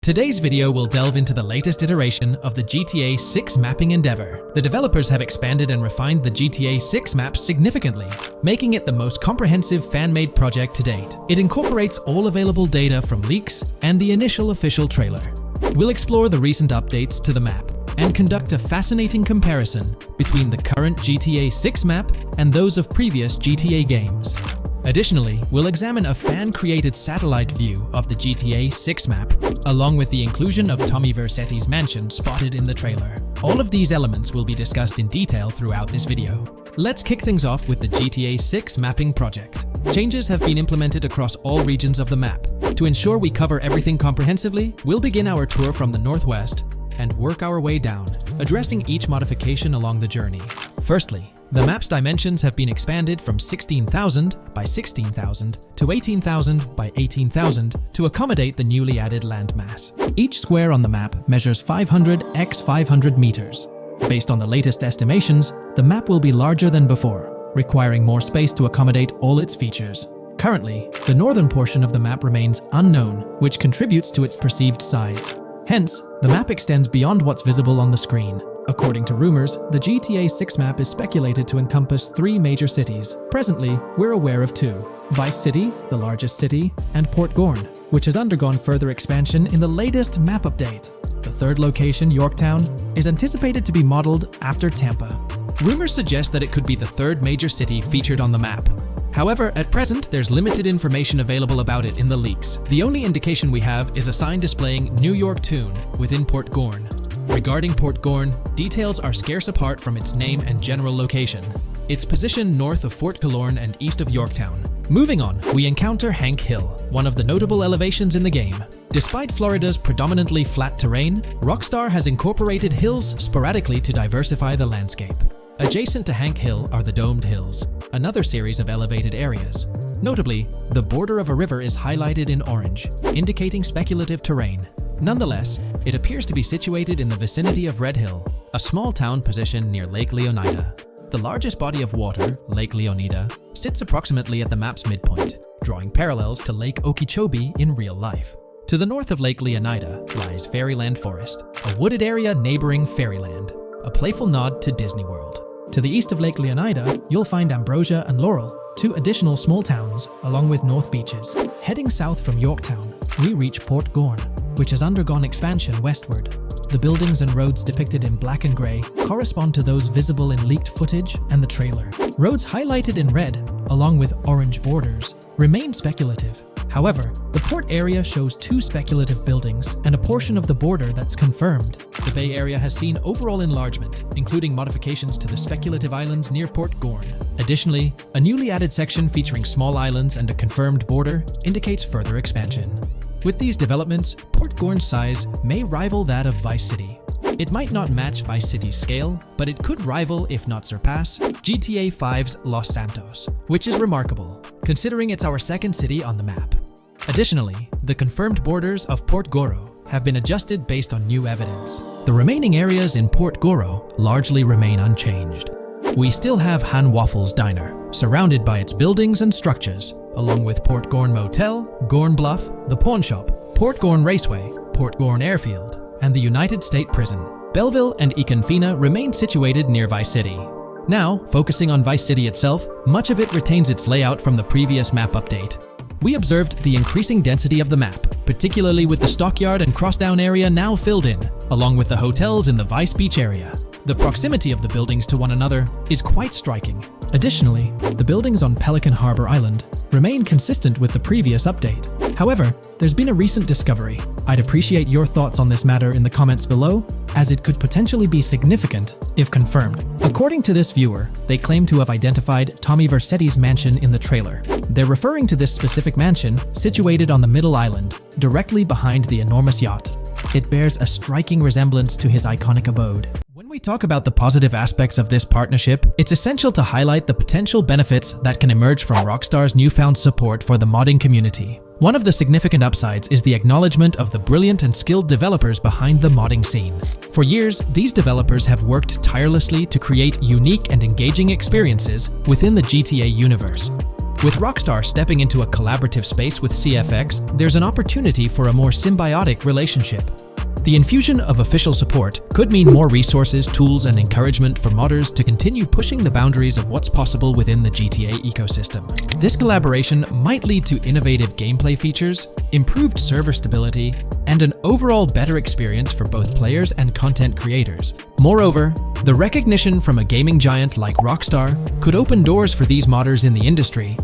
Today's video will delve into the latest iteration of the GTA 6 mapping endeavor. The developers have expanded and refined the GTA 6 map significantly, making it the most comprehensive fan-made project to date. It incorporates all available data from leaks and the initial official trailer. We'll explore the recent updates to the map and conduct a fascinating comparison between the current GTA 6 map and those of previous GTA games. Additionally, we'll examine a fan-created satellite view of the GTA 6 map, along with the inclusion of Tommy Vercetti's mansion spotted in the trailer. All of these elements will be discussed in detail throughout this video. Let's kick things off with the GTA 6 mapping project. Changes have been implemented across all regions of the map. To ensure we cover everything comprehensively, we'll begin our tour from the northwest and work our way down, addressing each modification along the journey. Firstly, the map's dimensions have been expanded from 16,000 by 16,000 to 18,000 by 18,000 to accommodate the newly added landmass. Each square on the map measures 500 x 500 meters. Based on the latest estimations, the map will be larger than before, requiring more space to accommodate all its features. Currently, the northern portion of the map remains unknown, which contributes to its perceived size. Hence, the map extends beyond what's visible on the screen. According to rumors, the GTA 6 map is speculated to encompass 3 major cities. Presently, we're aware of 2. Vice City, the largest city, and Port Gorn, which has undergone further expansion in the latest map update. The third location, Yorktown, is anticipated to be modeled after Tampa. Rumors suggest that it could be the third major city featured on the map. However, at present, there's limited information available about it in the leaks. The only indication we have is a sign displaying New York Tune within Port Gorn. Regarding Port Gorn, details are scarce apart from its name and general location. It's positioned north of Fort Killorn and east of Yorktown. Moving on, we encounter Hank Hill, one of the notable elevations in the game. Despite Florida's predominantly flat terrain, Rockstar has incorporated hills sporadically to diversify the landscape. Adjacent to Hank Hill are the Domed Hills, another series of elevated areas. Notably, the border of a river is highlighted in orange, indicating speculative terrain. Nonetheless, it appears to be situated in the vicinity of Red Hill, a small town positioned near Lake Leonida. The largest body of water, Lake Leonida, sits approximately at the map's midpoint, drawing parallels to Lake Okeechobee in real life. To the north of Lake Leonida lies Fairyland Forest, a wooded area neighboring Fairyland, a playful nod to Disney World. To the east of Lake Leonida, you'll find Ambrosia and Laurel, 2 additional small towns, along with North Beaches. Heading south from Yorktown, we reach Port Gorn, which has undergone expansion westward. The buildings and roads depicted in black and grey correspond to those visible in leaked footage and the trailer. Roads highlighted in red, along with orange borders, remain speculative. However, the port area shows 2 speculative buildings and a portion of the border that's confirmed. The Bay Area has seen overall enlargement, including modifications to the speculative islands near Port Gorn. Additionally, a newly added section featuring small islands and a confirmed border indicates further expansion. With these developments, Port Gorn's size may rival that of Vice City. It might not match Vice City's scale, but it could rival, if not surpass, GTA 5's Los Santos, which is remarkable, considering it's our second city on the map. Additionally, the confirmed borders of Port Goro have been adjusted based on new evidence. The remaining areas in Port Goro largely remain unchanged. We still have Han Waffles Diner, surrounded by its buildings and structures, along with Port Gorn Motel, Gorn Bluff, the Pawn Shop, Port Gorn Raceway, Port Gorn Airfield, and the United State Prison. Belleville and Econfina remain situated near Vice City. Now, focusing on Vice City itself, much of it retains its layout from the previous map update. We observed the increasing density of the map, particularly with the Stockyard and Crossdown area now filled in, along with the hotels in the Vice Beach area. The proximity of the buildings to one another is quite striking. Additionally, the buildings on Pelican Harbor Island remain consistent with the previous update. However, there's been a recent discovery. I'd appreciate your thoughts on this matter in the comments below, as it could potentially be significant if confirmed. According to this viewer, they claim to have identified Tommy Vercetti's mansion in the trailer. They're referring to this specific mansion situated on the middle island, directly behind the enormous yacht. It bears a striking resemblance to his iconic abode. When we talk about the positive aspects of this partnership, it's essential to highlight the potential benefits that can emerge from Rockstar's newfound support for the modding community. One of the significant upsides is the acknowledgement of the brilliant and skilled developers behind the modding scene. For years, these developers have worked tirelessly to create unique and engaging experiences within the GTA universe. With Rockstar stepping into a collaborative space with CFX, there's an opportunity for a more symbiotic relationship. The infusion of official support could mean more resources, tools, and encouragement for modders to continue pushing the boundaries of what's possible within the GTA ecosystem. This collaboration might lead to innovative gameplay features, improved server stability, and an overall better experience for both players and content creators. Moreover, the recognition from a gaming giant like Rockstar could open doors for these modders in the industry.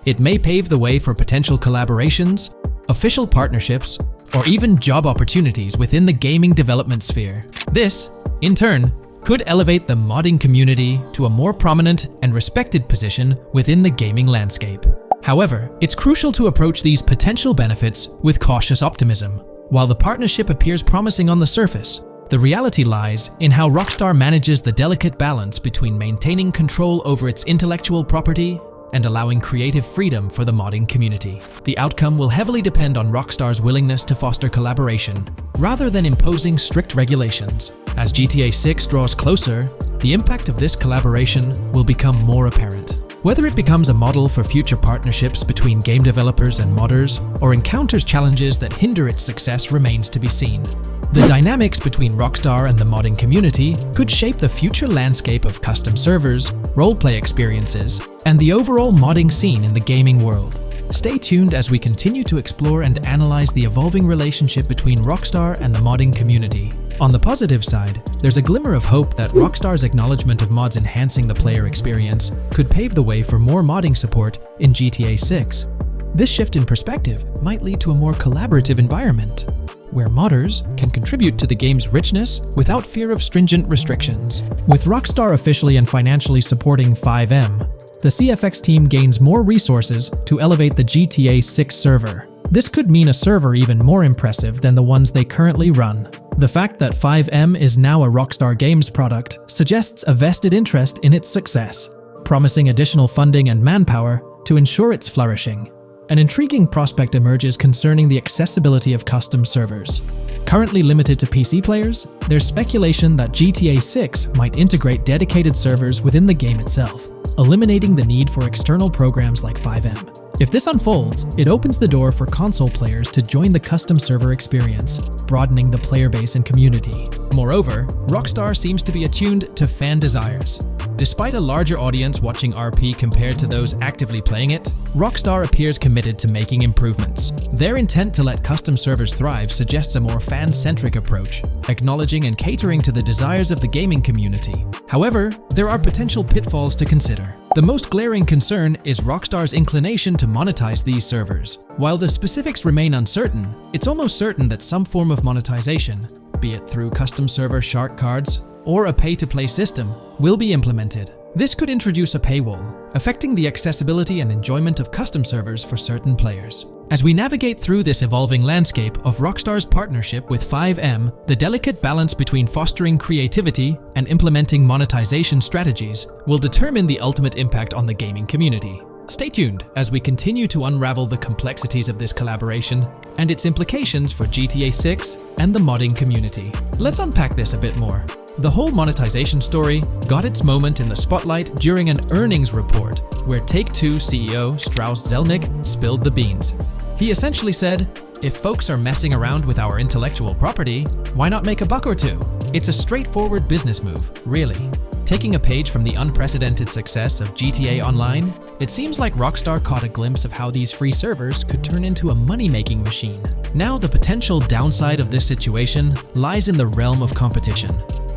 It may pave the way for potential collaborations, official partnerships, or even job opportunities within the gaming development sphere. This, in turn, could elevate the modding community to a more prominent and respected position within the gaming landscape. However, it's crucial to approach these potential benefits with cautious optimism. While the partnership appears promising on the surface, the reality lies in how Rockstar manages the delicate balance between maintaining control over its intellectual property and allowing creative freedom for the modding community. The outcome will heavily depend on Rockstar's willingness to foster collaboration, rather than imposing strict regulations. As GTA 6 draws closer, the impact of this collaboration will become more apparent. Whether it becomes a model for future partnerships between game developers and modders, or encounters challenges that hinder its success remains to be seen. The dynamics between Rockstar and the modding community could shape the future landscape of custom servers, roleplay experiences, and the overall modding scene in the gaming world. Stay tuned as we continue to explore and analyze the evolving relationship between Rockstar and the modding community. On the positive side, there's a glimmer of hope that Rockstar's acknowledgement of mods enhancing the player experience could pave the way for more modding support in GTA 6. This shift in perspective might lead to a more collaborative environment, where modders can contribute to the game's richness without fear of stringent restrictions. With Rockstar officially and financially supporting FiveM, the CFX team gains more resources to elevate the GTA 6 server. This could mean a server even more impressive than the ones they currently run. The fact that FiveM is now a Rockstar Games product suggests a vested interest in its success, promising additional funding and manpower to ensure its flourishing. An intriguing prospect emerges concerning the accessibility of custom servers. Currently limited to PC players, there's speculation that GTA 6 might integrate dedicated servers within the game itself, eliminating the need for external programs like FiveM. If this unfolds, it opens the door for console players to join the custom server experience, broadening the player base and community. Moreover, Rockstar seems to be attuned to fan desires. Despite a larger audience watching RP compared to those actively playing it, Rockstar appears committed to making improvements. Their intent to let custom servers thrive suggests a more fan-centric approach, acknowledging and catering to the desires of the gaming community. However, there are potential pitfalls to consider. The most glaring concern is Rockstar's inclination to monetize these servers. While the specifics remain uncertain, it's almost certain that some form of monetization, be it through custom server shark cards or a pay-to-play system, will be implemented. This could introduce a paywall, affecting the accessibility and enjoyment of custom servers for certain players. As we navigate through this evolving landscape of Rockstar's partnership with FiveM, the delicate balance between fostering creativity and implementing monetization strategies will determine the ultimate impact on the gaming community. Stay tuned as we continue to unravel the complexities of this collaboration and its implications for GTA 6 and the modding community. Let's unpack this a bit more. The whole monetization story got its moment in the spotlight during an earnings report where Take-Two CEO Strauss Zelnick spilled the beans. He essentially said, "If folks are messing around with our intellectual property, why not make a buck or two? It's a straightforward business move, really." Taking a page from the unprecedented success of GTA Online, it seems like Rockstar caught a glimpse of how these free servers could turn into a money-making machine. Now, the potential downside of this situation lies in the realm of competition.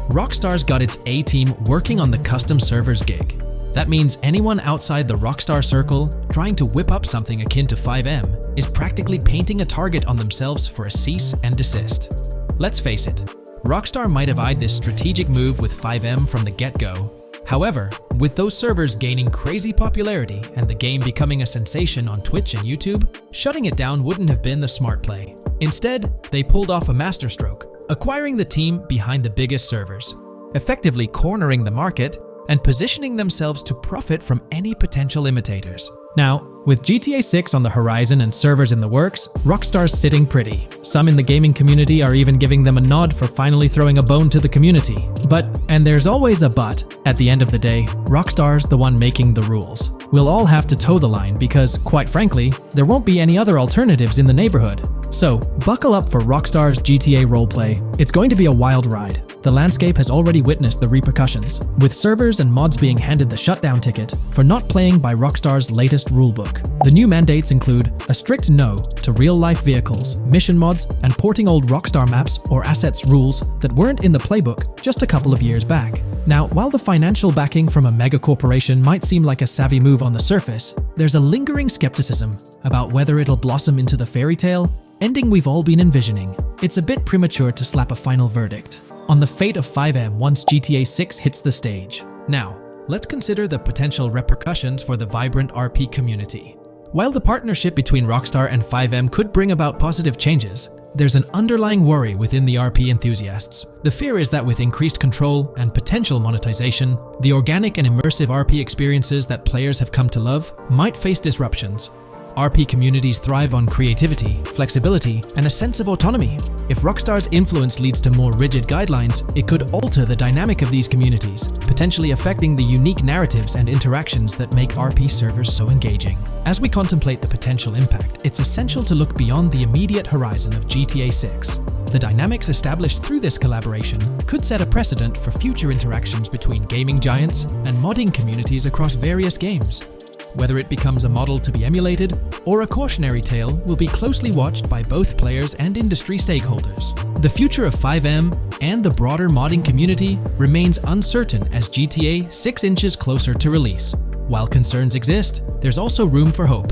Rockstar's got its A-team working on the custom servers gig. That means anyone outside the Rockstar circle trying to whip up something akin to FiveM is practically painting a target on themselves for a cease and desist. Let's face it, Rockstar might have eyed this strategic move with FiveM from the get-go. However, with those servers gaining crazy popularity and the game becoming a sensation on Twitch and YouTube, shutting it down wouldn't have been the smart play. Instead, they pulled off a masterstroke, acquiring the team behind the biggest servers, effectively cornering the market and positioning themselves to profit from any potential imitators. Now, With GTA 6 on the horizon and servers in the works, Rockstar's sitting pretty. Some in the gaming community are even giving them a nod for finally throwing a bone to the community. But, and there's always a but, at the end of the day, Rockstar's the one making the rules. We'll all have to toe the line because, quite frankly, there won't be any other alternatives in the neighborhood. So, buckle up for Rockstar's GTA roleplay. It's going to be a wild ride. The landscape has already witnessed the repercussions, with servers and mods being handed the shutdown ticket for not playing by Rockstar's latest rulebook. The new mandates include a strict no to real-life vehicles, mission mods, and porting old Rockstar maps or assets rules that weren't in the playbook just a couple of years back. Now, while the financial backing from a mega corporation might seem like a savvy move on the surface, there's a lingering skepticism about whether it'll blossom into the fairy tale ending we've all been envisioning. It's a bit premature to slap a final verdict on the fate of FiveM once GTA 6 hits the stage. Now, let's consider the potential repercussions for the vibrant RP community. While the partnership between Rockstar and FiveM could bring about positive changes, there's an underlying worry within the RP enthusiasts. The fear is that with increased control and potential monetization, the organic and immersive RP experiences that players have come to love might face disruptions. RP communities thrive on creativity, flexibility, and a sense of autonomy. If Rockstar's influence leads to more rigid guidelines, it could alter the dynamic of these communities, potentially affecting the unique narratives and interactions that make RP servers so engaging. As we contemplate the potential impact, it's essential to look beyond the immediate horizon of GTA 6. The dynamics established through this collaboration could set a precedent for future interactions between gaming giants and modding communities across various games. Whether it becomes a model to be emulated or a cautionary tale will be closely watched by both players and industry stakeholders. The future of FiveM and the broader modding community remains uncertain as GTA 6 inches closer to release. While concerns exist, there's also room for hope.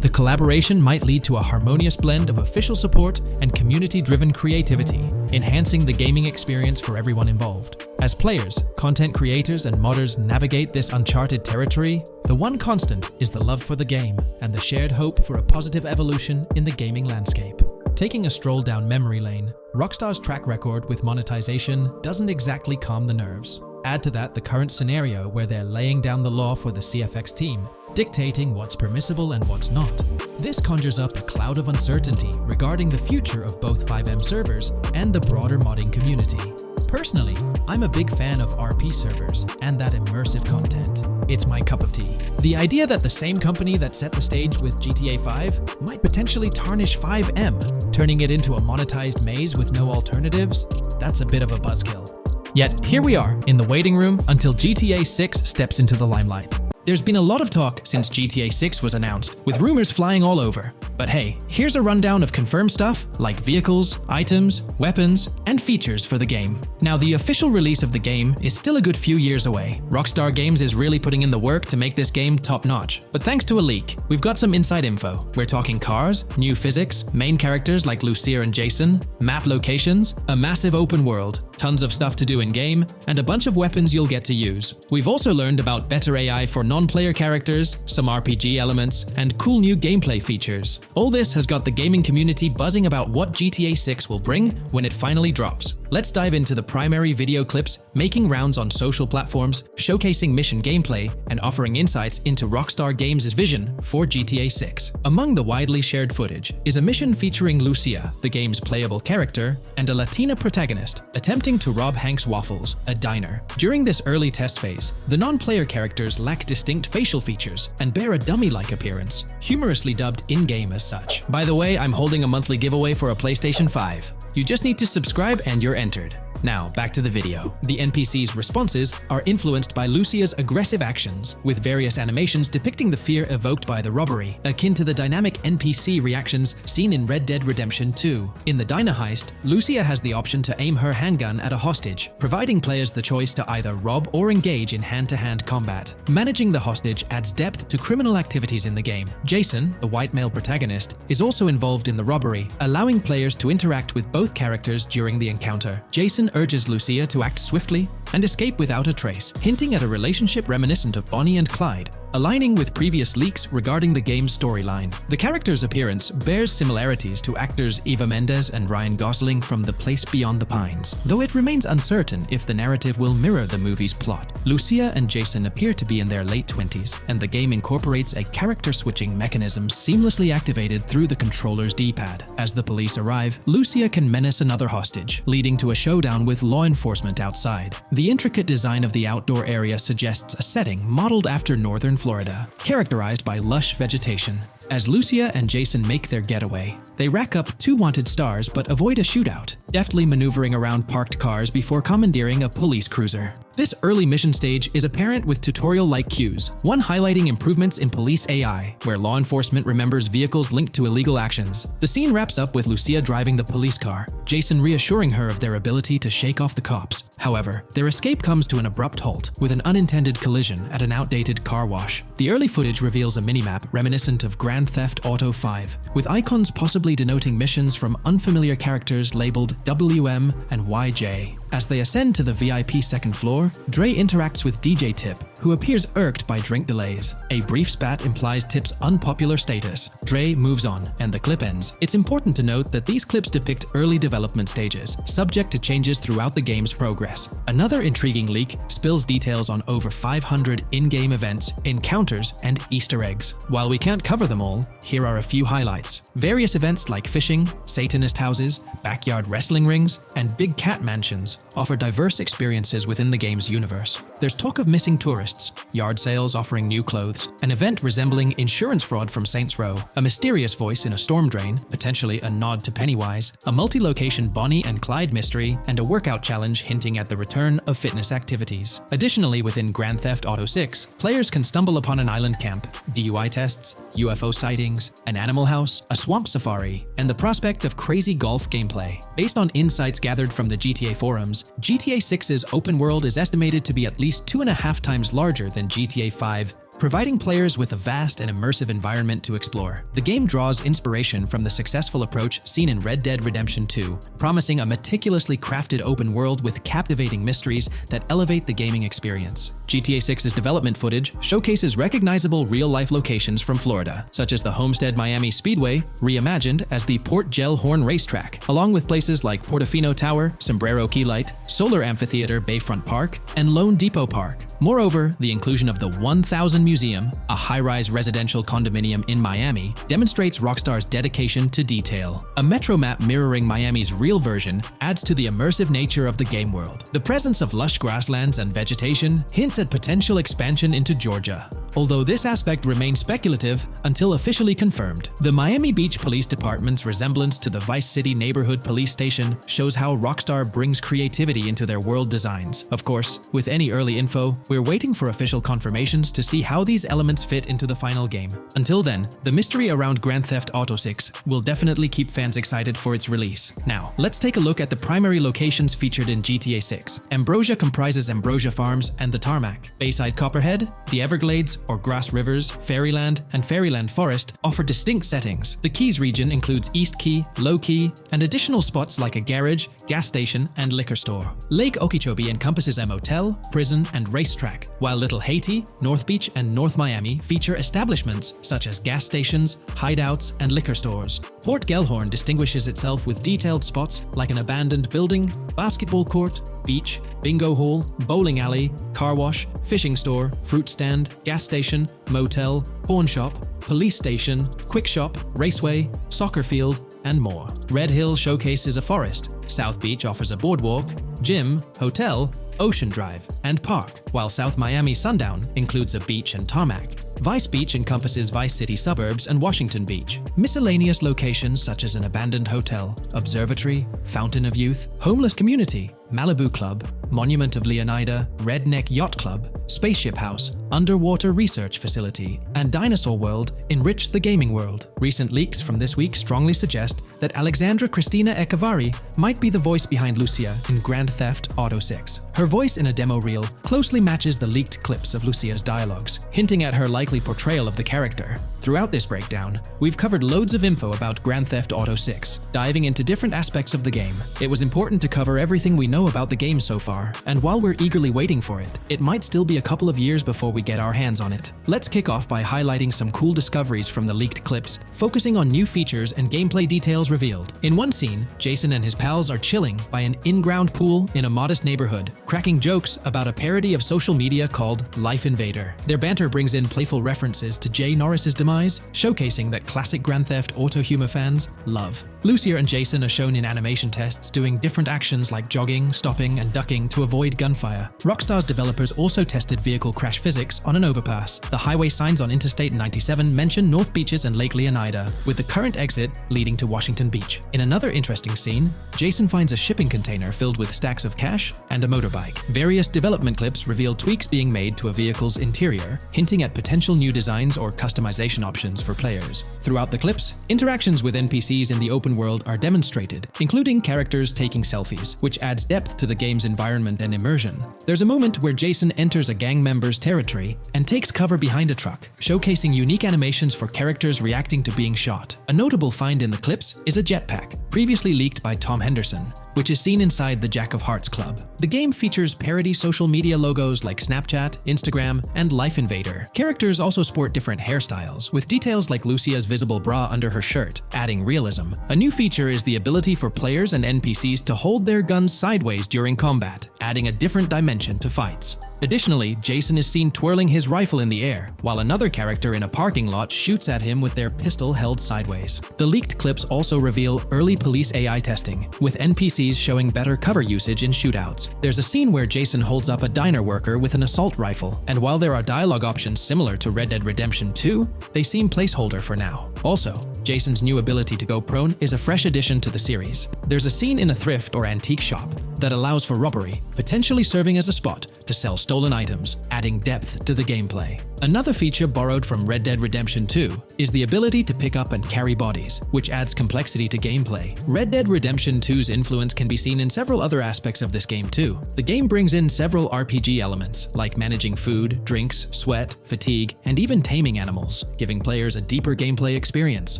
The collaboration might lead to a harmonious blend of official support and community-driven creativity, enhancing the gaming experience for everyone involved. As players, content creators, and modders navigate this uncharted territory, the one constant is the love for the game and the shared hope for a positive evolution in the gaming landscape. Taking a stroll down memory lane, Rockstar's track record with monetization doesn't exactly calm the nerves. Add to that the current scenario where they're laying down the law for the CFX team, dictating what's permissible and what's not. This conjures up a cloud of uncertainty regarding the future of both FiveM servers and the broader modding community. Personally, I'm a big fan of RP servers and that immersive content. It's my cup of tea. The idea that the same company that set the stage with GTA 5 might potentially tarnish FiveM, turning it into a monetized maze with no alternatives, that's a bit of a buzzkill. Yet, here we are, in the waiting room until GTA 6 steps into the limelight. There's been a lot of talk since GTA 6 was announced, with rumors flying all over. But hey, here's a rundown of confirmed stuff like vehicles, items, weapons, and features for the game. Now, the official release of the game is still a good few years away. Rockstar Games is really putting in the work to make this game top-notch. But thanks to a leak, we've got some inside info. We're talking cars, new physics, main characters like Lucia and Jason, map locations, a massive open world, tons of stuff to do in-game, and a bunch of weapons you'll get to use. We've also learned about better AI for non-player characters, some RPG elements, and cool new gameplay features. All this has got the gaming community buzzing about what GTA 6 will bring when it finally drops. Let's dive into the primary video clips making rounds on social platforms, showcasing mission gameplay, and offering insights into Rockstar Games' vision for GTA 6. Among the widely shared footage is a mission featuring Lucia, the game's playable character, and a Latina protagonist attempting to rob Hank's Waffles, a diner. During this early test phase, the non-player characters lack distinct facial features and bear a dummy-like appearance, humorously dubbed in-game as such. By the way, I'm holding a monthly giveaway for a PlayStation 5. You just need to subscribe and you're entered. Now, back to the video. The NPC's responses are influenced by Lucia's aggressive actions, with various animations depicting the fear evoked by the robbery, akin to the dynamic NPC reactions seen in Red Dead Redemption 2. In the diner heist, Lucia has the option to aim her handgun at a hostage, providing players the choice to either rob or engage in hand-to-hand combat. Managing the hostage adds depth to criminal activities in the game. Jason, the white male protagonist, is also involved in the robbery, allowing players to interact with both characters during the encounter. Jason urges Lucia to act swiftly, and escape without a trace, hinting at a relationship reminiscent of Bonnie and Clyde, aligning with previous leaks regarding the game's storyline. The character's appearance bears similarities to actors Eva Mendes and Ryan Gosling from The Place Beyond the Pines, though it remains uncertain if the narrative will mirror the movie's plot. Lucia and Jason appear to be in their late 20s, and the game incorporates a character switching mechanism seamlessly activated through the controller's D-pad. As the police arrive, Lucia can menace another hostage, leading to a showdown with law enforcement outside. The intricate design of the outdoor area suggests a setting modeled after northern Florida, characterized by lush vegetation. As Lucia and Jason make their getaway, they rack up 2 wanted stars but avoid a shootout, deftly maneuvering around parked cars before commandeering a police cruiser. This early mission stage is apparent with tutorial-like cues, one highlighting improvements in police AI, where law enforcement remembers vehicles linked to illegal actions. The scene wraps up with Lucia driving the police car, Jason reassuring her of their ability to shake off the cops. However, their escape comes to an abrupt halt, with an unintended collision at an outdated car wash. The early footage reveals a minimap reminiscent of Grand Theft Auto 5, with icons possibly denoting missions from unfamiliar characters labeled WM and YJ. As they ascend to the VIP second floor, Dre interacts with DJ Tip, who appears irked by drink delays. A brief spat implies Tip's unpopular status. Dre moves on, and the clip ends. It's important to note that these clips depict early development stages, subject to changes throughout the game's progress. Another intriguing leak spills details on over 500 in-game events, encounters, and Easter eggs. While we can't cover them all, here are a few highlights. Various events like fishing, Satanist houses, backyard wrestling rings, and big cat mansions offer diverse experiences within the game's universe. There's talk of missing tourists, yard sales offering new clothes, an event resembling insurance fraud from Saints Row, a mysterious voice in a storm drain, potentially a nod to Pennywise, a multi-location Bonnie and Clyde mystery, and a workout challenge hinting at the return of fitness activities. Additionally, within Grand Theft Auto 6, players can stumble upon an island camp, DUI tests, UFO sightings, an animal house, a swamp safari, and the prospect of crazy golf gameplay. Based on insights gathered from the GTA forums, GTA 6's open world is estimated to be at least 2.5 times larger than GTA 5, providing players with a vast and immersive environment to explore. The game draws inspiration from the successful approach seen in Red Dead Redemption 2, promising a meticulously crafted open world with captivating mysteries that elevate the gaming experience. GTA 6's development footage showcases recognizable real-life locations from Florida, such as the Homestead Miami Speedway, reimagined as the Port Gellhorn Racetrack, along with places like Portofino Tower, Sombrero Key Light, Solar Amphitheater Bayfront Park, and Lone Depot Park. Moreover, the inclusion of the 1000 Museum, a high-rise residential condominium in Miami, demonstrates Rockstar's dedication to detail. A metro map mirroring Miami's real version adds to the immersive nature of the game world. The presence of lush grasslands and vegetation hints at potential expansion into Georgia, although this aspect remains speculative until officially confirmed. The Miami Beach Police Department's resemblance to the Vice City Neighborhood Police Station shows how Rockstar brings creativity into their world designs. Of course, with any early info, we're waiting for official confirmations to see how these elements fit into the final game. Until then, the mystery around Grand Theft Auto 6 will definitely keep fans excited for its release. Now, let's take a look at the primary locations featured in GTA 6. Ambrosia comprises Ambrosia Farms and the Tarmac. Bayside Copperhead, the Everglades or Grass Rivers, Fairyland, and Fairyland Forest offer distinct settings. The Keys region includes East Key, Low Key, and additional spots like a garage, gas station, and liquor store. Lake Okeechobee encompasses a motel, prison, and racetrack, while Little Haiti, North Beach, and North Miami feature establishments such as gas stations, hideouts, and liquor stores. Port Gellhorn distinguishes itself with detailed spots like an abandoned building, basketball court, beach, bingo hall, bowling alley, car wash, fishing store, fruit stand, gas station, motel, pawn shop, police station, quick shop, raceway, soccer field, and more. Red Hill showcases a forest. South Beach offers a boardwalk, gym, hotel, Ocean Drive, and park, while South Miami Sundown includes a beach and tarmac. Vice Beach encompasses Vice City suburbs and Washington Beach. Miscellaneous locations such as an abandoned hotel, observatory, Fountain of Youth, homeless community, Malibu Club, Monument of Leonida, Redneck Yacht Club, Spaceship House, Underwater Research Facility, and Dinosaur World enrich the gaming world. Recent leaks from this week strongly suggest that Alexandra Christina Echevarri might be the voice behind Lucia in Grand Theft Auto 6. Her voice in a demo reel closely matches the leaked clips of Lucia's dialogues, hinting at her likely portrayal of the character. Throughout this breakdown, we've covered loads of info about Grand Theft Auto 6, diving into different aspects of the game. It was important to cover everything we know about the game so far, and while we're eagerly waiting for it, it might still be a couple of years before we get our hands on it. Let's kick off by highlighting some cool discoveries from the leaked clips, focusing on new features and gameplay details revealed. In one scene, Jason and his pals are chilling by an in-ground pool in a modest neighborhood, cracking jokes about a parody of social media called Life Invader. Their banter brings in playful references to Jay Norris's demise, showcasing that classic Grand Theft Auto humor fans love. Lucia and Jason are shown in animation tests doing different actions like jogging, stopping, and ducking to avoid gunfire. Rockstar's developers also tested vehicle crash physics on an overpass. The highway signs on Interstate 97 mention North Beaches and Lake Leonida, with the current exit leading to Washington Beach. In another interesting scene, Jason finds a shipping container filled with stacks of cash and a motorbike. Various development clips reveal tweaks being made to a vehicle's interior, hinting at potential new designs or customization options for players. Throughout the clips, interactions with NPCs in the open world are demonstrated, including characters taking selfies, which adds depth to the game's environment and immersion. There's a moment where Jason enters a gang member's territory and takes cover behind a truck, showcasing unique animations for characters reacting to being shot. A notable find in the clips is a jetpack, previously leaked by Tom Henderson, which is seen inside the Jack of Hearts Club. The game features parody social media logos like Snapchat, Instagram, and Life Invader. Characters also sport different hairstyles, with details like Lucia's visible bra under her shirt, adding realism. A new feature is the ability for players and NPCs to hold their guns sideways during combat, adding a different dimension to fights. Additionally, Jason is seen twirling his rifle in the air, while another character in a parking lot shoots at him with their pistol held sideways. The leaked clips also reveal early police AI testing, with NPCs showing better cover usage in shootouts. There's a scene where Jason holds up a diner worker with an assault rifle, and while there are dialogue options similar to Red Dead Redemption 2, they seem placeholder for now. Also, Jason's new ability to go prone is a fresh addition to the series. There's a scene in a thrift or antique shop that allows for robbery, potentially serving as a spot to sell stolen items, adding depth to the gameplay. Another feature borrowed from Red Dead Redemption 2 is the ability to pick up and carry bodies, which adds complexity to gameplay. Red Dead Redemption 2's influence can be seen in several other aspects of this game too. The game brings in several RPG elements, like managing food, drinks, sweat, fatigue, and even taming animals, giving players a deeper gameplay experience.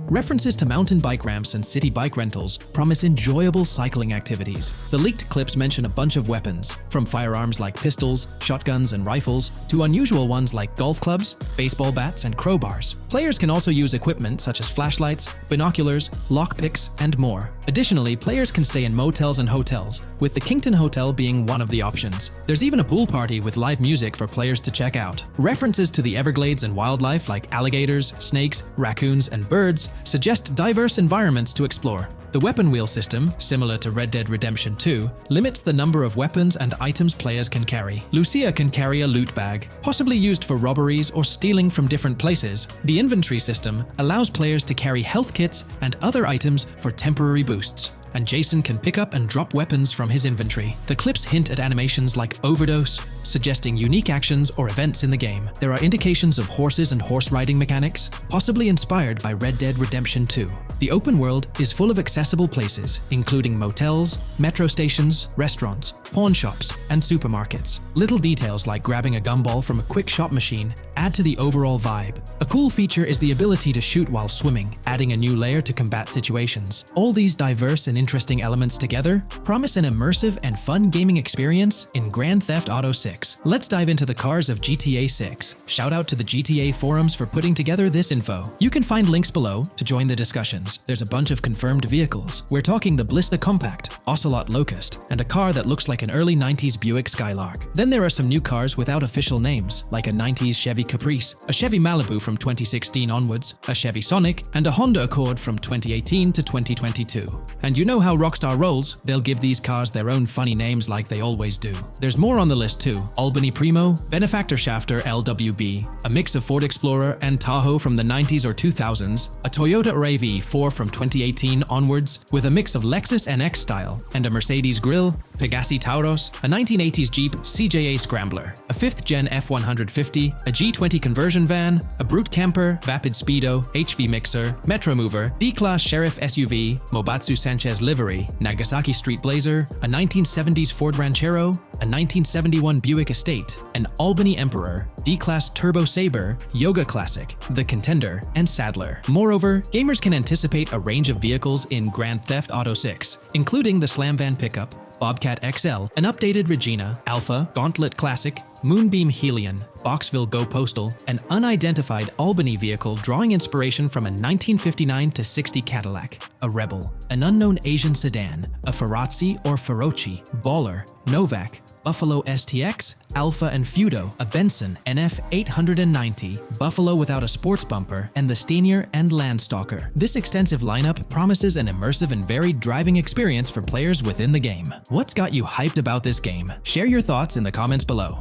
References to mountain bike ramps and city bike rentals promise enjoyable cycling activities. The leaked clips mention a bunch of weapons, from firearms like pistols, shotguns, and rifles, to unusual ones like golf clubs, baseball bats, and crowbars. Players can also use equipment such as flashlights, binoculars, lockpicks, and more. Additionally, players can stay in motels and hotels, with the Kington Hotel being one of the options. There's even a pool party with live music for players to check out. References to the Everglades and wildlife like alligators, snakes, raccoons, and birds suggest diverse environments to explore. The weapon wheel system, similar to Red Dead Redemption 2, limits the number of weapons and items players can carry. Lucia can carry a loot bag, possibly used for robberies or stealing from different places. The inventory system allows players to carry health kits and other items for temporary boosts, and Jason can pick up and drop weapons from his inventory. The clips hint at animations like overdose, suggesting unique actions or events in the game. There are indications of horses and horse riding mechanics, possibly inspired by Red Dead Redemption 2. The open world is full of accessible places, including motels, metro stations, restaurants, pawn shops, and supermarkets. Little details like grabbing a gumball from a quick shop machine add to the overall vibe. A cool feature is the ability to shoot while swimming, adding a new layer to combat situations. All these diverse and interesting elements together promise an immersive and fun gaming experience in Grand Theft Auto 6. Let's dive into the cars of GTA 6. Shout out to the GTA forums for putting together this info. You can find links below to join the discussions. There's a bunch of confirmed vehicles. We're talking the Blista Compact, Ocelot Locust, and a car that looks like an early 90s Buick Skylark. Then there are some new cars without official names, like a 90s Chevy Caprice, a Chevy Malibu from 2016 onwards, a Chevy Sonic, and a Honda Accord from 2018 to 2022. And you know how Rockstar rolls, they'll give these cars their own funny names like they always do. There's more on the list too. Albany Primo, Benefactor Shafter LWB, a mix of Ford Explorer and Tahoe from the 90s or 2000s, a Toyota RAV4 from 2018 onwards with a mix of Lexus NX style, and a Mercedes grille, Pegassi Tauros, a 1980s Jeep CJA Scrambler, a 5th-gen F150, a G20 conversion van, a Brute Camper, Vapid Speedo, HV Mixer, Metromover, D-Class Sheriff SUV, Mobatsu Sanchez livery, Nagasaki Street Blazer, a 1970s Ford Ranchero, a 1971 Buick Estate, an Albany Emperor, D-Class Turbo Sabre, Yoga Classic, the Contender, and Sadler. Moreover, gamers can anticipate a range of vehicles in Grand Theft Auto 6, including the Slam Van pickup, Bobcat XL, an updated Regina, Alpha, Gauntlet Classic, Moonbeam Helion, Boxville Go Postal, an unidentified Albany vehicle drawing inspiration from a 1959-60 Cadillac, a Rebel, an unknown Asian sedan, a Ferrazzi or Feroci, Baller, Novak, Buffalo STX, Alpha and Feudo, a Benson NF 890, Buffalo without a sports bumper, and the Steyr and Landstalker. This extensive lineup promises an immersive and varied driving experience for players within the game. What's got you hyped about this game? Share your thoughts in the comments below.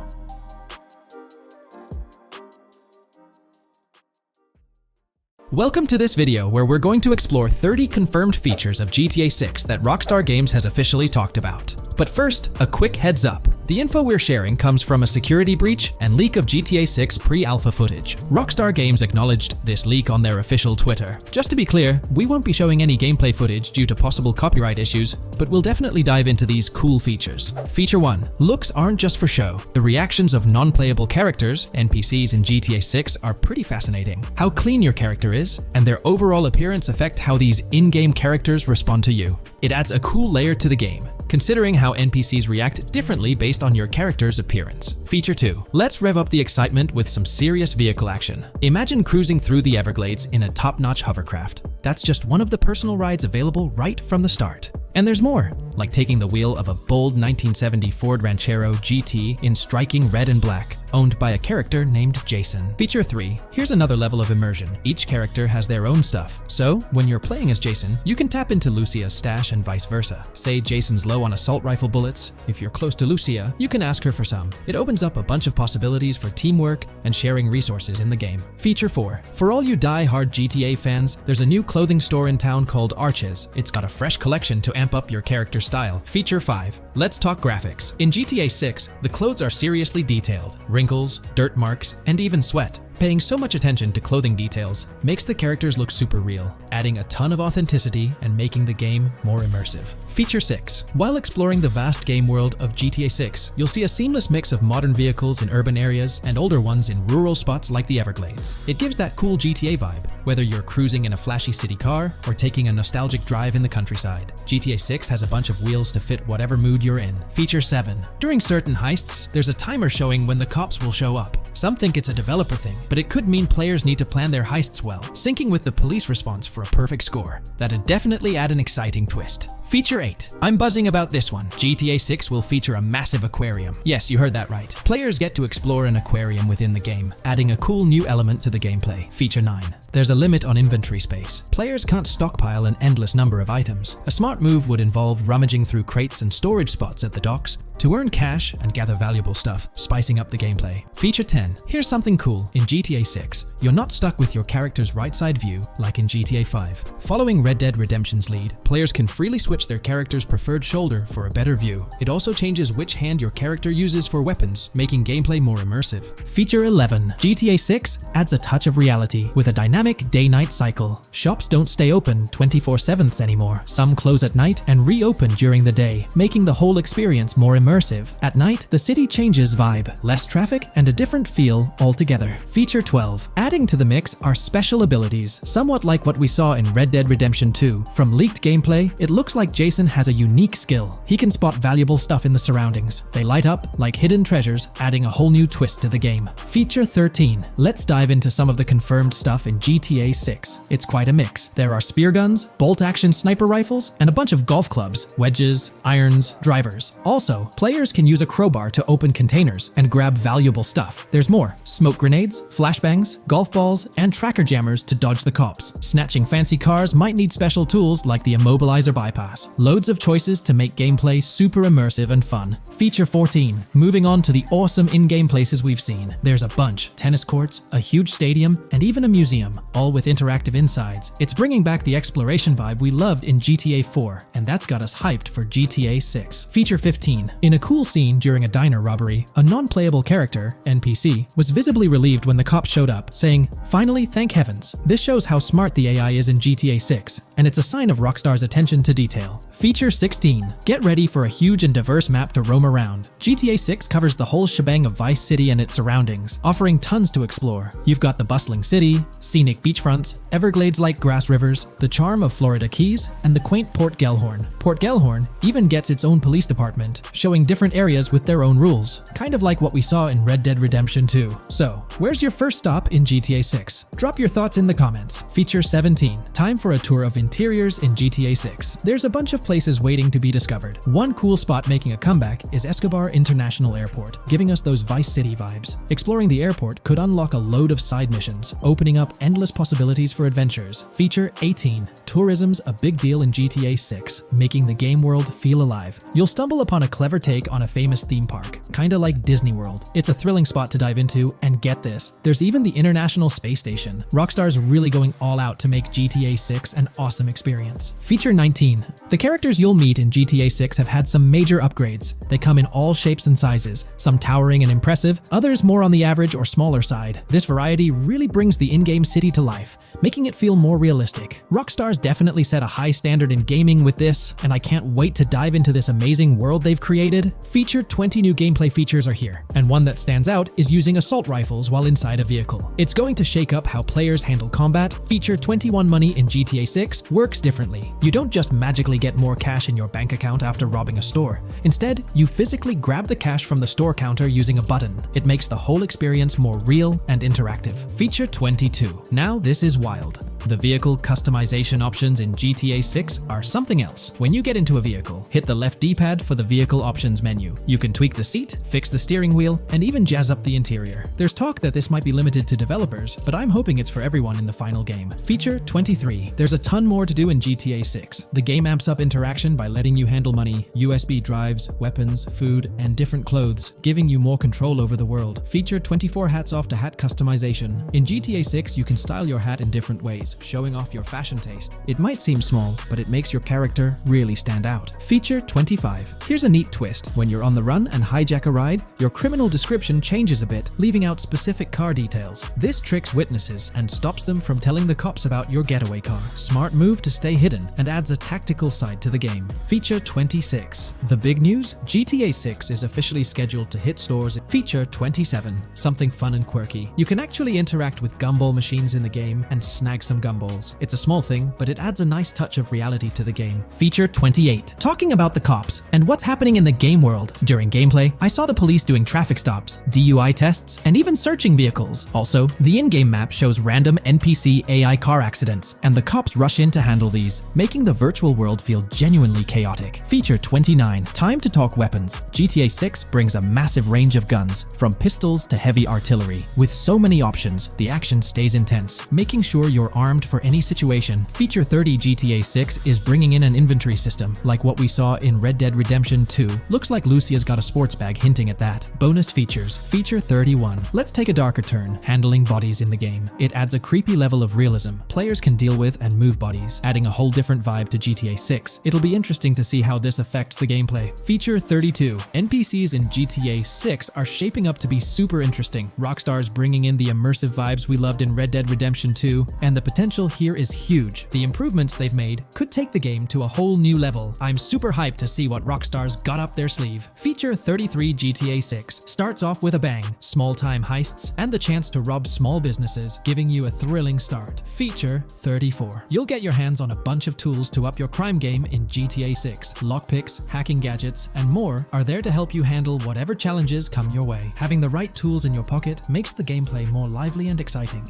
Welcome to this video where we're going to explore 30 confirmed features of GTA 6 that Rockstar Games has officially talked about. But first, a quick heads up. The info we're sharing comes from a security breach and leak of GTA 6 pre-alpha footage. Rockstar Games acknowledged this leak on their official Twitter. Just to be clear, we won't be showing any gameplay footage due to possible copyright issues, but we'll definitely dive into these cool features. Feature 1. Looks aren't just for show. The reactions of non-playable characters, NPCs in GTA 6, are pretty fascinating. How clean your character is, and their overall appearance affect how these in-game characters respond to you. It adds a cool layer to the game, considering how NPCs react differently based on your character's appearance. Feature 2. Let's rev up the excitement with some serious vehicle action. Imagine cruising through the Everglades in a top-notch hovercraft. That's just one of the personal rides available right from the start. And there's more, like taking the wheel of a bold 1970 Ford Ranchero GT in striking red and black, owned by a character named Jason. Feature 3. Here's another level of immersion. Each character has their own stuff, so when you're playing as Jason, you can tap into Lucia's stash and vice versa. Say Jason's low on assault rifle bullets. If you're close to Lucia, you can ask her for some. It opens up a bunch of possibilities for teamwork and sharing resources in the game. Feature 4. For all you die-hard GTA fans, there's a new clothing store in town called Arches. It's got a fresh collection to amp up your character style. Feature 5. Let's talk graphics. In GTA 6, the clothes are seriously detailed. Wrinkles, dirt marks, and even sweat. Paying so much attention to clothing details makes the characters look super real, adding a ton of authenticity and making the game more immersive. Feature 6. While exploring the vast game world of GTA 6, you'll see a seamless mix of modern vehicles in urban areas and older ones in rural spots like the Everglades. It gives that cool GTA vibe, whether you're cruising in a flashy city car or taking a nostalgic drive in the countryside. GTA 6 has a bunch of wheels to fit whatever mood you're in. Feature 7. During certain heists, there's a timer showing when the cops will show up. Some think it's a developer thing, but it could mean players need to plan their heists well, syncing with the police response for a perfect score. That'd definitely add an exciting twist. Feature 8. I'm buzzing about this one. GTA 6 will feature a massive aquarium. Yes, you heard that right. Players get to explore an aquarium within the game, adding a cool new element to the gameplay. Feature 9. There's a limit on inventory space. Players can't stockpile an endless number of items. A smart move would involve rummaging through crates and storage spots at the docks to earn cash and gather valuable stuff, spicing up the gameplay. Feature 10. Here's something cool. In GTA 6, you're not stuck with your character's right side view like in GTA 5. Following Red Dead Redemption's lead, players can freely switch their character's preferred shoulder for a better view. It also changes which hand your character uses for weapons, making gameplay more immersive. Feature 11. GTA 6 adds a touch of reality with a dynamic day-night cycle. Shops don't stay open 24/7 anymore. Some close at night and reopen during the day, making the whole experience more immersive. At night, the city changes vibe, less traffic, and a different feel altogether. Feature 12. Adding to the mix are special abilities, somewhat like what we saw in Red Dead Redemption 2. From leaked gameplay, it looks like Jason has a unique skill. He can spot valuable stuff in the surroundings. They light up like hidden treasures, adding a whole new twist to the game. Feature 13. Let's dive into some of the confirmed stuff in GTA 6. It's quite a mix. There are spear guns, bolt-action sniper rifles, and a bunch of golf clubs, wedges, irons, drivers. Also, players can use a crowbar to open containers and grab valuable stuff. There's more: smoke grenades, flashbangs, golf golf balls, and tracker jammers to dodge the cops. Snatching fancy cars might need special tools like the immobilizer bypass. Loads of choices to make gameplay super immersive and fun. Feature 14. Moving on to the awesome in-game places we've seen. There's a bunch. Tennis courts, a huge stadium, and even a museum, all with interactive insides. It's bringing back the exploration vibe we loved in GTA 4, and that's got us hyped for GTA 6. Feature 15. In a cool scene during a diner robbery, a non-playable character, NPC, was visibly relieved when the cops showed up, saying, "Finally, thank heavens." This shows how smart the AI is in GTA 6, and it's a sign of Rockstar's attention to detail. Feature 16. Get ready for a huge and diverse map to roam around. GTA 6 covers the whole shebang of Vice City and its surroundings, offering tons to explore. You've got the bustling city, scenic beachfronts, Everglades-like grass rivers, the charm of Florida Keys, and the quaint Port Gellhorn. Port Gellhorn even gets its own police department, showing different areas with their own rules, kind of like what we saw in Red Dead Redemption 2. So, where's your first stop in GTA 6? Drop your thoughts in the comments. Feature 17. Time for a tour of interiors in GTA 6. There's a bunch of places waiting to be discovered. One cool spot making a comeback is Escobar International Airport, giving us those Vice City vibes. Exploring the airport could unlock a load of side missions, opening up endless possibilities for adventures. Feature 18. Tourism's a big deal in GTA 6, making the game world feel alive. You'll stumble upon a clever take on a famous theme park, kinda like Disney World. It's a thrilling spot to dive into, and get this, there's even the International Space Station. Rockstar's really going all out to make GTA 6 an awesome experience. Feature 19. The characters you'll meet in GTA 6 have had some major upgrades. They come in all shapes and sizes, some towering and impressive, others more on the average or smaller side. This variety really brings the in-game city to life, making it feel more realistic. Rockstar's definitely set a high standard in gaming with this, and I can't wait to dive into this amazing world they've created. Feature 20 new gameplay features are here, and one that stands out is using assault rifles while inside a vehicle. It's going to shake up how players handle combat. Feature 21 money in GTA 6 works differently. You don't just magically get more cash in your bank account after robbing a store. Instead, you physically grab the cash from the store counter using a button. It makes the whole experience more real and interactive. Feature 22. Now this is wild. The vehicle customization options in GTA 6 are something else. When you get into a vehicle, hit the left D-pad for the vehicle options menu. You can tweak the seat, fix the steering wheel, and even jazz up the interior. There's talk that this might be limited to developers, but I'm hoping it's for everyone in the final game. Feature 23. There's a ton more to do in GTA 6. The game amps up interaction by letting you handle money, USB drives, weapons, food, and different clothes, giving you more control over the world. Feature 24 hats off to hat customization. In GTA 6, you can style your hat in different ways, showing off your fashion taste. It might seem small, but it makes your character really stand out. Feature 25. Here's a neat twist. When you're on the run and hijack a ride, your criminal description changes a bit, leaving out specific car details. This tricks witnesses and stops them from telling the cops about your getaway car. Smart move to stay hidden and adds a tactical side to the game. Feature 26. The big news? GTA 6 is officially scheduled to hit stores. Feature 27. Something fun and quirky. You can actually interact with gumball machines in the game and snag some gumballs. It's a small thing, but it adds a nice touch of reality to the game. Feature 28. Talking about the cops and what's happening in the game world. During gameplay, I saw the police doing traffic stops, DUI tests, and even searching vehicles. Also, the in-game map shows random NPC AI car accidents, and the cops rush in to handle these, making the virtual world feel genuinely chaotic. Feature 29. Time to talk weapons. GTA 6 brings a massive range of guns, from pistols to heavy artillery. With so many options, the action stays intense, making sure you're armed for any situation. Feature 30 GTA 6 is bringing in an inventory system, like what we saw in Red Dead Redemption 2. Looks like Lucia's got a sports bag hinting at that. Bonus features. Feature 31. Let's take a darker turn, handling bodies in the game. It adds a creepy level of realism players can deal with and move bodies, adding a whole different vibe to GTA 6. It'll be interesting to see how this affects the gameplay. Feature 32. NPCs in GTA 6 are shaping up to be super interesting. Rockstar's bringing in the immersive vibes we loved in Red Dead Redemption 2, and the potential here is huge. The improvements they've made could take the game to a whole new level. I'm super hyped to see what Rockstar's got up their sleeve. Feature 33 GTA 6 starts off with a bang, small-time heists, and the chance to rob small businesses, giving you a thrilling start. Feature 34. You'll get your hands on a bunch of tools to up your crime game in GTA 6. Lockpicks, hacking gadgets, and more are there to help you handle whatever challenges come your way. Having the right tools in your pocket makes the gameplay more lively and exciting.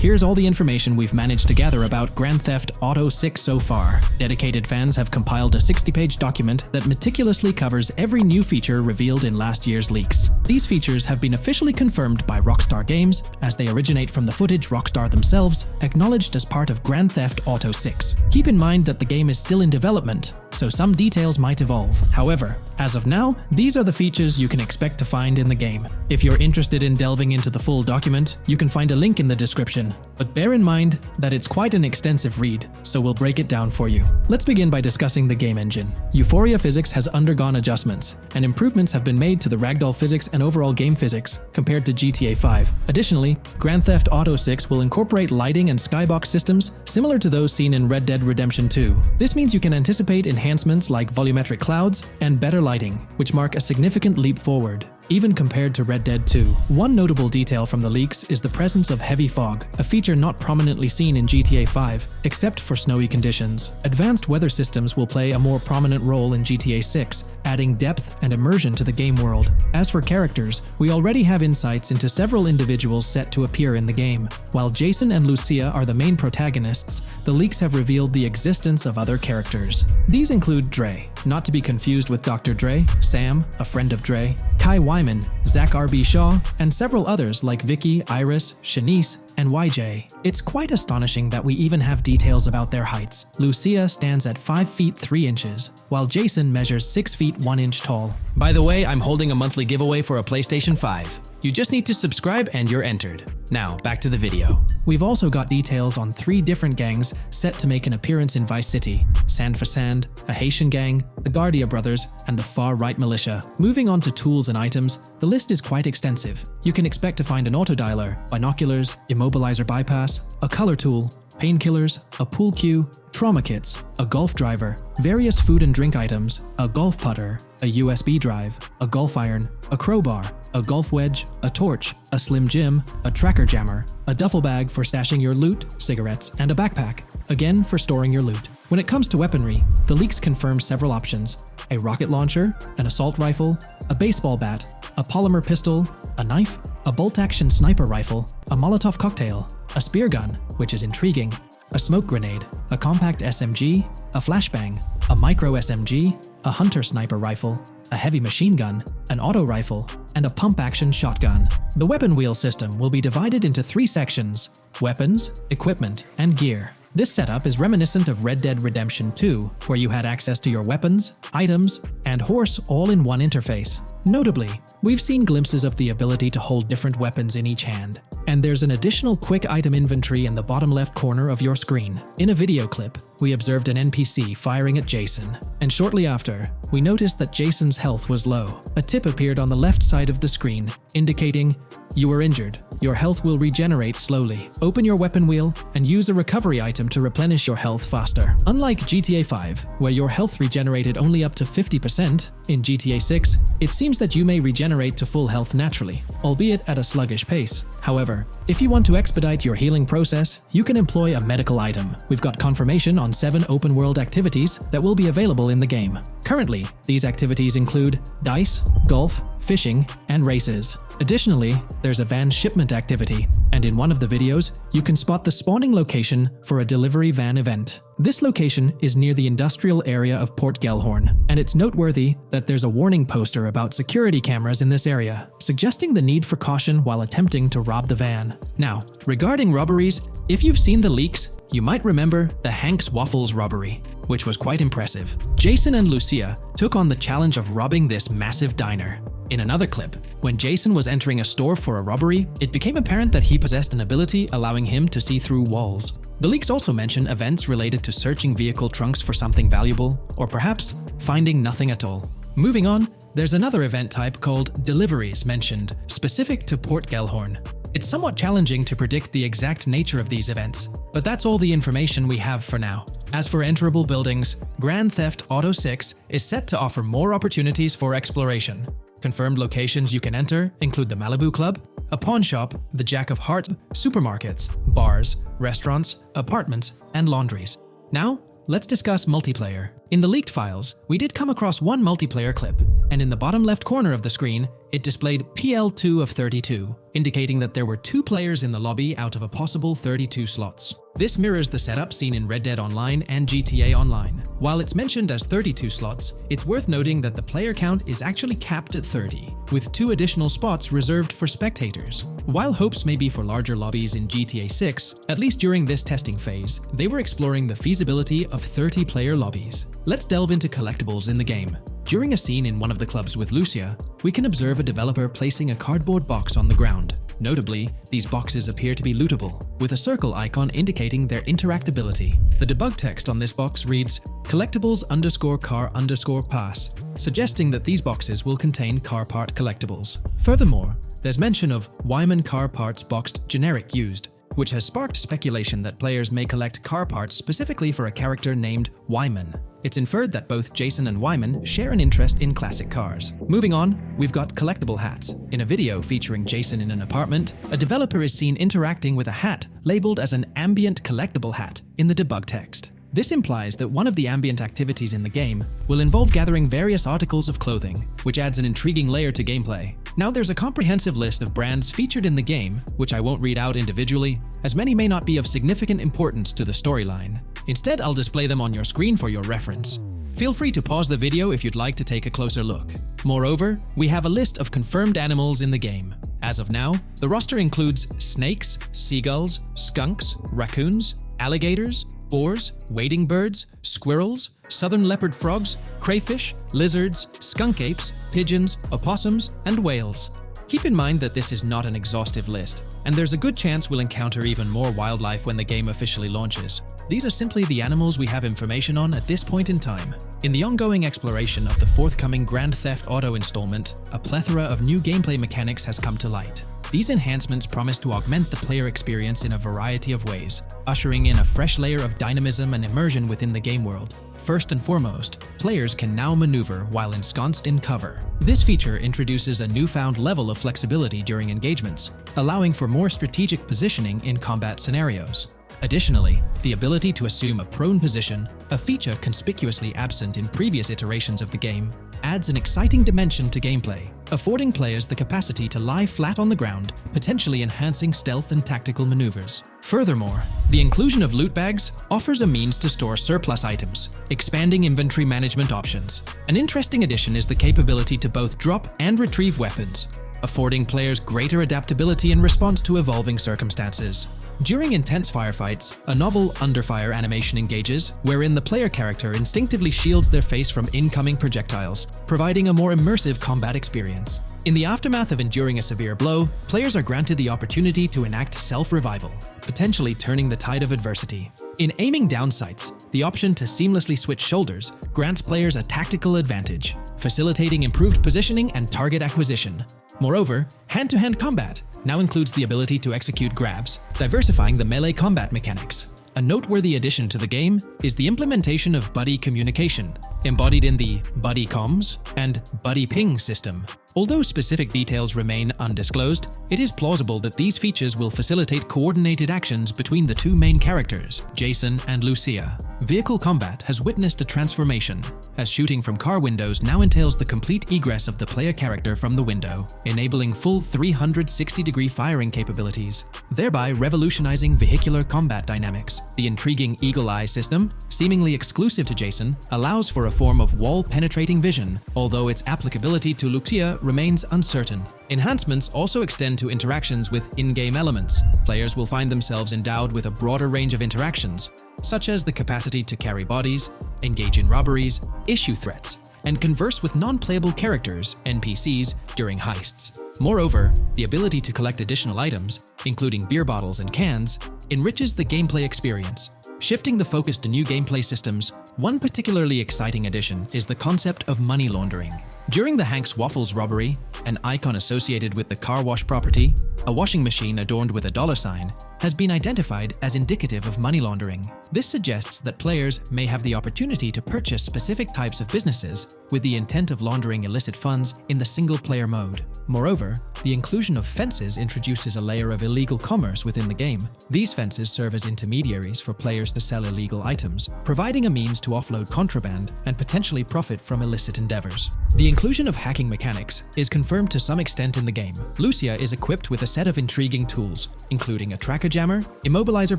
Here's all the information we've managed to gather about Grand Theft Auto 6 so far. Dedicated fans have compiled a 60-page document that meticulously covers every new feature revealed in last year's leaks. These features have been officially confirmed by Rockstar Games, as they originate from the footage Rockstar themselves, acknowledged as part of Grand Theft Auto 6. Keep in mind that the game is still in development, so some details might evolve. However, as of now, these are the features you can expect to find in the game. If you're interested in delving into the full document, you can find a link in the description. But bear in mind that it's quite an extensive read, so we'll break it down for you. Let's begin by discussing the game engine. Euphoria physics has undergone adjustments, and improvements have been made to the ragdoll physics and overall game physics compared to GTA 5. Additionally, Grand Theft Auto 6 will incorporate lighting and skybox systems similar to those seen in Red Dead Redemption 2. This means you can anticipate enhancements like volumetric clouds and better lighting, which mark a significant leap forward, even compared to Red Dead 2. One notable detail from the leaks is the presence of heavy fog, a feature not prominently seen in GTA 5, except for snowy conditions. Advanced weather systems will play a more prominent role in GTA 6, adding depth and immersion to the game world. As for characters, we already have insights into several individuals set to appear in the game. While Jason and Lucia are the main protagonists, the leaks have revealed the existence of other characters. These include Dre, not to be confused with Dr. Dre, Sam, a friend of Dre, Kai Wyman, Zach R.B. Shaw, and several others like Vicky, Iris, Shanice, and YJ. It's quite astonishing that we even have details about their heights. Lucia stands at 5 feet 3 inches, while Jason measures 6 feet 1 inch tall. By the way, I'm holding a monthly giveaway for a PlayStation 5. You just need to subscribe and you're entered. Now, back to the video. We've also got details on 3 different gangs set to make an appearance in Vice City: Sand for Sand, a Haitian gang, the Guardia Brothers, and the Far Right Militia. Moving on to tools and items, the list is quite extensive. You can expect to find an autodialer, binoculars, immobilizer bypass, a color tool, painkillers, a pool cue, trauma kits, a golf driver, various food and drink items, a golf putter, a USB drive, a golf iron, a crowbar, a golf wedge, a torch, a Slim Jim, a tracker jammer, a duffel bag for stashing your loot, cigarettes, and a backpack, again for storing your loot. When it comes to weaponry, the leaks confirm several options: a rocket launcher, an assault rifle, a baseball bat, a polymer pistol, a knife, a bolt-action sniper rifle, a Molotov cocktail, a spear gun, which is intriguing, a smoke grenade, a compact SMG, a flashbang, a micro SMG, a hunter sniper rifle, a heavy machine gun, an auto rifle, and a pump-action shotgun. The weapon wheel system will be divided into 3 sections: weapons, equipment, and gear. This setup is reminiscent of Red Dead Redemption 2, where you had access to your weapons, items, and horse all in one interface. Notably, we've seen glimpses of the ability to hold different weapons in each hand, and there's an additional quick item inventory in the bottom left corner of your screen. In a video clip, we observed an NPC firing at Jason, and shortly after, we noticed that Jason's health was low. A tip appeared on the left side of the screen, indicating, "You were injured. Your health will regenerate slowly. Open your weapon wheel and use a recovery item to replenish your health faster." Unlike GTA 5, where your health regenerated only up to 50%, in GTA 6, it seems that you may regenerate to full health naturally, albeit at a sluggish pace. However, if you want to expedite your healing process, you can employ a medical item. We've got confirmation on 7 open-world activities that will be available in the game. Currently, these activities include dice, golf, fishing, and races. Additionally, there's a van shipment activity, and in one of the videos, you can spot the spawning location for a delivery van event. This location is near the industrial area of Port Gellhorn, and it's noteworthy that there's a warning poster about security cameras in this area, suggesting the need for caution while attempting to rob the van. Now, regarding robberies, if you've seen the leaks, you might remember the Hank's Waffles robbery, which was quite impressive. Jason and Lucia took on the challenge of robbing this massive diner. In another clip, when Jason was entering a store for a robbery, it became apparent that he possessed an ability allowing him to see through walls. The leaks also mention events related to searching vehicle trunks for something valuable, or perhaps finding nothing at all. Moving on, there's another event type called deliveries mentioned, specific to Port Gellhorn. It's somewhat challenging to predict the exact nature of these events, but that's all the information we have for now. As for enterable buildings, Grand Theft Auto 6 is set to offer more opportunities for exploration. Confirmed locations you can enter include the Malibu Club, a pawn shop, the Jack of Hearts, supermarkets, bars, restaurants, apartments, and laundries. Now, let's discuss multiplayer. In the leaked files, we did come across one multiplayer clip, and in the bottom left corner of the screen, it displayed PL2 of 32, indicating that there were 2 players in the lobby out of a possible 32 slots. This mirrors the setup seen in Red Dead Online and GTA Online. While it's mentioned as 32 slots, it's worth noting that the player count is actually capped at 30, with 2 additional spots reserved for spectators. While hopes may be for larger lobbies in GTA 6, at least during this testing phase, they were exploring the feasibility of 30-player lobbies. Let's delve into collectibles in the game. During a scene in one of the clubs with Lucia, we can observe a developer placing a cardboard box on the ground. Notably, these boxes appear to be lootable, with a circle icon indicating their interactability. The debug text on this box reads, collectibles_car_pass, suggesting that these boxes will contain car part collectibles. Furthermore, there's mention of Wyman car parts boxed generic used, which has sparked speculation that players may collect car parts specifically for a character named Wyman. It's inferred that both Jason and Wyman share an interest in classic cars. Moving on, we've got collectible hats. In a video featuring Jason in an apartment, a developer is seen interacting with a hat labeled as an ambient collectible hat in the debug text. This implies that one of the ambient activities in the game will involve gathering various articles of clothing, which adds an intriguing layer to gameplay. Now there's a comprehensive list of brands featured in the game, which I won't read out individually, as many may not be of significant importance to the storyline. Instead, I'll display them on your screen for your reference. Feel free to pause the video if you'd like to take a closer look. Moreover, we have a list of confirmed animals in the game. As of now, the roster includes snakes, seagulls, skunks, raccoons, alligators, boars, wading birds, squirrels, southern leopard frogs, crayfish, lizards, skunk apes, pigeons, opossums, and whales. Keep in mind that this is not an exhaustive list, and there's a good chance we'll encounter even more wildlife when the game officially launches. These are simply the animals we have information on at this point in time. In the ongoing exploration of the forthcoming Grand Theft Auto installment, a plethora of new gameplay mechanics has come to light. These enhancements promise to augment the player experience in a variety of ways, ushering in a fresh layer of dynamism and immersion within the game world. First and foremost, players can now maneuver while ensconced in cover. This feature introduces a newfound level of flexibility during engagements, allowing for more strategic positioning in combat scenarios. Additionally, the ability to assume a prone position, a feature conspicuously absent in previous iterations of the game, adds an exciting dimension to gameplay, affording players the capacity to lie flat on the ground, potentially enhancing stealth and tactical maneuvers. Furthermore, the inclusion of loot bags offers a means to store surplus items, expanding inventory management options. An interesting addition is the capability to both drop and retrieve weapons, affording players greater adaptability in response to evolving circumstances. During intense firefights, a novel under-fire animation engages, wherein the player character instinctively shields their face from incoming projectiles, providing a more immersive combat experience. In the aftermath of enduring a severe blow, players are granted the opportunity to enact self-revival, potentially turning the tide of adversity. In aiming down sights, the option to seamlessly switch shoulders grants players a tactical advantage, facilitating improved positioning and target acquisition. Moreover, hand-to-hand combat now includes the ability to execute grabs, diversifying the melee combat mechanics. A noteworthy addition to the game is the implementation of buddy communication, embodied in the Buddy Comms and Buddy Ping system. Although specific details remain undisclosed, it is plausible that these features will facilitate coordinated actions between the two main characters, Jason and Lucia. Vehicle combat has witnessed a transformation, as shooting from car windows now entails the complete egress of the player character from the window, enabling full 360-degree firing capabilities, thereby revolutionizing vehicular combat dynamics. The intriguing Eagle Eye system, seemingly exclusive to Jason, allows for a form of wall-penetrating vision, although its applicability to Lucia remains uncertain. Enhancements also extend to interactions with in-game elements. Players will find themselves endowed with a broader range of interactions, such as the capacity to carry bodies, engage in robberies, issue threats, and converse with non-playable characters, NPCs, during heists. Moreover, the ability to collect additional items, including beer bottles and cans, enriches the gameplay experience. Shifting the focus to new gameplay systems, one particularly exciting addition is the concept of money laundering. During the Hank's Waffles robbery, an icon associated with the car wash property, a washing machine adorned with a $sign, has been identified as indicative of money laundering. This suggests that players may have the opportunity to purchase specific types of businesses with the intent of laundering illicit funds in the single-player mode. Moreover, the inclusion of fences introduces a layer of illegal commerce within the game. These fences serve as intermediaries for players to sell illegal items, providing a means to offload contraband and potentially profit from illicit endeavors. The inclusion of hacking mechanics is confirmed to some extent in the game. Lucia is equipped with a set of intriguing tools, including a tracker jammer, immobilizer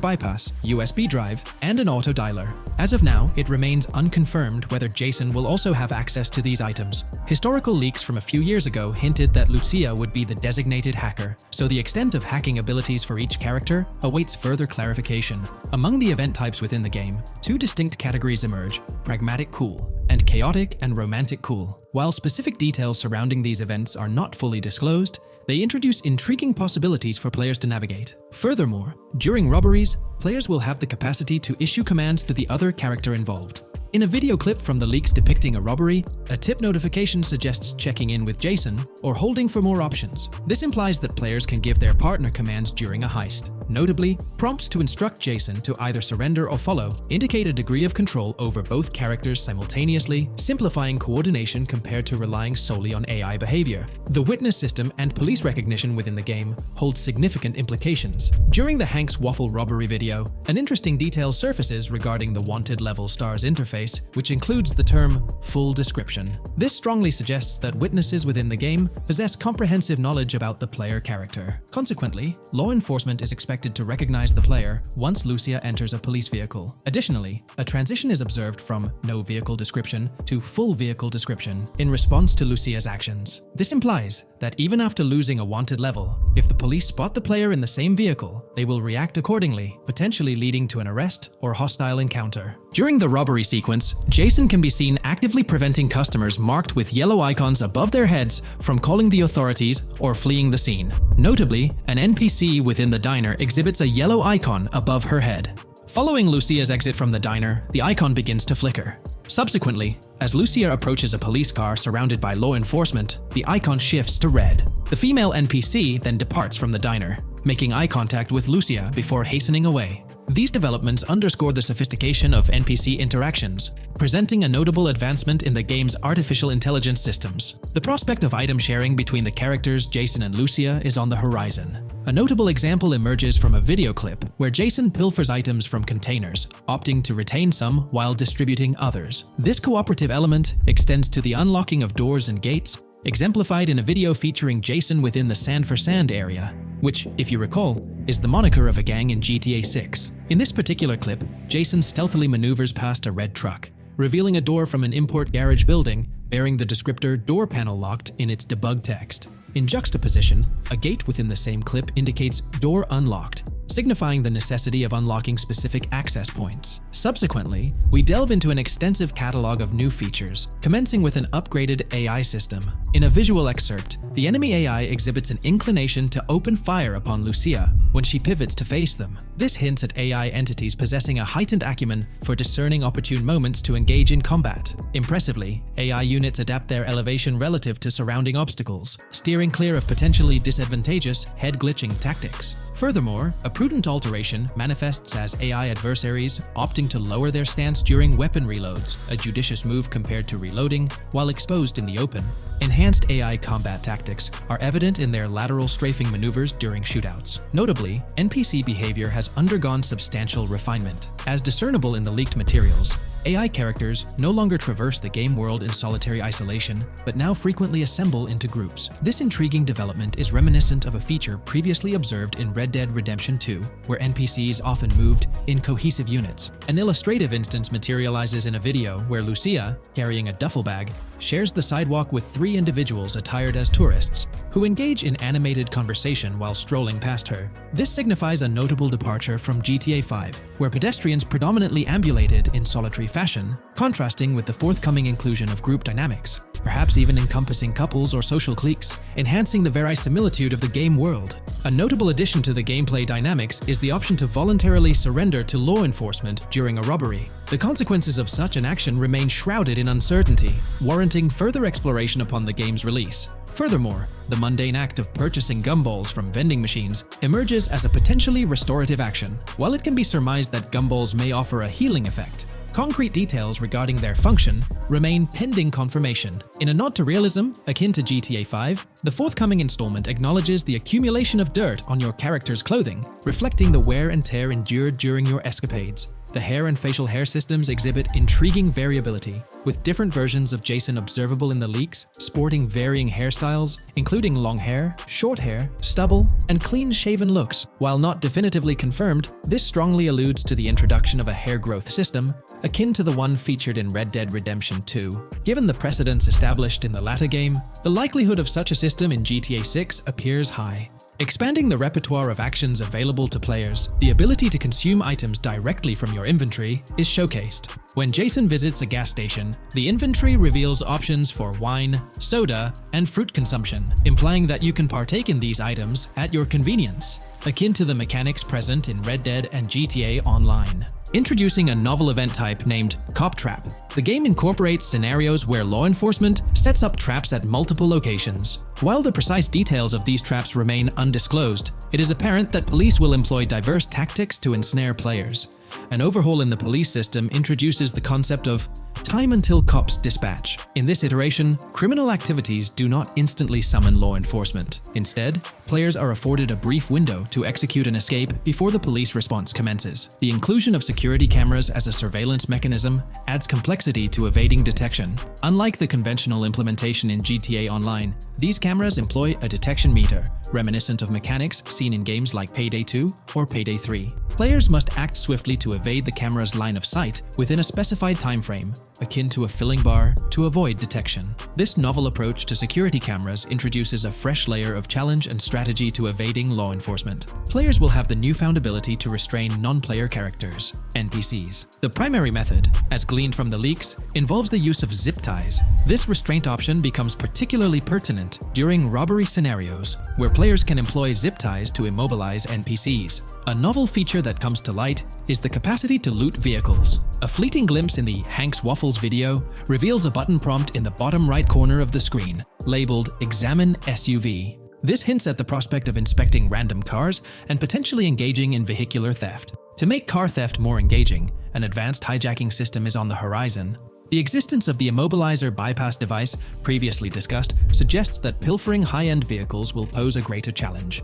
bypass, USB drive, and an auto dialer. As of now, it remains unconfirmed whether Jason will also have access to these items. Historical leaks from a few years ago hinted that Lucia would be the designated hacker, so the extent of hacking abilities for each character awaits further clarification. Among the event types within the game, two distinct categories emerge: pragmatic cool and chaotic and romantic cool. While specific details surrounding these events are not fully disclosed, they introduce intriguing possibilities for players to navigate. Furthermore, during robberies, players will have the capacity to issue commands to the other character involved. In a video clip from the leaks depicting a robbery, a tip notification suggests checking in with Jason or holding for more options. This implies that players can give their partner commands during a heist. Notably, prompts to instruct Jason to either surrender or follow indicate a degree of control over both characters simultaneously, simplifying coordination compared to relying solely on AI behavior. The witness system and police recognition within the game hold significant implications. During the Hank's Waffle robbery video, an interesting detail surfaces regarding the Wanted Level Stars interface, which includes the term full description. This strongly suggests that witnesses within the game possess comprehensive knowledge about the player character. Consequently, law enforcement is expected to recognize the player once Lucia enters a police vehicle. Additionally, a transition is observed from no vehicle description to full vehicle description in response to Lucia's actions. This implies that even after losing a wanted level, if the police spot the player in the same vehicle, they will react accordingly, potentially leading to an arrest or hostile encounter. During the robbery sequence, Jason can be seen actively preventing customers marked with yellow icons above their heads from calling the authorities or fleeing the scene. Notably, an NPC within the diner exhibits a yellow icon above her head. Following Lucia's exit from the diner, the icon begins to flicker. Subsequently, as Lucia approaches a police car surrounded by law enforcement, the icon shifts to red. The female NPC then departs from the diner, making eye contact with Lucia before hastening away. These developments underscore the sophistication of NPC interactions, presenting a notable advancement in the game's artificial intelligence systems. The prospect of item sharing between the characters Jason and Lucia is on the horizon. A notable example emerges from a video clip where Jason pilfers items from containers, opting to retain some while distributing others. This cooperative element extends to the unlocking of doors and gates, exemplified in a video featuring Jason within the Sand for Sand area, which, if you recall, is the moniker of a gang in GTA 6. In this particular clip, Jason stealthily maneuvers past a red truck, revealing a door from an import garage building bearing the descriptor "door panel locked" in its debug text. In juxtaposition, a gate within the same clip indicates "door unlocked," signifying the necessity of unlocking specific access points. Subsequently, we delve into an extensive catalog of new features, commencing with an upgraded AI system. In a visual excerpt, the enemy AI exhibits an inclination to open fire upon Lucia when she pivots to face them. This hints at AI entities possessing a heightened acumen for discerning opportune moments to engage in combat. Impressively, AI units adapt their elevation relative to surrounding obstacles, steering clear of potentially disadvantageous head-glitching tactics. Furthermore, a prudent alteration manifests as AI adversaries opting to lower their stance during weapon reloads, a judicious move compared to reloading while exposed in the open. Enhanced AI combat tactics are evident in their lateral strafing maneuvers during shootouts. Notably, NPC behavior has undergone substantial refinement. As discernible in the leaked materials, AI characters no longer traverse the game world in solitary isolation, but now frequently assemble into groups. This intriguing development is reminiscent of a feature previously observed in Red Dead Redemption 2, where NPCs often moved in cohesive units. An illustrative instance materializes in a video where Lucia, carrying a duffel bag, shares the sidewalk with three individuals attired as tourists, who engage in animated conversation while strolling past her. This signifies a notable departure from GTA 5, where pedestrians predominantly ambulated in solitary fashion, contrasting with the forthcoming inclusion of group dynamics, perhaps even encompassing couples or social cliques, enhancing the verisimilitude of the game world. A notable addition to the gameplay dynamics is the option to voluntarily surrender to law enforcement during a robbery. The consequences of such an action remain shrouded in uncertainty, warranting further exploration upon the game's release. Furthermore, the mundane act of purchasing gumballs from vending machines emerges as a potentially restorative action. While it can be surmised that gumballs may offer a healing effect, Concrete details regarding their function remain pending confirmation. In a nod to realism, akin to GTA 5, the forthcoming installment acknowledges the accumulation of dirt on your character's clothing, reflecting the wear and tear endured during your escapades. The hair and facial hair systems exhibit intriguing variability, with different versions of Jason observable in the leaks, sporting varying hairstyles, including long hair, short hair, stubble, and clean-shaven looks. While not definitively confirmed, this strongly alludes to the introduction of a hair growth system, akin to the one featured in Red Dead Redemption 2. Given the precedents established in the latter game, the likelihood of such a system in GTA 6 appears high. Expanding the repertoire of actions available to players, the ability to consume items directly from your inventory is showcased. When Jason visits a gas station, the inventory reveals options for wine, soda, and fruit consumption, implying that you can partake in these items at your convenience, akin to the mechanics present in Red Dead and GTA Online. Introducing a novel event type named Cop Trap, the game incorporates scenarios where law enforcement sets up traps at multiple locations. While the precise details of these traps remain undisclosed, it is apparent that police will employ diverse tactics to ensnare players. An overhaul in the police system introduces the concept of time until cops dispatch. In this iteration, criminal activities do not instantly summon law enforcement. Instead, players are afforded a brief window to execute an escape before the police response commences. The inclusion of security cameras as a surveillance mechanism adds complexity to evading detection. Unlike the conventional implementation in GTA Online, these cameras employ a detection meter, reminiscent of mechanics seen in games like Payday 2 or Payday 3. Players must act swiftly to evade the camera's line of sight within a specified time frame, akin to a filling bar, to avoid detection. This novel approach to security cameras introduces a fresh layer of challenge and strategy to evading law enforcement. Players will have the newfound ability to restrain non-player characters, NPCs. The primary method, as gleaned from the leaks, involves the use of zip ties. This restraint option becomes particularly pertinent during robbery scenarios, where players can employ zip ties to immobilize NPCs. A novel feature that comes to light is the capacity to loot vehicles. A fleeting glimpse in the Hank's Waffles video reveals a button prompt in the bottom right corner of the screen, labeled Examine SUV. This hints at the prospect of inspecting random cars and potentially engaging in vehicular theft. To make car theft more engaging, an advanced hijacking system is on the horizon. The existence of the Immobilizer bypass device, previously discussed, suggests that pilfering high-end vehicles will pose a greater challenge.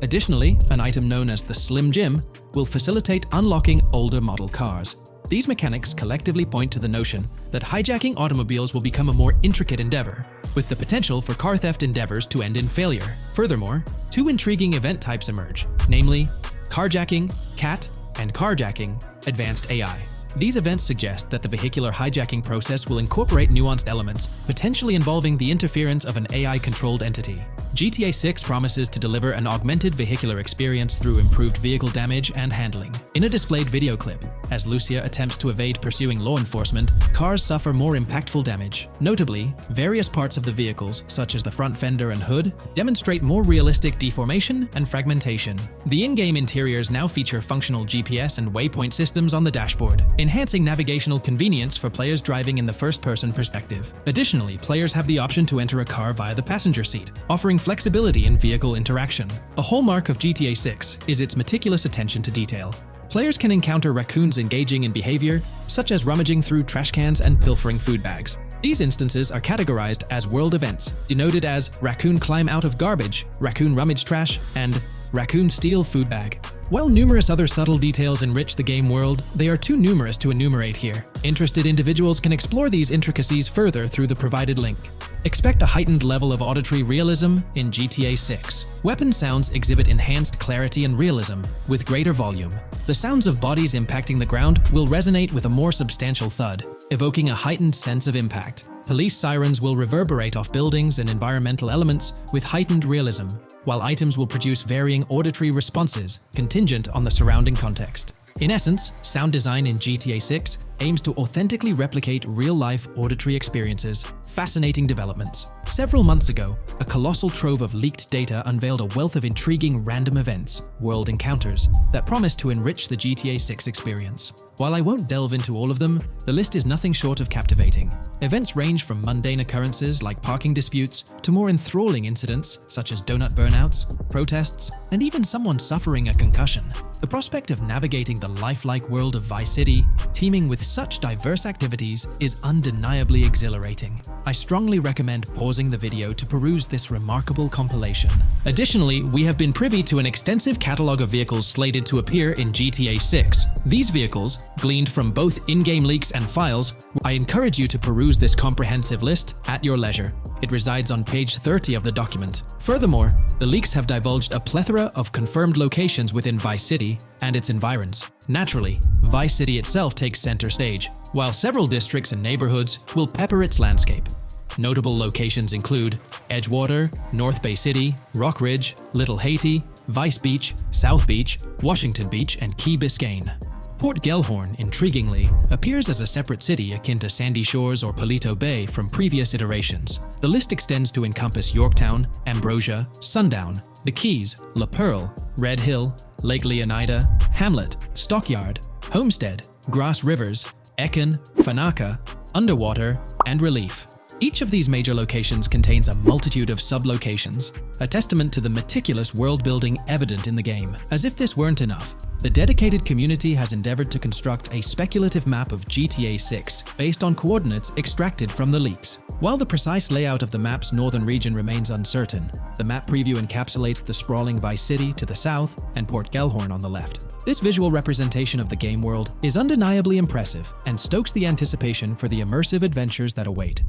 Additionally, an item known as the Slim Jim will facilitate unlocking older model cars. These mechanics collectively point to the notion that hijacking automobiles will become a more intricate endeavor, with the potential for car theft endeavors to end in failure. Furthermore, two intriguing event types emerge, namely carjacking, CAT, and carjacking, advanced AI. These events suggest that the vehicular hijacking process will incorporate nuanced elements, potentially involving the interference of an AI-controlled entity. GTA 6 promises to deliver an augmented vehicular experience through improved vehicle damage and handling. In a displayed video clip, as Lucia attempts to evade pursuing law enforcement, cars suffer more impactful damage. Notably, various parts of the vehicles, such as the front fender and hood, demonstrate more realistic deformation and fragmentation. The in-game interiors now feature functional GPS and waypoint systems on the dashboard, enhancing navigational convenience for players driving in the first-person perspective. Additionally, players have the option to enter a car via the passenger seat, offering flexibility in vehicle interaction. A hallmark of GTA 6 is its meticulous attention to detail. Players can encounter raccoons engaging in behavior, such as rummaging through trash cans and pilfering food bags. These instances are categorized as world events, denoted as raccoon climb out of garbage, raccoon rummage trash, and raccoon steal food bag. While numerous other subtle details enrich the game world, they are too numerous to enumerate here. Interested individuals can explore these intricacies further through the provided link. Expect a heightened level of auditory realism in GTA 6. Weapon sounds exhibit enhanced clarity and realism, with greater volume. The sounds of bodies impacting the ground will resonate with a more substantial thud, evoking a heightened sense of impact. Police sirens will reverberate off buildings and environmental elements with heightened realism, while items will produce varying auditory responses contingent on the surrounding context. In essence, sound design in GTA 6 aims to authentically replicate real-life auditory experiences. Fascinating developments. Several months ago, a colossal trove of leaked data unveiled a wealth of intriguing random events, world encounters, that promise to enrich the GTA 6 experience. While I won't delve into all of them, the list is nothing short of captivating. Events range from mundane occurrences like parking disputes to more enthralling incidents such as donut burnouts, protests, and even someone suffering a concussion. The prospect of navigating the lifelike world of Vice City, teeming with such diverse activities, is undeniably exhilarating. I strongly recommend pausing the video to peruse this remarkable compilation. Additionally, we have been privy to an extensive catalogue of vehicles slated to appear in GTA 6. These vehicles, gleaned from both in-game leaks and files, I encourage you to peruse this comprehensive list at your leisure. It resides on page 30 of the document. Furthermore, the leaks have divulged a plethora of confirmed locations within Vice City and its environs. Naturally, Vice City itself takes center stage, while several districts and neighborhoods will pepper its landscape. Notable locations include Edgewater, North Bay City, Rock Ridge, Little Haiti, Vice Beach, South Beach, Washington Beach, and Key Biscayne. Port Gellhorn, intriguingly, appears as a separate city akin to Sandy Shores or Paleto Bay from previous iterations. The list extends to encompass Yorktown, Ambrosia, Sundown, the Keys, La Pearl, Red Hill, Lake Leonida, Hamlet, Stockyard, Homestead, Grass Rivers, Ekin, Fanaka, Underwater, and Relief. Each of these major locations contains a multitude of sub-locations, a testament to the meticulous world-building evident in the game. As if this weren't enough, the dedicated community has endeavored to construct a speculative map of GTA 6 based on coordinates extracted from the leaks. While the precise layout of the map's northern region remains uncertain, the map preview encapsulates the sprawling Vice City to the south and Port Gellhorn on the left. This visual representation of the game world is undeniably impressive and stokes the anticipation for the immersive adventures that await.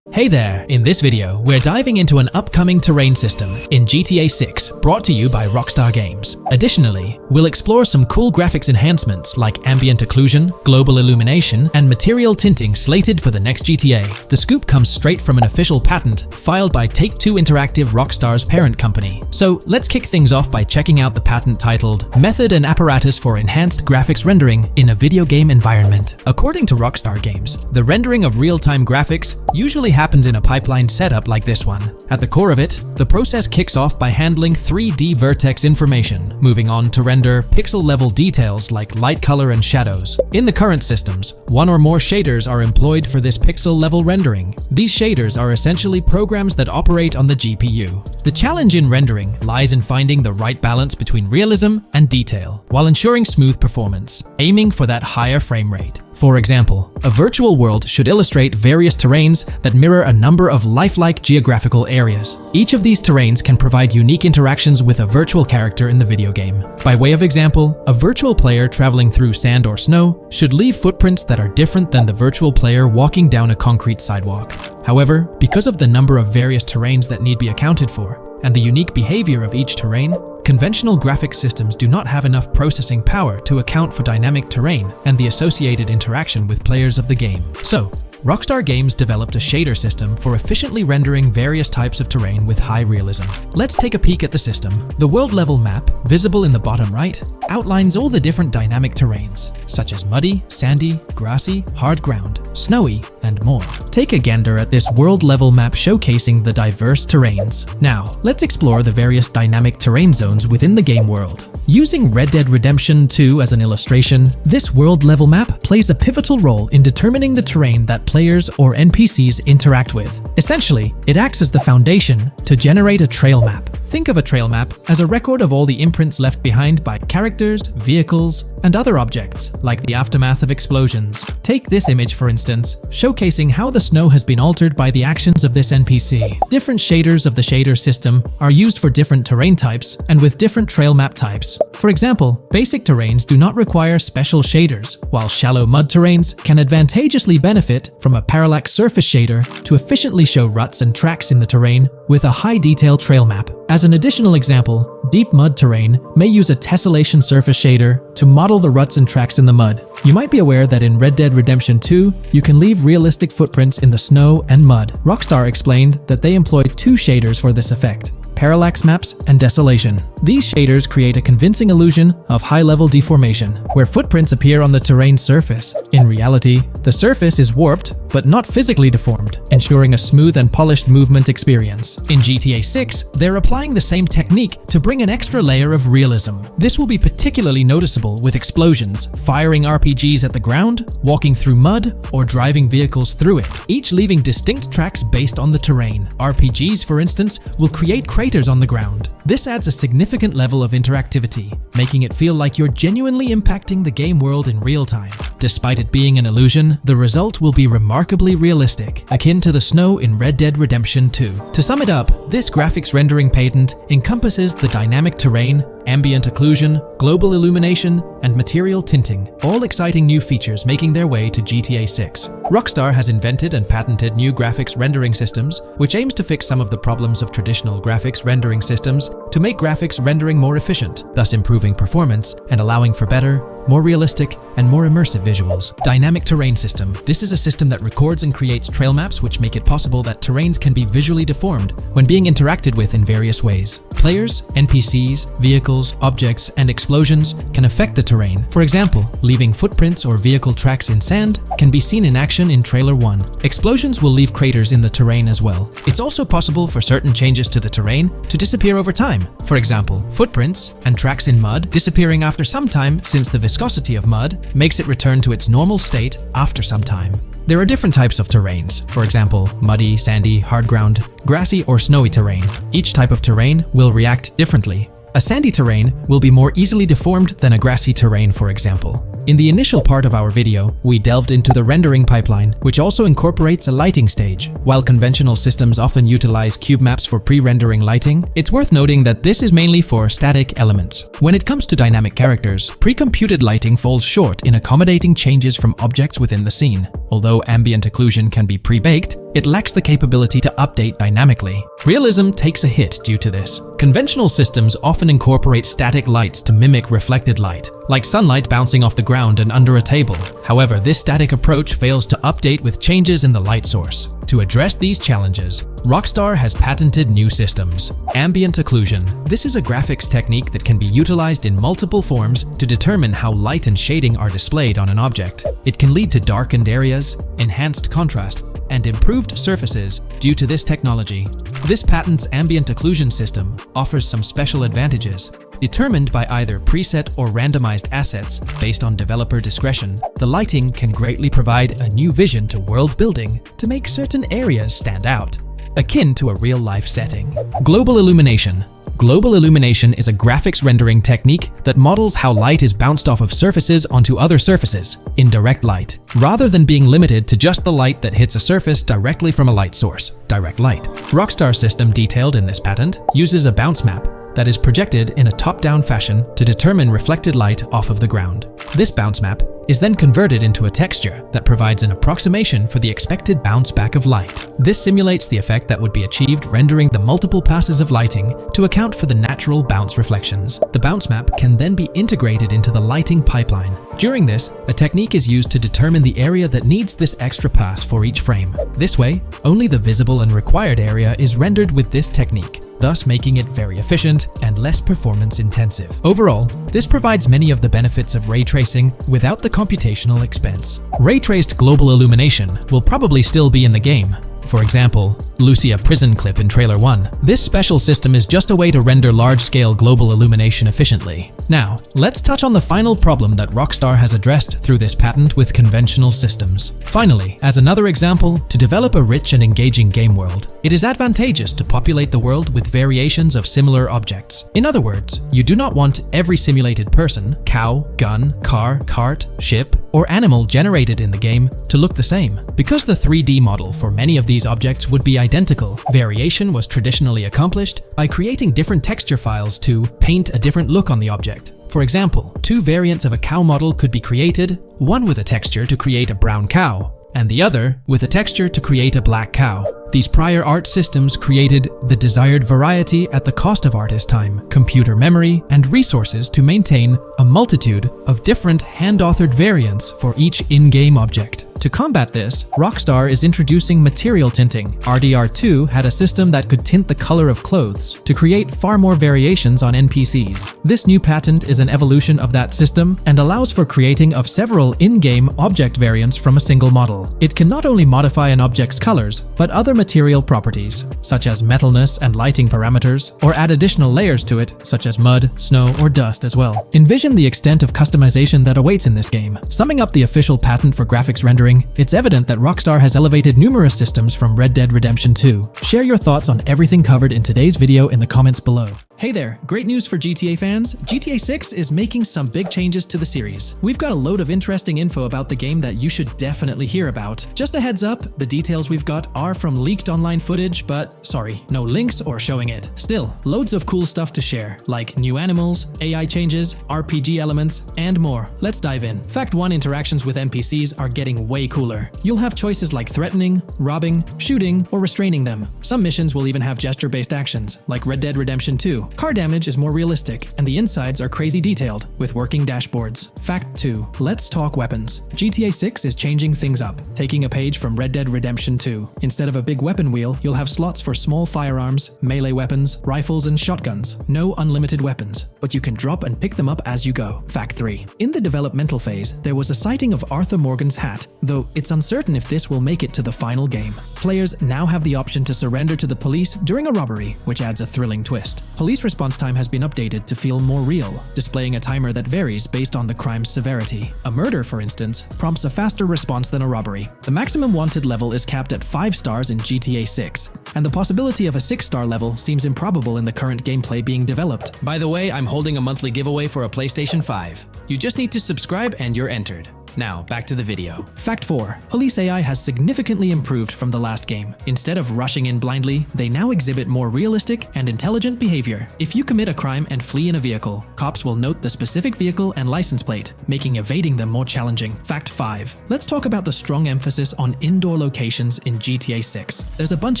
Hey there! In this video, we're diving into an upcoming terrain system in GTA 6 brought to you by Rockstar Games. Additionally, we'll explore some cool graphics enhancements like ambient occlusion, global illumination, and material tinting slated for the next GTA. The scoop comes straight from an official patent filed by Take-Two Interactive, Rockstar's parent company. So let's kick things off by checking out the patent titled Method and Apparatus for Enhanced Graphics Rendering in a Video Game Environment. According to Rockstar Games, the rendering of real-time graphics usually happens in a pipeline setup like this one. At the core of it, the process kicks off by handling 3D vertex information, moving on to render pixel-level details like light color and shadows. In the current systems, one or more shaders are employed for this pixel-level rendering. These shaders are essentially programs that operate on the GPU. The challenge in rendering lies in finding the right balance between realism and detail, while ensuring smooth performance, aiming for that higher frame rate. For example, a virtual world should illustrate various terrains that mirror a number of lifelike geographical areas. Each of these terrains can provide unique interactions with a virtual character in the video game. By way of example, a virtual player traveling through sand or snow should leave footprints that are different than the virtual player walking down a concrete sidewalk. However, because of the number of various terrains that need to be accounted for, and the unique behavior of each terrain, conventional graphics systems do not have enough processing power to account for dynamic terrain and the associated interaction with players of the game. So, Rockstar Games developed a shader system for efficiently rendering various types of terrain with high realism. Let's take a peek at the system. The world level map, visible in the bottom right, outlines all the different dynamic terrains, such as muddy, sandy, grassy, hard ground, snowy, and more. Take a gander at this world level map showcasing the diverse terrains. Now, let's explore the various dynamic terrain zones within the game world. Using Red Dead Redemption 2 as an illustration, this world level map plays a pivotal role in determining the terrain that players or NPCs interact with. Essentially, it acts as the foundation to generate a trail map. Think of a trail map as a record of all the imprints left behind by characters, vehicles, and other objects, like the aftermath of explosions. Take this image for instance, showcasing how the snow has been altered by the actions of this NPC. Different shaders of the shader system are used for different terrain types and with different trail map types. For example, basic terrains do not require special shaders, while shallow mud terrains can advantageously benefit from a parallax surface shader to efficiently show ruts and tracks in the terrain with a high detail trail map. As an additional example, deep mud terrain may use a tessellation surface shader to model the ruts and tracks in the mud. You might be aware that in Red Dead Redemption 2, you can leave realistic footprints in the snow and mud. Rockstar explained that they employed two shaders for this effect: parallax maps and desolation. These shaders create a convincing illusion of high-level deformation, where footprints appear on the terrain's surface. In reality, the surface is warped but not physically deformed, ensuring a smooth and polished movement experience. In GTA 6, they're applying the same technique to bring an extra layer of realism. This will be particularly noticeable with explosions, firing RPGs at the ground, walking through mud, or driving vehicles through it, each leaving distinct tracks based on the terrain. RPGs, for instance, will create crazy craters on the ground. This adds a significant level of interactivity, making it feel like you're genuinely impacting the game world in real time. Despite it being an illusion, the result will be remarkably realistic, akin to the snow in Red Dead Redemption 2. To sum it up, this graphics rendering patent encompasses the dynamic terrain, ambient occlusion, global illumination, and material tinting, all exciting new features making their way to GTA 6. Rockstar has invented and patented new graphics rendering systems, which aims to fix some of the problems of traditional graphics rendering systems to make graphics rendering more efficient, thus improving performance and allowing for better, more realistic, and more immersive visuals. Dynamic Terrain System. This is a system that records and creates trail maps which make it possible that terrains can be visually deformed when being interacted with in various ways. Players, NPCs, vehicles, objects, and explosions can affect the terrain. For example, leaving footprints or vehicle tracks in sand can be seen in action in Trailer 1. Explosions will leave craters in the terrain as well. It's also possible for certain changes to the terrain to disappear over time. For example, footprints and tracks in mud disappearing after some time, since the viscosity of mud makes it return to its normal state after some time. There are different types of terrains, for example, muddy, sandy, hard ground, grassy, or snowy terrain. Each type of terrain will react differently. A sandy terrain will be more easily deformed than a grassy terrain, for example. In the initial part of our video, we delved into the rendering pipeline, which also incorporates a lighting stage. While conventional systems often utilize cube maps for pre-rendering lighting, it's worth noting that this is mainly for static elements. When it comes to dynamic characters, pre-computed lighting falls short in accommodating changes from objects within the scene. Although ambient occlusion can be pre-baked, it lacks the capability to update dynamically. Realism takes a hit due to this. Conventional systems often incorporate static lights to mimic reflected light, like sunlight bouncing off the ground and under a table. However, this static approach fails to update with changes in the light source. To address these challenges, Rockstar has patented new systems. Ambient occlusion. This is a graphics technique that can be utilized in multiple forms to determine how light and shading are displayed on an object. It can lead to darkened areas, enhanced contrast, and improved surfaces due to this technology. This patent's ambient occlusion system offers some special advantages. Determined by either preset or randomized assets based on developer discretion, the lighting can greatly provide a new vision to world building to make certain areas stand out, akin to a real-life setting. Global illumination. Global illumination is a graphics rendering technique that models how light is bounced off of surfaces onto other surfaces in direct light, rather than being limited to just the light that hits a surface directly from a light source, direct light. Rockstar's system detailed in this patent uses a bounce map that is projected in a top-down fashion to determine reflected light off of the ground. This bounce map is then converted into a texture that provides an approximation for the expected bounce back of light. This simulates the effect that would be achieved rendering the multiple passes of lighting to account for the natural bounce reflections. The bounce map can then be integrated into the lighting pipeline. During this, a technique is used to determine the area that needs this extra pass for each frame. This way, only the visible and required area is rendered with this technique, thus making it very efficient and less performance intensive. Overall, this provides many of the benefits of ray tracing without the computational expense. Ray-traced global illumination will probably still be in the game. For example, Lucia prison clip in Trailer 1. This special system is just a way to render large-scale global illumination efficiently. Now, let's touch on the final problem that Rockstar has addressed through this patent with conventional systems. Finally, as another example, to develop a rich and engaging game world, it is advantageous to populate the world with variations of similar objects. In other words, you do not want every simulated person, cow, gun, car, cart, ship, or animal generated in the game to look the same. Because the 3D model for many of these objects would be identical, variation was traditionally accomplished by creating different texture files to paint a different look on the object. For example, two variants of a cow model could be created, one with a texture to create a brown cow, and the other with a texture to create a black cow. These prior art systems created the desired variety at the cost of artist time, computer memory, and resources to maintain a multitude of different hand-authored variants for each in-game object. To combat this, Rockstar is introducing material tinting. RDR2 had a system that could tint the color of clothes to create far more variations on NPCs. This new patent is an evolution of that system and allows for creating of several in-game object variants from a single model. It can not only modify an object's colors, but other material properties, such as metalness and lighting parameters, or add additional layers to it, such as mud, snow, or dust as well. Envision the extent of customization that awaits in this game. Summing up the official patent for graphics rendering, gang, it's evident that Rockstar has elevated numerous systems from Red Dead Redemption 2. Share your thoughts on everything covered in today's video in the comments below. Hey there, great news for GTA fans. GTA 6 is making some big changes to the series. We've got a load of interesting info about the game that you should definitely hear about. Just a heads up, the details we've got are from leaked online footage, but sorry, no links or showing it. Still, loads of cool stuff to share, like new animals, AI changes, RPG elements, and more. Let's dive in. Fact 1: interactions with NPCs are getting way cooler. You'll have choices like threatening, robbing, shooting, or restraining them. Some missions will even have gesture-based actions, like Red Dead Redemption 2. Car damage is more realistic, and the insides are crazy detailed, with working dashboards. Fact 2: let's talk weapons. GTA 6 is changing things up, taking a page from Red Dead Redemption 2. Instead of a big weapon wheel, you'll have slots for small firearms, melee weapons, rifles, and shotguns. No unlimited weapons, but you can drop and pick them up as you go. Fact 3: in the developmental phase, there was a sighting of Arthur Morgan's hat, though it's uncertain if this will make it to the final game. Players now have the option to surrender to the police during a robbery, which adds a thrilling twist. Police response time has been updated to feel more real, displaying a timer that varies based on the crime's severity. A murder, for instance, prompts a faster response than a robbery. The maximum wanted level is capped at 5 stars in GTA 6, and the possibility of a 6-star level seems improbable in the current gameplay being developed. By the way, I'm holding a monthly giveaway for a PlayStation 5. You just need to subscribe and you're entered. Now, back to the video. Fact 4: police AI has significantly improved from the last game. Instead of rushing in blindly, they now exhibit more realistic and intelligent behavior. If you commit a crime and flee in a vehicle, cops will note the specific vehicle and license plate, making evading them more challenging. Fact 5: let's talk about the strong emphasis on indoor locations in GTA 6. There's a bunch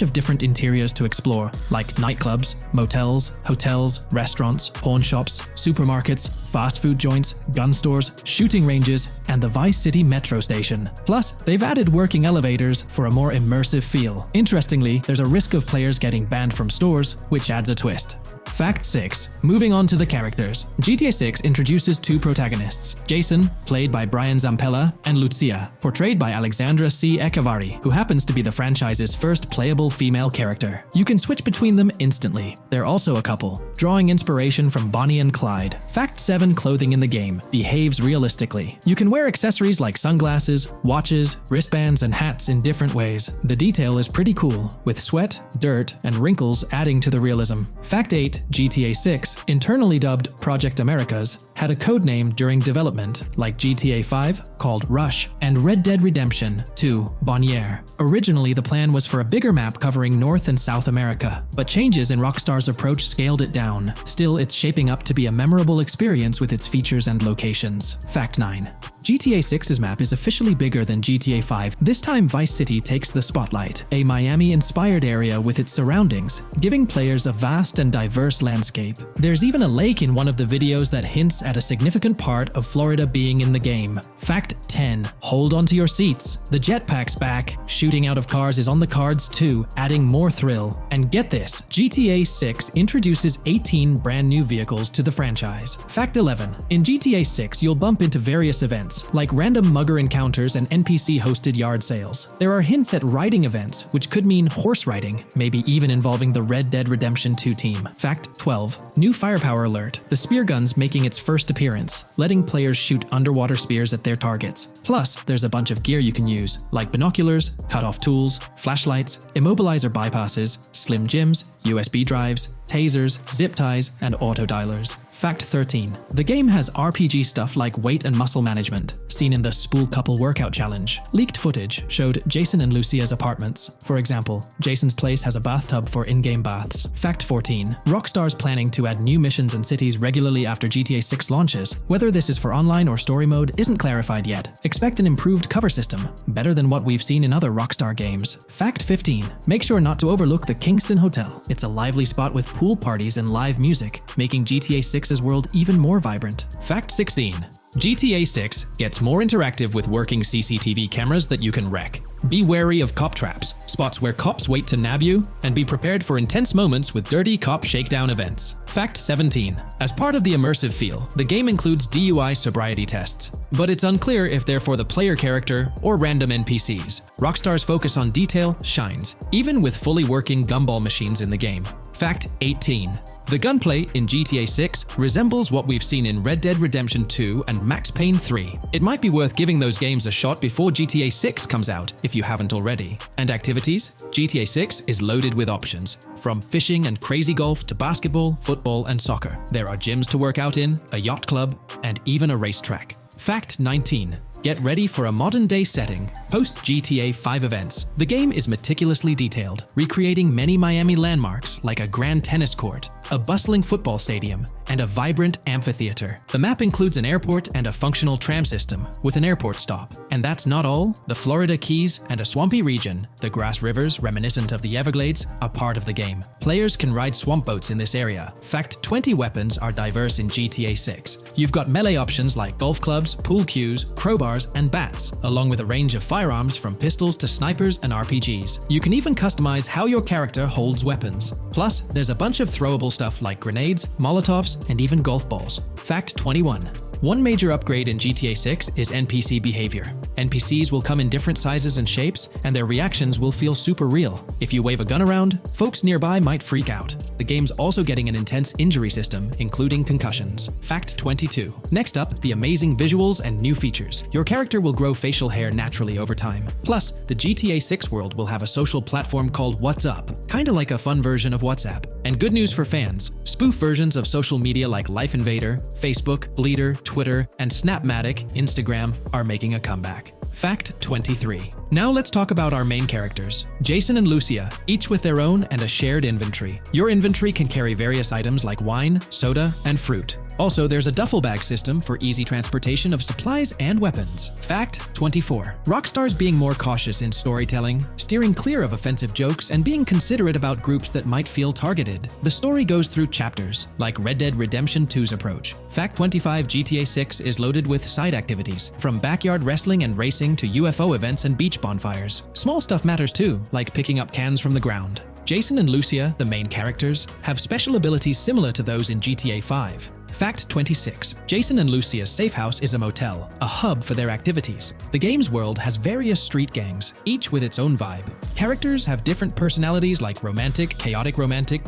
of different interiors to explore, like nightclubs, motels, hotels, restaurants, pawn shops, supermarkets, fast food joints, gun stores, shooting ranges, and the Vice City metro station. Plus, they've added working elevators for a more immersive feel. Interestingly, there's a risk of players getting banned from stores, which adds a twist. Fact 6: moving on to the characters. GTA 6 introduces 2 protagonists, Jason, played by Brian Zampella, and Lucia, portrayed by Alexandra C. Echevarri, who happens to be the franchise's first playable female character. You can switch between them instantly. They're also a couple, drawing inspiration from Bonnie and Clyde. Fact 7: clothing in the game behaves realistically. You can wear accessories like sunglasses, watches, wristbands, and hats in different ways. The detail is pretty cool, with sweat, dirt, and wrinkles adding to the realism. Fact 8: GTA 6, internally dubbed Project Americas, had a codename during development, like GTA 5, called Rush, and Red Dead Redemption 2, Bonnier. Originally, the plan was for a bigger map covering North and South America, but changes in Rockstar's approach scaled it down. Still, it's shaping up to be a memorable experience with its features and locations. Fact 9: GTA 6's map is officially bigger than GTA 5. This time, Vice City takes the spotlight, a Miami-inspired area with its surroundings, giving players a vast and diverse landscape. There's even a lake in one of the videos that hints at a significant part of Florida being in the game. Fact 10: hold onto your seats. The jetpack's back. Shooting out of cars is on the cards too, adding more thrill. And get this, GTA 6 introduces 18 brand new vehicles to the franchise. Fact 11: in GTA 6, you'll bump into various events, like random mugger encounters and NPC-hosted yard sales. There are hints at riding events, which could mean horse riding, maybe even involving the Red Dead Redemption 2 team. Fact 12: new firepower alert. The spear gun's making its first appearance, letting players shoot underwater spears at their targets. Plus, there's a bunch of gear you can use, like binoculars, cut-off tools, flashlights, immobilizer bypasses, slim jims, USB drives, tasers, zip ties, and auto-dialers. Fact 13: the game has RPG stuff like weight and muscle management, seen in the Spool Couple Workout Challenge. Leaked footage showed Jason and Lucia's apartments. For example, Jason's place has a bathtub for in-game baths. Fact 14: Rockstar's planning to add new missions and cities regularly after GTA 6 launches. Whether this is for online or story mode isn't clarified yet. Expect an improved cover system, better than what we've seen in other Rockstar games. Fact 15: make sure not to overlook the Kingston Hotel. It's a lively spot with pool parties and live music, making GTA 6's world even more vibrant. Fact 16: GTA 6 gets more interactive with working CCTV cameras that you can wreck. Be wary of cop traps, spots where cops wait to nab you, and be prepared for intense moments with dirty cop shakedown events. Fact 17: as part of the immersive feel, the game includes DUI sobriety tests, but it's unclear if they're for the player character or random NPCs. Rockstar's focus on detail shines, even with fully working gumball machines in the game. Fact 18: The gunplay in GTA 6 resembles what we've seen in Red Dead Redemption 2 and Max Payne 3. It might be worth giving those games a shot before GTA 6 comes out, if you haven't already. And activities? GTA 6 is loaded with options, from fishing and crazy golf to basketball, football, and soccer. There are gyms to work out in, a yacht club, and even a racetrack. Fact 19. Get ready for a modern-day setting. Post-GTA 5 events. The game is meticulously detailed, recreating many Miami landmarks like a grand tennis court, a bustling football stadium, and a vibrant amphitheater. The map includes an airport and a functional tram system with an airport stop. And that's not all. The Florida Keys and a swampy region, the grass rivers reminiscent of the Everglades, are part of the game. Players can ride swamp boats in this area. Fact 20 weapons are diverse in GTA 6. You've got melee options like golf clubs, pool cues, crowbars, and bats, along with a range of firearms from pistols to snipers and RPGs. You can even customize how your character holds weapons. Plus, there's a bunch of throwable stuff like grenades, molotovs, and even golf balls. Fact 21. One major upgrade in GTA 6 is NPC behavior. NPCs will come in different sizes and shapes, and their reactions will feel super real. If you wave a gun around, folks nearby might freak out. The game's also getting an intense injury system, including concussions. Fact 22. Next up, the amazing visuals and new features. Your character will grow facial hair naturally over time. Plus, the GTA 6 world will have a social platform called What's Up, kinda like a fun version of WhatsApp. And good news for fans, spoof versions of social media like Life Invader, Facebook, Bleeder, Twitter, and Snapmatic, Instagram, are making a comeback. Fact 23. Now let's talk about our main characters, Jason and Lucia, each with their own and a shared inventory. Your inventory can carry various items like wine, soda, and fruit. Also, there's a duffel bag system for easy transportation of supplies and weapons. Fact 24. Rockstar's being more cautious in storytelling, steering clear of offensive jokes, and being considerate about groups that might feel targeted. The story goes through chapters, like Red Dead Redemption 2's approach. Fact 25. GTA 6 is loaded with side activities, from backyard wrestling and racing to UFO events and beach bonfires. Small stuff matters too, like picking up cans from the ground. Jason and Lucia, the main characters, have special abilities similar to those in GTA 5. Fact 26. Jason and Lucia's safe house is a motel, a hub for their activities. The game's world has various street gangs, each with its own vibe. Characters have different personalities like romantic,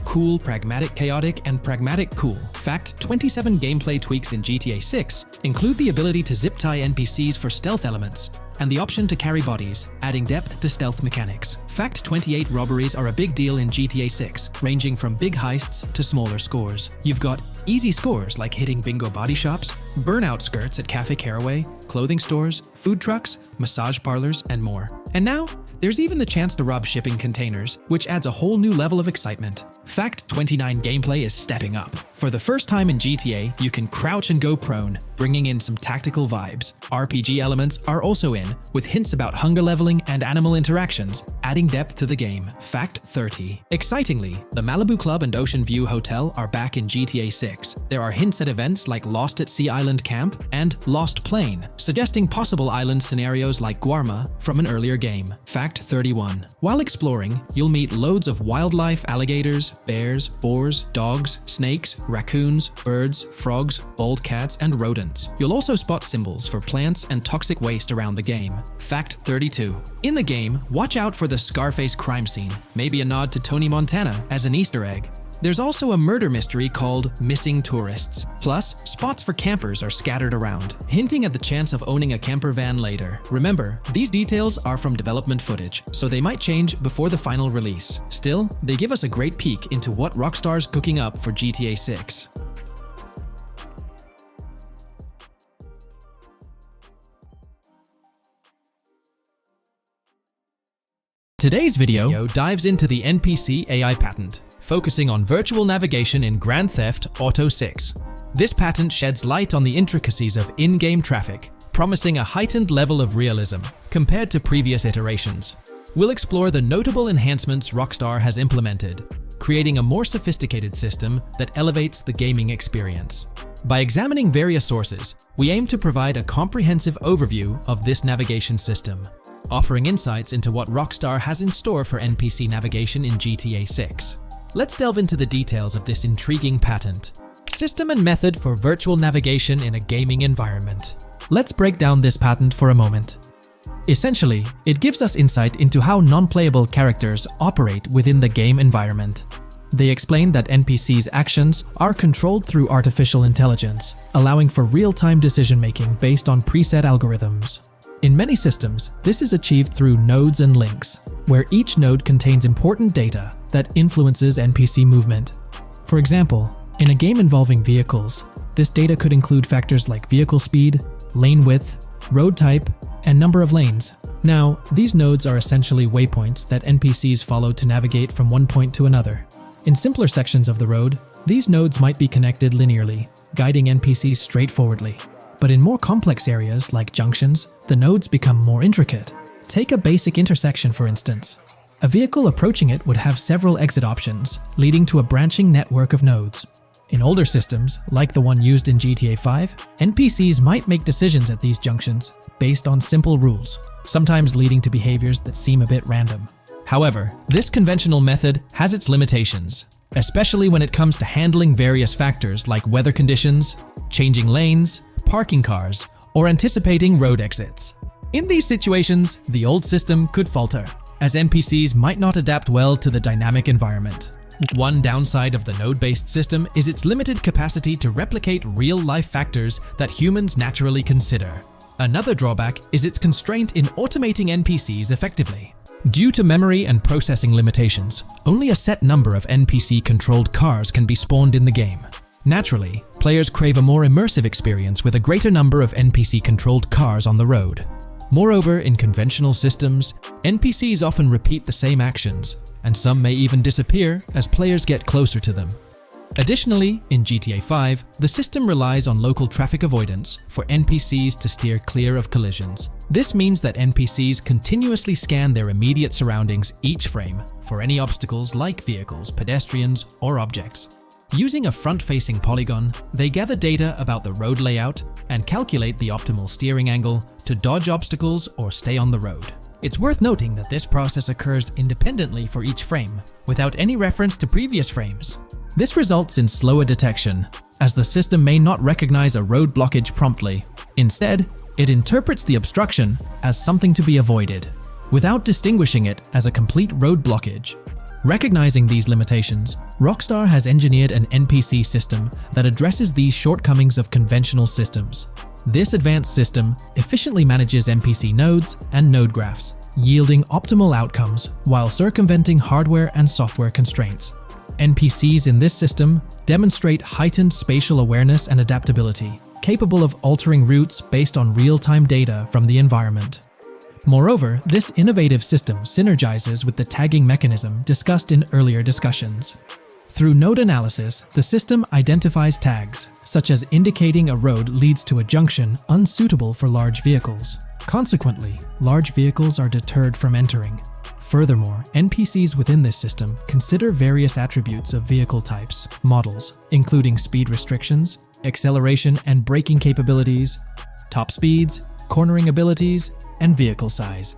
cool, pragmatic, chaotic, and pragmatic cool. Fact 27. Gameplay tweaks in GTA 6 include the ability to zip tie NPCs for stealth elements, and the option to carry bodies, adding depth to stealth mechanics. Fact 28. Robberies are a big deal in GTA 6, ranging from big heists to smaller scores. You've got easy scores like hitting bingo body shops, burnout skirts at Cafe Caraway, clothing stores, food trucks, massage parlors, and more. And now, there's even the chance to rob shipping containers, which adds a whole new level of excitement. Fact 29. Gameplay is stepping up. For the first time in GTA, you can crouch and go prone, bringing in some tactical vibes. RPG elements are also in, with hints about hunger leveling and animal interactions, adding depth to the game. Fact 30. Excitingly, the Malibu Club and Ocean View Hotel are back in GTA 6. There are hints at events like Lost at Sea Island Camp and Lost Plane, suggesting possible island scenarios like Guarma from an earlier game. Fact 31. While exploring, you'll meet loads of wildlife, alligators, bears, boars, dogs, snakes, raccoons, birds, frogs, bald cats, and rodents. You'll also spot symbols for plants and toxic waste around the game. Fact 32. In the game, watch out for the Scarface crime scene, maybe a nod to Tony Montana as an Easter egg. There's also a murder mystery called Missing Tourists. Plus, spots for campers are scattered around, hinting at the chance of owning a camper van later. Remember, these details are from development footage, so they might change before the final release. Still, they give us a great peek into what Rockstar's cooking up for GTA 6. Today's video dives into the NPC AI patent, focusing on virtual navigation in Grand Theft Auto 6. This patent sheds light on the intricacies of in-game traffic, promising a heightened level of realism compared to previous iterations. We'll explore the notable enhancements Rockstar has implemented, creating a more sophisticated system that elevates the gaming experience. By examining various sources, we aim to provide a comprehensive overview of this navigation system, offering insights into what Rockstar has in store for NPC navigation in GTA 6. Let's delve into the details of this intriguing patent. System and method for virtual navigation in a gaming environment. Let's break down this patent for a moment. Essentially, it gives us insight into how non-playable characters operate within the game environment. They explain that NPCs' actions are controlled through artificial intelligence, allowing for real-time decision-making based on preset algorithms. In many systems, this is achieved through nodes and links, where each node contains important data that influences NPC movement. For example, in a game involving vehicles, this data could include factors like vehicle speed, lane width, road type, and number of lanes. Now, these nodes are essentially waypoints that NPCs follow to navigate from one point to another. In simpler sections of the road, these nodes might be connected linearly, guiding NPCs straightforwardly. But in more complex areas, like junctions, the nodes become more intricate. Take a basic intersection, for instance. A vehicle approaching it would have several exit options, leading to a branching network of nodes. In older systems, like the one used in GTA 5, NPCs might make decisions at these junctions based on simple rules, sometimes leading to behaviors that seem a bit random. However, this conventional method has its limitations, especially when it comes to handling various factors like weather conditions, changing lanes, parking cars, or anticipating road exits. In these situations, the old system could falter, as NPCs might not adapt well to the dynamic environment. One downside of the node-based system is its limited capacity to replicate real-life factors that humans naturally consider. Another drawback is its constraint in automating NPCs effectively. Due to memory and processing limitations, only a set number of NPC-controlled cars can be spawned in the game. Naturally, players crave a more immersive experience with a greater number of NPC-controlled cars on the road. Moreover, in conventional systems, NPCs often repeat the same actions, and some may even disappear as players get closer to them. Additionally, in GTA 5, the system relies on local traffic avoidance for NPCs to steer clear of collisions. This means that NPCs continuously scan their immediate surroundings each frame for any obstacles like vehicles, pedestrians, or objects. Using a front-facing polygon, they gather data about the road layout and calculate the optimal steering angle to dodge obstacles or stay on the road. It's worth noting that this process occurs independently for each frame, without any reference to previous frames. This results in slower detection, as the system may not recognize a road blockage promptly. Instead, it interprets the obstruction as something to be avoided, without distinguishing it as a complete road blockage. Recognizing these limitations, Rockstar has engineered an NPC system that addresses these shortcomings of conventional systems. This advanced system efficiently manages NPC nodes and node graphs, yielding optimal outcomes while circumventing hardware and software constraints. NPCs in this system demonstrate heightened spatial awareness and adaptability, capable of altering routes based on real-time data from the environment. Moreover, this innovative system synergizes with the tagging mechanism discussed in earlier discussions. Through node analysis, the system identifies tags, such as indicating a road leads to a junction unsuitable for large vehicles. Consequently, large vehicles are deterred from entering. Furthermore, NPCs within this system consider various attributes of vehicle types, models, including speed restrictions, acceleration and braking capabilities, top speeds, cornering abilities, and vehicle size.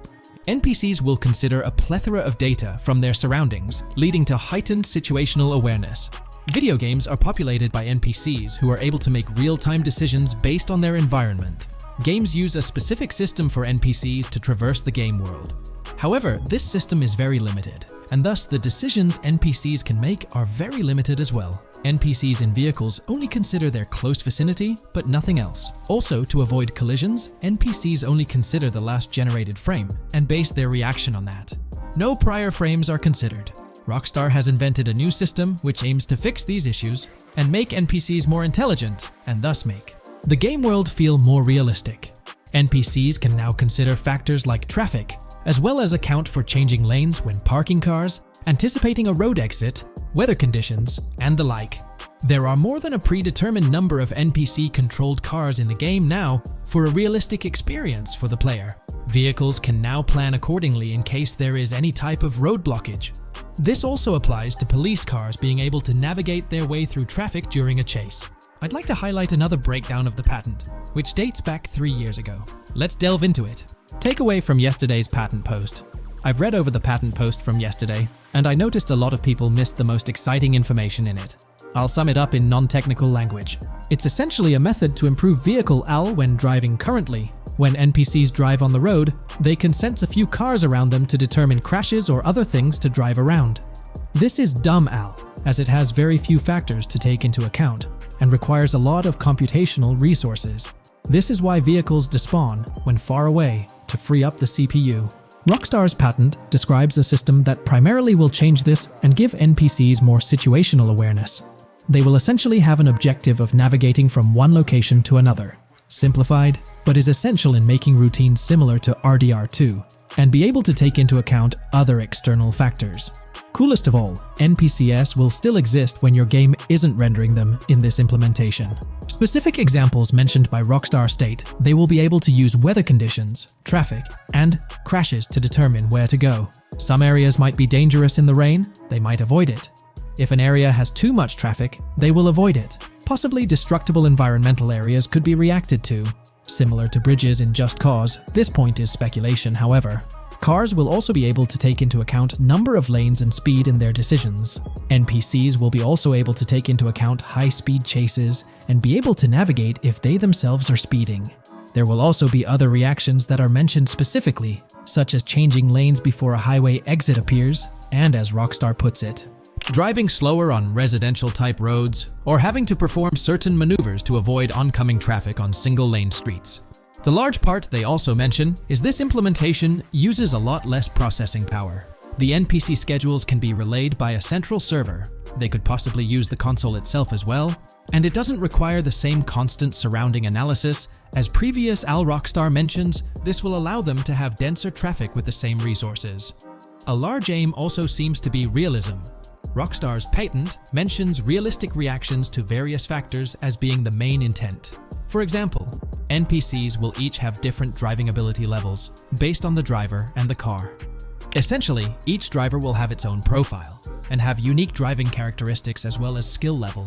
NPCs will consider a plethora of data from their surroundings, leading to heightened situational awareness. Video games are populated by NPCs who are able to make real-time decisions based on their environment. Games use a specific system for NPCs to traverse the game world. However, this system is very limited, and thus the decisions NPCs can make are very limited as well. NPCs in vehicles only consider their close vicinity, but nothing else. Also, to avoid collisions, NPCs only consider the last generated frame and base their reaction on that. No prior frames are considered. Rockstar has invented a new system which aims to fix these issues and make NPCs more intelligent, and thus make the game world feel more realistic. NPCs can now consider factors like traffic, as well as account for changing lanes when parking cars, anticipating a road exit, weather conditions, and the like. There are more than a predetermined number of NPC-controlled cars in the game now for a realistic experience for the player. Vehicles can now plan accordingly in case there is any type of road blockage. This also applies to police cars being able to navigate their way through traffic during a chase. I'd like to highlight another breakdown of the patent, which dates back 3 years ago. Let's delve into it. Takeaway from yesterday's patent post. I've read over the patent post from yesterday, and I noticed a lot of people missed the most exciting information in it. I'll sum it up in non-technical language. It's essentially a method to improve vehicle AL when driving currently. When NPCs drive on the road, they can sense a few cars around them to determine crashes or other things to drive around. This is dumb AL. as it has very few factors to take into account and requires a lot of computational resources. This is why vehicles despawn when far away to free up the CPU. Rockstar's patent describes a system that primarily will change this and give NPCs more situational awareness. They will essentially have an objective of navigating from one location to another, simplified, but is essential in making routines similar to RDR2, and be able to take into account other external factors. Coolest of all, NPCs will still exist when your game isn't rendering them in this implementation. Specific examples mentioned by Rockstar state they will be able to use weather conditions, traffic, and crashes to determine where to go. Some areas might be dangerous in the rain, they might avoid it. If an area has too much traffic, they will avoid it. Possibly destructible environmental areas could be reacted to. Similar to bridges in Just Cause, this point is speculation, however. Cars will also be able to take into account number of lanes and speed in their decisions. NPCs will be also able to take into account high-speed chases and be able to navigate if they themselves are speeding. There will also be other reactions that are mentioned specifically, such as changing lanes before a highway exit appears, and as Rockstar puts it, driving slower on residential-type roads, or having to perform certain maneuvers to avoid oncoming traffic on single-lane streets. The large part they also mention is this implementation uses a lot less processing power. The NPC schedules can be relayed by a central server. They could possibly use the console itself as well, and it doesn't require the same constant surrounding analysis. As previous Rockstar mentions, this will allow them to have denser traffic with the same resources. A large aim also seems to be realism. Rockstar's patent mentions realistic reactions to various factors as being the main intent. For example, NPCs will each have different driving ability levels based on the driver and the car. Essentially, each driver will have its own profile and have unique driving characteristics as well as skill level.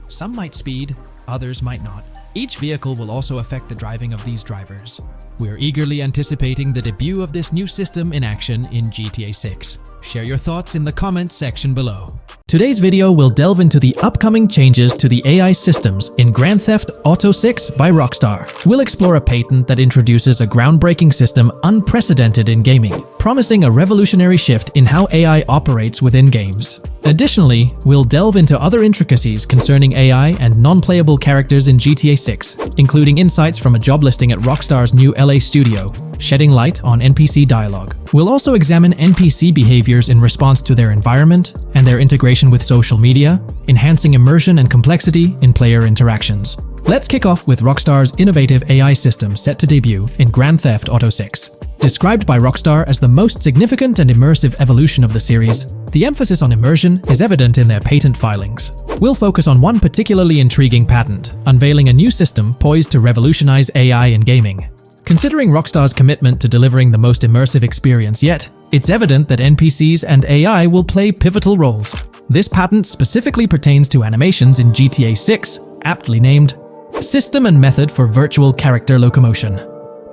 Some might speed, others might not. Each vehicle will also affect the driving of these drivers. We're eagerly anticipating the debut of this new system in action in GTA 6. Share your thoughts in the comments section below. Today's video will delve into the upcoming changes to the AI systems in Grand Theft Auto 6 by Rockstar. We'll explore a patent that introduces a groundbreaking system unprecedented in gaming, promising a revolutionary shift in how AI operates within games. Additionally, we'll delve into other intricacies concerning AI and non-playable characters in GTA 6, including insights from a job listing at Rockstar's new LA studio, shedding light on NPC dialogue. We'll also examine NPC behaviors in response to their environment and their integration with social media, enhancing immersion and complexity in player interactions. Let's kick off with Rockstar's innovative AI system set to debut in Grand Theft Auto 6. Described by Rockstar as the most significant and immersive evolution of the series, the emphasis on immersion is evident in their patent filings. We'll focus on one particularly intriguing patent, unveiling a new system poised to revolutionize AI in gaming. Considering Rockstar's commitment to delivering the most immersive experience yet, it's evident that NPCs and AI will play pivotal roles. This patent specifically pertains to animations in GTA 6, aptly named System and Method for Virtual Character Locomotion.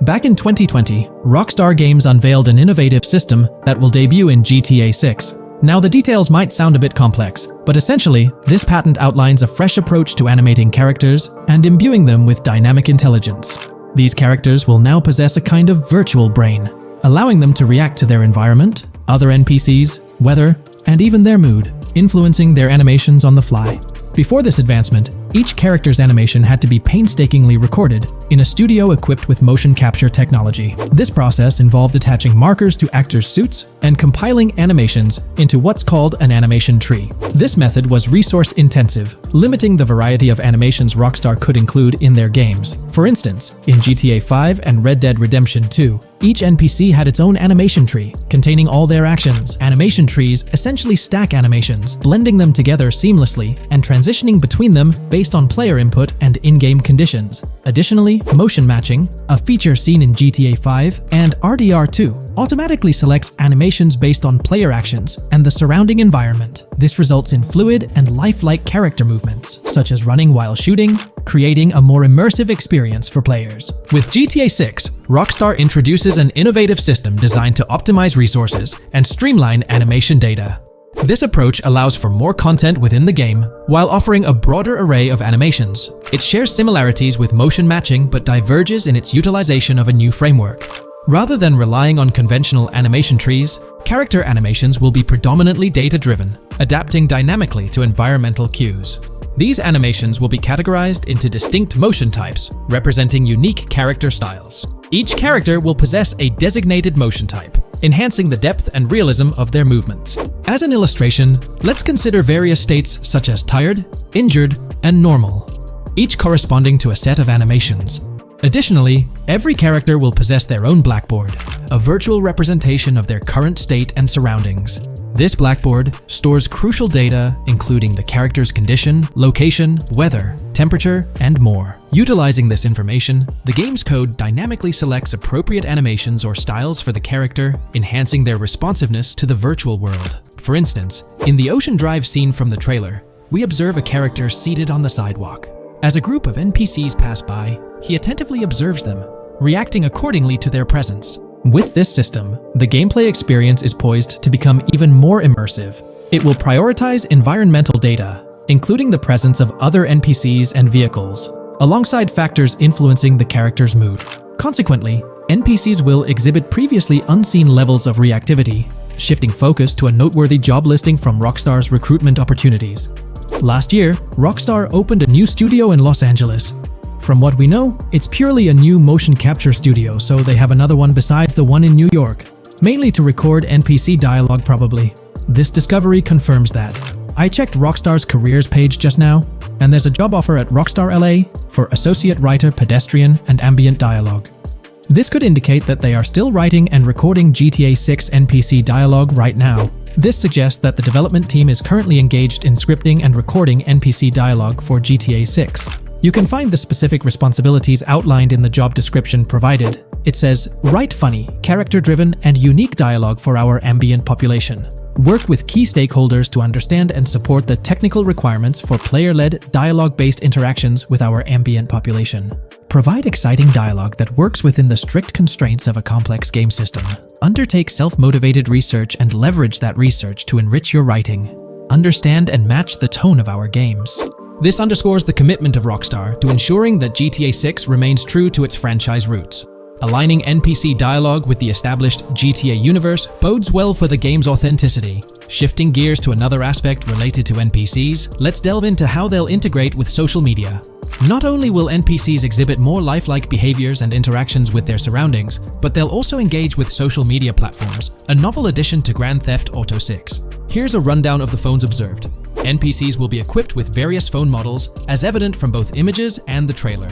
Back in 2020, Rockstar Games unveiled an innovative system that will debut in GTA 6. Now, the details might sound a bit complex, but essentially, this patent outlines a fresh approach to animating characters and imbuing them with dynamic intelligence. These characters will now possess a kind of virtual brain, allowing them to react to their environment, other NPCs, weather, and even their mood, influencing their animations on the fly. Before this advancement, each character's animation had to be painstakingly recorded in a studio equipped with motion capture technology. This process involved attaching markers to actors' suits and compiling animations into what's called an animation tree. This method was resource-intensive, limiting the variety of animations Rockstar could include in their games. For instance, in GTA 5 and Red Dead Redemption 2, each NPC had its own animation tree, containing all their actions. Animation trees essentially stack animations, blending them together seamlessly and transitioning between them based on player input and in-game conditions. Additionally, motion matching, a feature seen in GTA 5 and RDR2, automatically selects animations based on player actions and the surrounding environment. This results in fluid and lifelike character movements, such as running while shooting, creating a more immersive experience for players. With GTA 6, Rockstar introduces an innovative system designed to optimize resources and streamline animation data. This approach allows for more content within the game while offering a broader array of animations. It shares similarities with motion matching but diverges in its utilization of a new framework. Rather than relying on conventional animation trees, character animations will be predominantly data-driven, adapting dynamically to environmental cues. These animations will be categorized into distinct motion types, representing unique character styles. Each character will possess a designated motion type, enhancing the depth and realism of their movements. As an illustration, let's consider various states such as tired, injured, and normal, each corresponding to a set of animations. Additionally, every character will possess their own blackboard, a virtual representation of their current state and surroundings. This blackboard stores crucial data including the character's condition, location, weather, temperature, and more. Utilizing this information, the game's code dynamically selects appropriate animations or styles for the character, enhancing their responsiveness to the virtual world. For instance, in the Ocean Drive scene from the trailer, we observe a character seated on the sidewalk. As a group of NPCs pass by, he attentively observes them, reacting accordingly to their presence. With this system, the gameplay experience is poised to become even more immersive. It will prioritize environmental data, including the presence of other NPCs and vehicles, alongside factors influencing the character's mood. Consequently, NPCs will exhibit previously unseen levels of reactivity, shifting focus to a noteworthy job listing from Rockstar's recruitment opportunities. Last year, Rockstar opened a new studio in Los Angeles. From what we know, it's purely a new motion capture studio, so they have another one besides the one in New York, mainly to record NPC dialogue probably. This discovery confirms that. I checked Rockstar's careers page just now, and there's a job offer at Rockstar LA for Associate Writer Pedestrian and Ambient Dialogue. This could indicate that they are still writing and recording GTA 6 NPC dialogue right now. This suggests that the development team is currently engaged in scripting and recording NPC dialogue for GTA 6. You can find the specific responsibilities outlined in the job description provided. It says, write funny, character-driven, and unique dialogue for our ambient population. Work with key stakeholders to understand and support the technical requirements for player-led, dialogue-based interactions with our ambient population. Provide exciting dialogue that works within the strict constraints of a complex game system. Undertake self-motivated research and leverage that research to enrich your writing. Understand and match the tone of our games. This underscores the commitment of Rockstar to ensuring that GTA 6 remains true to its franchise roots. Aligning NPC dialogue with the established GTA universe bodes well for the game's authenticity. Shifting gears to another aspect related to NPCs, let's delve into how they'll integrate with social media. Not only will NPCs exhibit more lifelike behaviors and interactions with their surroundings, but they'll also engage with social media platforms, a novel addition to Grand Theft Auto 6. Here's a rundown of the phones observed. NPCs will be equipped with various phone models, as evident from both images and the trailer.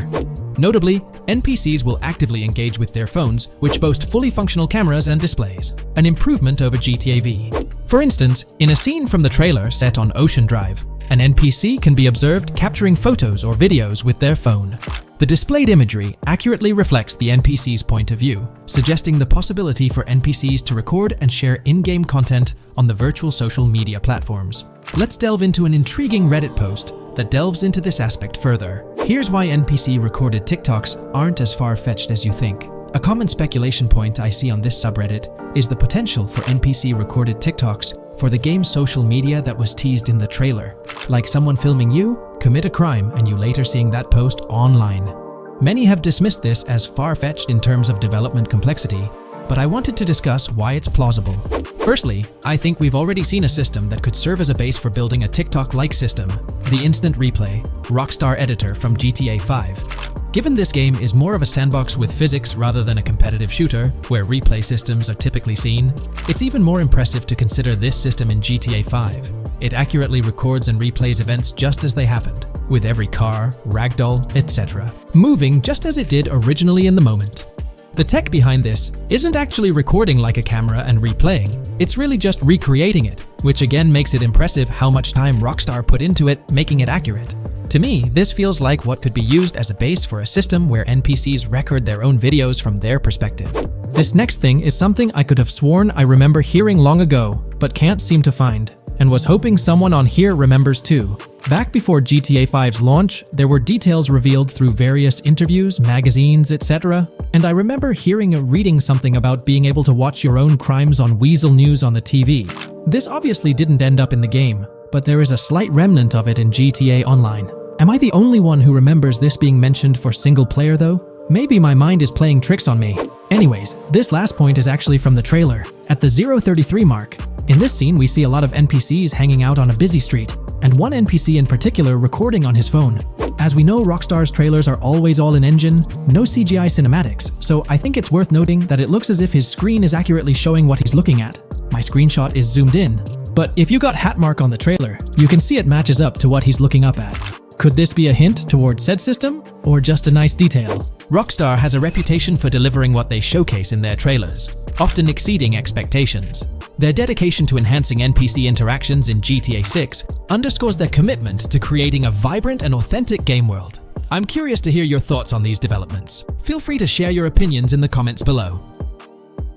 Notably, NPCs will actively engage with their phones, which boast fully functional cameras and displays, an improvement over GTA V. For instance, in a scene from the trailer set on Ocean Drive, an NPC can be observed capturing photos or videos with their phone. The displayed imagery accurately reflects the NPC's point of view, suggesting the possibility for NPCs to record and share in-game content on the virtual social media platforms. Let's delve into an intriguing Reddit post that delves into this aspect further. Here's why NPC-recorded TikToks aren't as far-fetched as you think. A common speculation point I see on this subreddit is the potential for NPC-recorded TikToks for the game's social media that was teased in the trailer, like someone filming you commit a crime and you later seeing that post online. Many have dismissed this as far-fetched in terms of development complexity, but I wanted to discuss why it's plausible. Firstly, I think we've already seen a system that could serve as a base for building a TikTok-like system, the Instant Replay, Rockstar editor from GTA 5. Given this game is more of a sandbox with physics rather than a competitive shooter, where replay systems are typically seen, it's even more impressive to consider this system in GTA 5. It accurately records and replays events just as they happened, with every car, ragdoll, etc., moving just as it did originally in the moment. The tech behind this isn't actually recording like a camera and replaying, it's really just recreating it, which again makes it impressive how much time Rockstar put into it, making it accurate. To me, this feels like what could be used as a base for a system where NPCs record their own videos from their perspective. This next thing is something I could have sworn I remember hearing long ago, but can't seem to find, and was hoping someone on here remembers too. Back before GTA 5's launch, there were details revealed through various interviews, magazines, etc., and I remember hearing or reading something about being able to watch your own crimes on Weasel News on the TV. This obviously didn't end up in the game, but there is a slight remnant of it in GTA Online. Am I the only one who remembers this being mentioned for single player though? Maybe my mind is playing tricks on me. Anyways, this last point is actually from the trailer, at the 0:33 mark. In this scene, we see a lot of NPCs hanging out on a busy street, and one NPC in particular recording on his phone. As we know, Rockstar's trailers are always all in engine, no CGI cinematics, so I think it's worth noting that it looks as if his screen is accurately showing what he's looking at. My screenshot is zoomed in, but if you got Hatmark on the trailer, you can see it matches up to what he's looking up at. Could this be a hint towards said system, or just a nice detail? Rockstar has a reputation for delivering what they showcase in their trailers, often exceeding expectations. Their dedication to enhancing NPC interactions in GTA 6 underscores their commitment to creating a vibrant and authentic game world. I'm curious to hear your thoughts on these developments. Feel free to share your opinions in the comments below.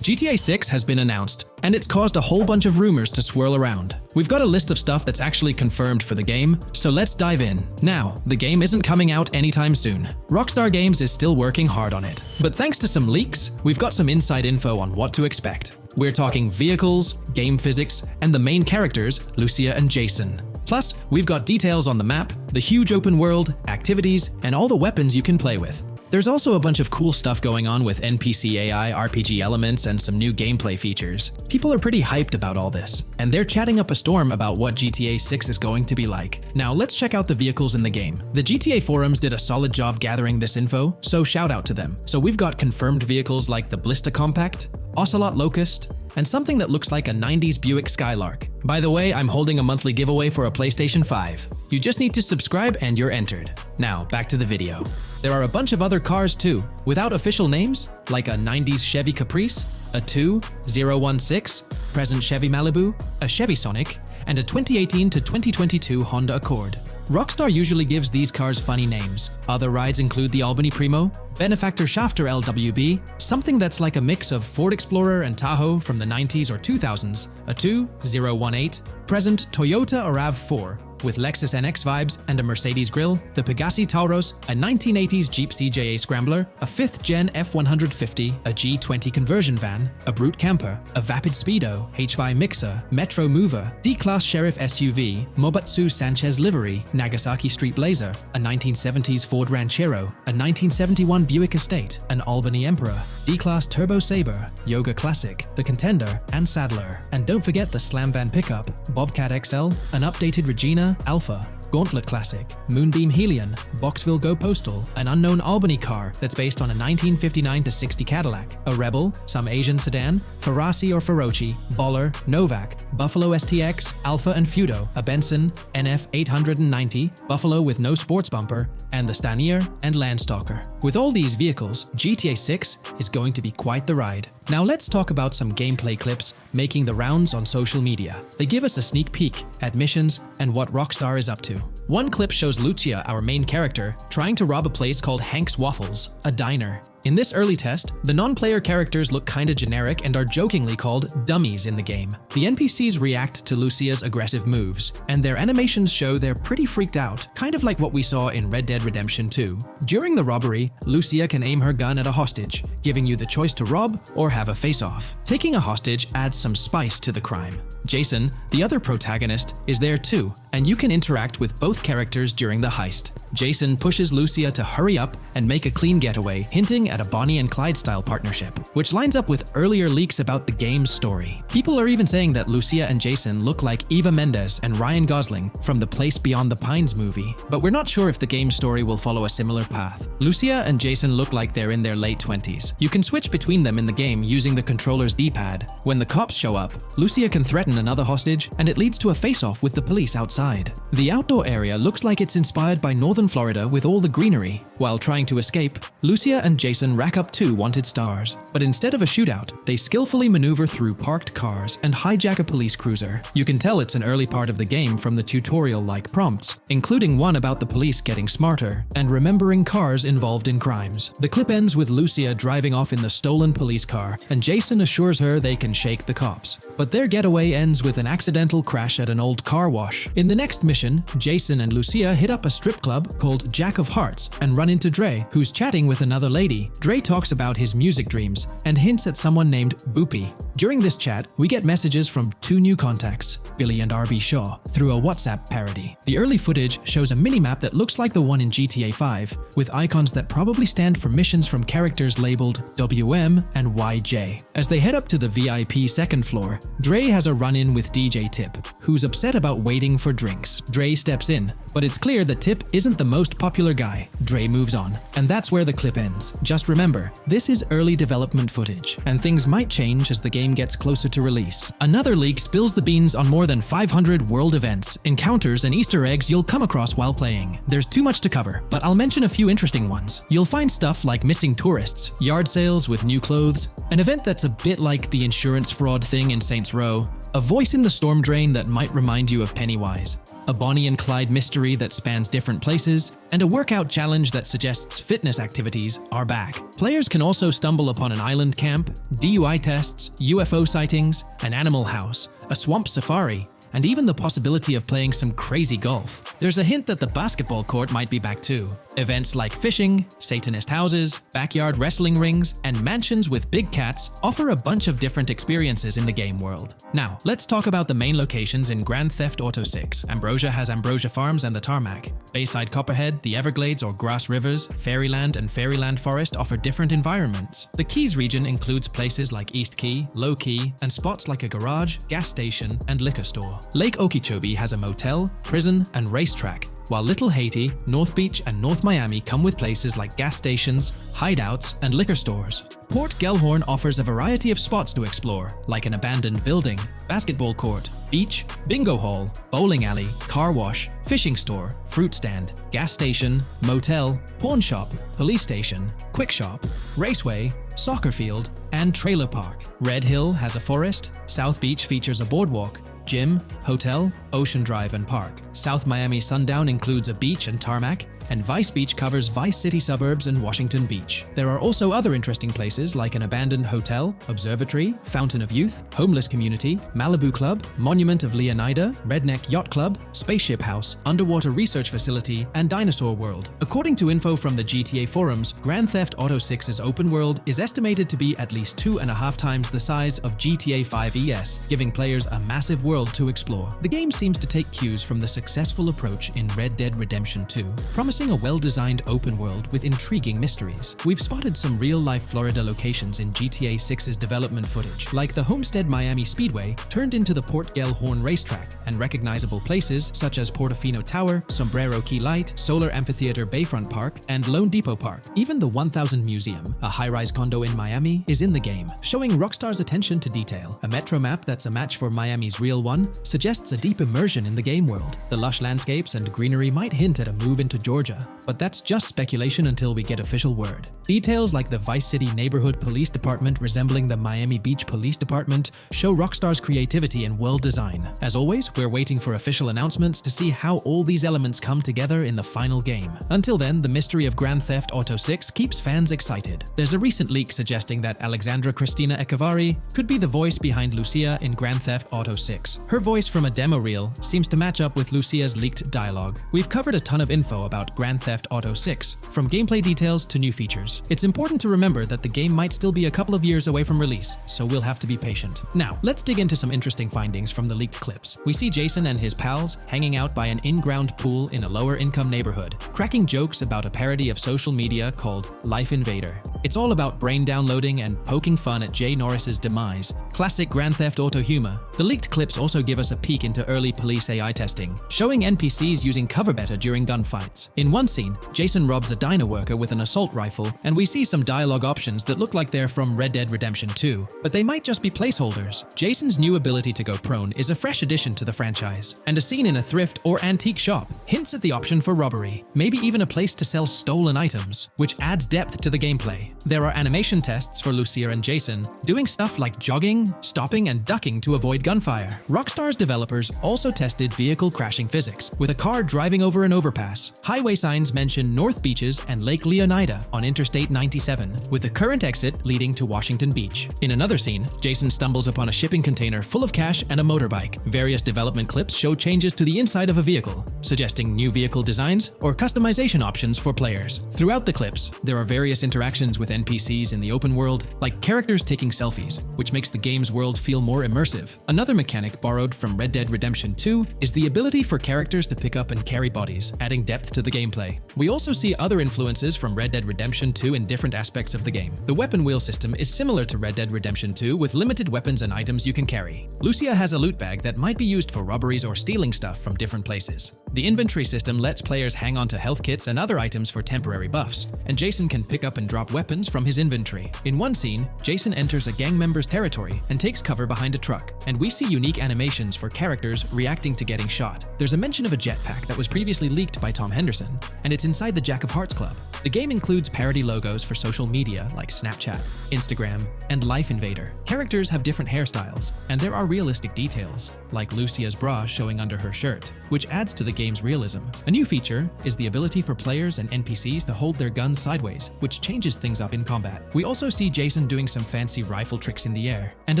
GTA 6 has been announced, and it's caused a whole bunch of rumors to swirl around. We've got a list of stuff that's actually confirmed for the game, so let's dive in. Now, the game isn't coming out anytime soon. Rockstar Games is still working hard on it, but thanks to some leaks, we've got some inside info on what to expect. We're talking vehicles, game physics, and the main characters, Lucia and Jason. Plus, we've got details on the map, the huge open world, activities, and all the weapons you can play with. There's also a bunch of cool stuff going on with NPC AI, RPG elements, and some new gameplay features. People are pretty hyped about all this, and they're chatting up a storm about what GTA 6 is going to be like. Now let's check out the vehicles in the game. The GTA forums did a solid job gathering this info, so shout out to them. So we've got confirmed vehicles like the Blista Compact, Ocelot Locust, and something that looks like a 90s Buick Skylark. By the way, I'm holding a monthly giveaway for a PlayStation 5. You just need to subscribe and you're entered. Now, back to the video. There are a bunch of other cars too, without official names, like a 90s Chevy Caprice, a 2016 present Chevy Malibu, a Chevy Sonic, and a 2018 to 2022 Honda Accord. Rockstar usually gives these cars funny names. Other rides include the Albany Primo, Benefactor Shafter LWB, something that's like a mix of Ford Explorer and Tahoe from the 90s or 2000s, a 2018 present Toyota RAV4, with Lexus NX vibes and a Mercedes grille, the Pegassi Tauros, a 1980s Jeep CJA Scrambler, a 5th Gen F150, a G20 conversion van, a Brute Camper, a Vapid Speedo, HY Mixer, Metro Mover, D-Class Sheriff SUV, Mobatsu Sanchez Livery, Nagasaki Street Blazer, a 1970s Ford Ranchero, a 1971 Buick Estate, an Albany Emperor, D-Class Turbo Sabre, Yoga Classic, the Contender, and Sadler. And don't forget the Slam Van pickup, Bobcat XL, an updated Regina Alpha, Gauntlet Classic, Moonbeam Helion, Boxville Go Postal, an unknown Albany car that's based on a 1959-60 Cadillac, a Rebel, some Asian sedan, Ferrari or Feroci, Baller, Novak, Buffalo STX, Alpha and Feudo, a Benson NF 890, Buffalo with no sports bumper, and the Stanier and Landstalker. With all these vehicles, GTA 6 is going to be quite the ride. Now let's talk about some gameplay clips making the rounds on social media. They give us a sneak peek at missions and what Rockstar is up to. One clip shows Lucia, our main character, trying to rob a place called Hank's Waffles, a diner. In this early test, the non-player characters look kinda generic and are jokingly called dummies in the game. The NPCs react to Lucia's aggressive moves, and their animations show they're pretty freaked out, kind of like what we saw in Red Dead Redemption 2. During the robbery, Lucia can aim her gun at a hostage, giving you the choice to rob or have a face-off. Taking a hostage adds some spice to the crime. Jason, the other protagonist, is there too, and you can interact with both characters during the heist. Jason pushes Lucia to hurry up and make a clean getaway, hinting at a Bonnie and Clyde-style partnership, which lines up with earlier leaks about the game's story. People are even saying that Lucia and Jason look like Eva Mendes and Ryan Gosling from the Place Beyond the Pines movie, but we're not sure if the game's story will follow a similar path. Lucia and Jason look like they're in their late 20s. You can switch between them in the game using the controller's D-pad. When the cops show up, Lucia can threaten another hostage, and it leads to a face-off with the police outside. The outdoor area looks like it's inspired by northern Florida with all the greenery. While trying to escape, Lucia and Jason rack up 2 wanted stars, but instead of a shootout, they skillfully maneuver through parked cars and hijack a police cruiser. You can tell it's an early part of the game from the tutorial-like prompts, including one about the police getting smarter and remembering cars involved in crimes. The clip ends with Lucia driving off in the stolen police car, and Jason assures her they can shake the cops. But their getaway ends with an accidental crash at an old car wash. In the next mission, Jason and Lucia hit up a strip club called Jack of Hearts and run into Dre, who's chatting with another lady. Miami, Dre talks about his music dreams and hints at someone named Boopy. During this chat, we get messages from two new contacts, Billy and RB Shaw, through a WhatsApp parody. The early footage shows a minimap that looks like the one in GTA 5, with icons that probably stand for missions from characters labeled WM and YJ. As they head up to the VIP second floor, Dre has a run-in with DJ Tip, who's upset about waiting for drinks. Dre steps in, but it's clear that Tip isn't the most popular guy. Dre moves on, and that's where the clip ends. Just remember, this is early development footage, and things might change as the game gets closer to release. Another leak spills the beans on more than 500 world events, encounters, and Easter eggs you'll come across while playing. There's too much to cover, but I'll mention a few interesting ones. You'll find stuff like missing tourists, yard sales with new clothes, an event that's a bit like the insurance fraud thing in Saints Row, a voice in the storm drain that might remind you of Pennywise, a Bonnie and Clyde mystery that spans different places, and a workout challenge that suggests fitness activities are back. Players can also stumble upon an island camp, DUI tests, UFO sightings, an animal house, a swamp safari, and even the possibility of playing some crazy golf. There's a hint that the basketball court might be back too. Events like fishing, Satanist houses, backyard wrestling rings, and mansions with big cats offer a bunch of different experiences in the game world. Now, let's talk about the main locations in Grand Theft Auto 6. Ambrosia has Ambrosia Farms and the Tarmac. Bayside Copperhead, the Everglades or Grass Rivers, Fairyland and Fairyland Forest offer different environments. The Keys region includes places like East Key, Low Key, and spots like a garage, gas station, and liquor store. Lake Okeechobee has a motel, prison, and racetrack, while Little Haiti, North Beach, and North Miami come with places like gas stations, hideouts, and liquor stores. Port Gellhorn offers a variety of spots to explore, like an abandoned building, basketball court, beach, bingo hall, bowling alley, car wash, fishing store, fruit stand, gas station, motel, pawn shop, police station, quick shop, raceway, soccer field, and trailer park. Red Hill has a forest, South Beach features a boardwalk, gym, hotel, Ocean Drive, and park. South Miami Sundown includes a beach and tarmac, and Vice Beach covers Vice City suburbs and Washington Beach. There are also other interesting places like an abandoned hotel, observatory, Fountain of Youth, homeless community, Malibu Club, Monument of Leonida, Redneck Yacht Club, Spaceship House, underwater research facility, and Dinosaur World. According to info from the GTA forums, Grand Theft Auto 6's open world is estimated to be at least 2.5 times the size of GTA 5 ES, giving players a massive world to explore. The game seems to take cues from the successful approach in Red Dead Redemption 2, promising a well-designed open world with intriguing mysteries. We've spotted some real-life Florida locations in GTA 6's development footage, like the Homestead Miami Speedway turned into the Port Gellhorn racetrack, and recognizable places such as Portofino Tower, Sombrero Key Light, Solar Amphitheater Bayfront Park, and Lone Depot Park. Even the 1000 Museum, a high-rise condo in Miami, is in the game, showing Rockstar's attention to detail. A metro map that's a match for Miami's real one suggests a deep immersion in the game world. The lush landscapes and greenery might hint at a move into Georgia, but that's just speculation until we get official word. Details like the Vice City Neighborhood Police Department resembling the Miami Beach Police Department show Rockstar's creativity in world design. As always, we're waiting for official announcements to see how all these elements come together in the final game. Until then, the mystery of Grand Theft Auto 6 keeps fans excited. There's a recent leak suggesting that Alexandra Christina Echevarri could be the voice behind Lucia in Grand Theft Auto 6. Her voice from a demo reel seems to match up with Lucia's leaked dialogue. We've covered a ton of info about Grand Theft Auto 6, from gameplay details to new features. It's important to remember that the game might still be a couple of years away from release, so we'll have to be patient. Now, let's dig into some interesting findings from the leaked clips. We see Jason and his pals hanging out by an in-ground pool in a lower-income neighborhood, cracking jokes about a parody of social media called Life Invader. It's all about brain downloading and poking fun at Jay Norris's demise. Classic Grand Theft Auto humor. The leaked clips also give us a peek into early police AI testing, showing NPCs using cover beta during gunfights. In one scene, Jason robs a diner worker with an assault rifle, and we see some dialogue options that look like they're from Red Dead Redemption 2, but they might just be placeholders. Jason's new ability to go prone is a fresh addition to the franchise, and a scene in a thrift or antique shop hints at the option for robbery, maybe even a place to sell stolen items, which adds depth to the gameplay. There are animation tests for Lucia and Jason, doing stuff like jogging, stopping, and ducking to avoid gunfire. Rockstar's developers also tested vehicle crashing physics, with a car driving over an overpass. Highway signs mention North Beaches and Lake Leonida on Interstate 97, with the current exit leading to Washington Beach. In another scene, Jason stumbles upon a shipping container full of cash and a motorbike. Various development clips show changes to the inside of a vehicle, suggesting new vehicle designs or custom customization options for players. Throughout the clips, there are various interactions with NPCs in the open world, like characters taking selfies, which makes the game's world feel more immersive. Another mechanic borrowed from Red Dead Redemption 2 is the ability for characters to pick up and carry bodies, adding depth to the gameplay. We also see other influences from Red Dead Redemption 2 in different aspects of the game. The weapon wheel system is similar to Red Dead Redemption 2 with limited weapons and items you can carry. Lucia has a loot bag that might be used for robberies or stealing stuff from different places. The inventory system lets players hang on to health kits and other items for temporary buffs, and Jason can pick up and drop weapons from his inventory. In one scene, Jason enters a gang member's territory and takes cover behind a truck, and we see unique animations for characters reacting to getting shot. There's a mention of a jetpack that was previously leaked by Tom Henderson, and it's inside the Jack of Hearts Club. The game includes parody logos for social media like Snapchat, Instagram, and Life Invader. Characters have different hairstyles, and there are realistic details, like Lucia's bra showing under her shirt, which adds to the game's realism. A new feature is the ability for players and NPCs to hold their guns sideways, which changes things up in combat. We also see Jason doing some fancy rifle tricks in the air, and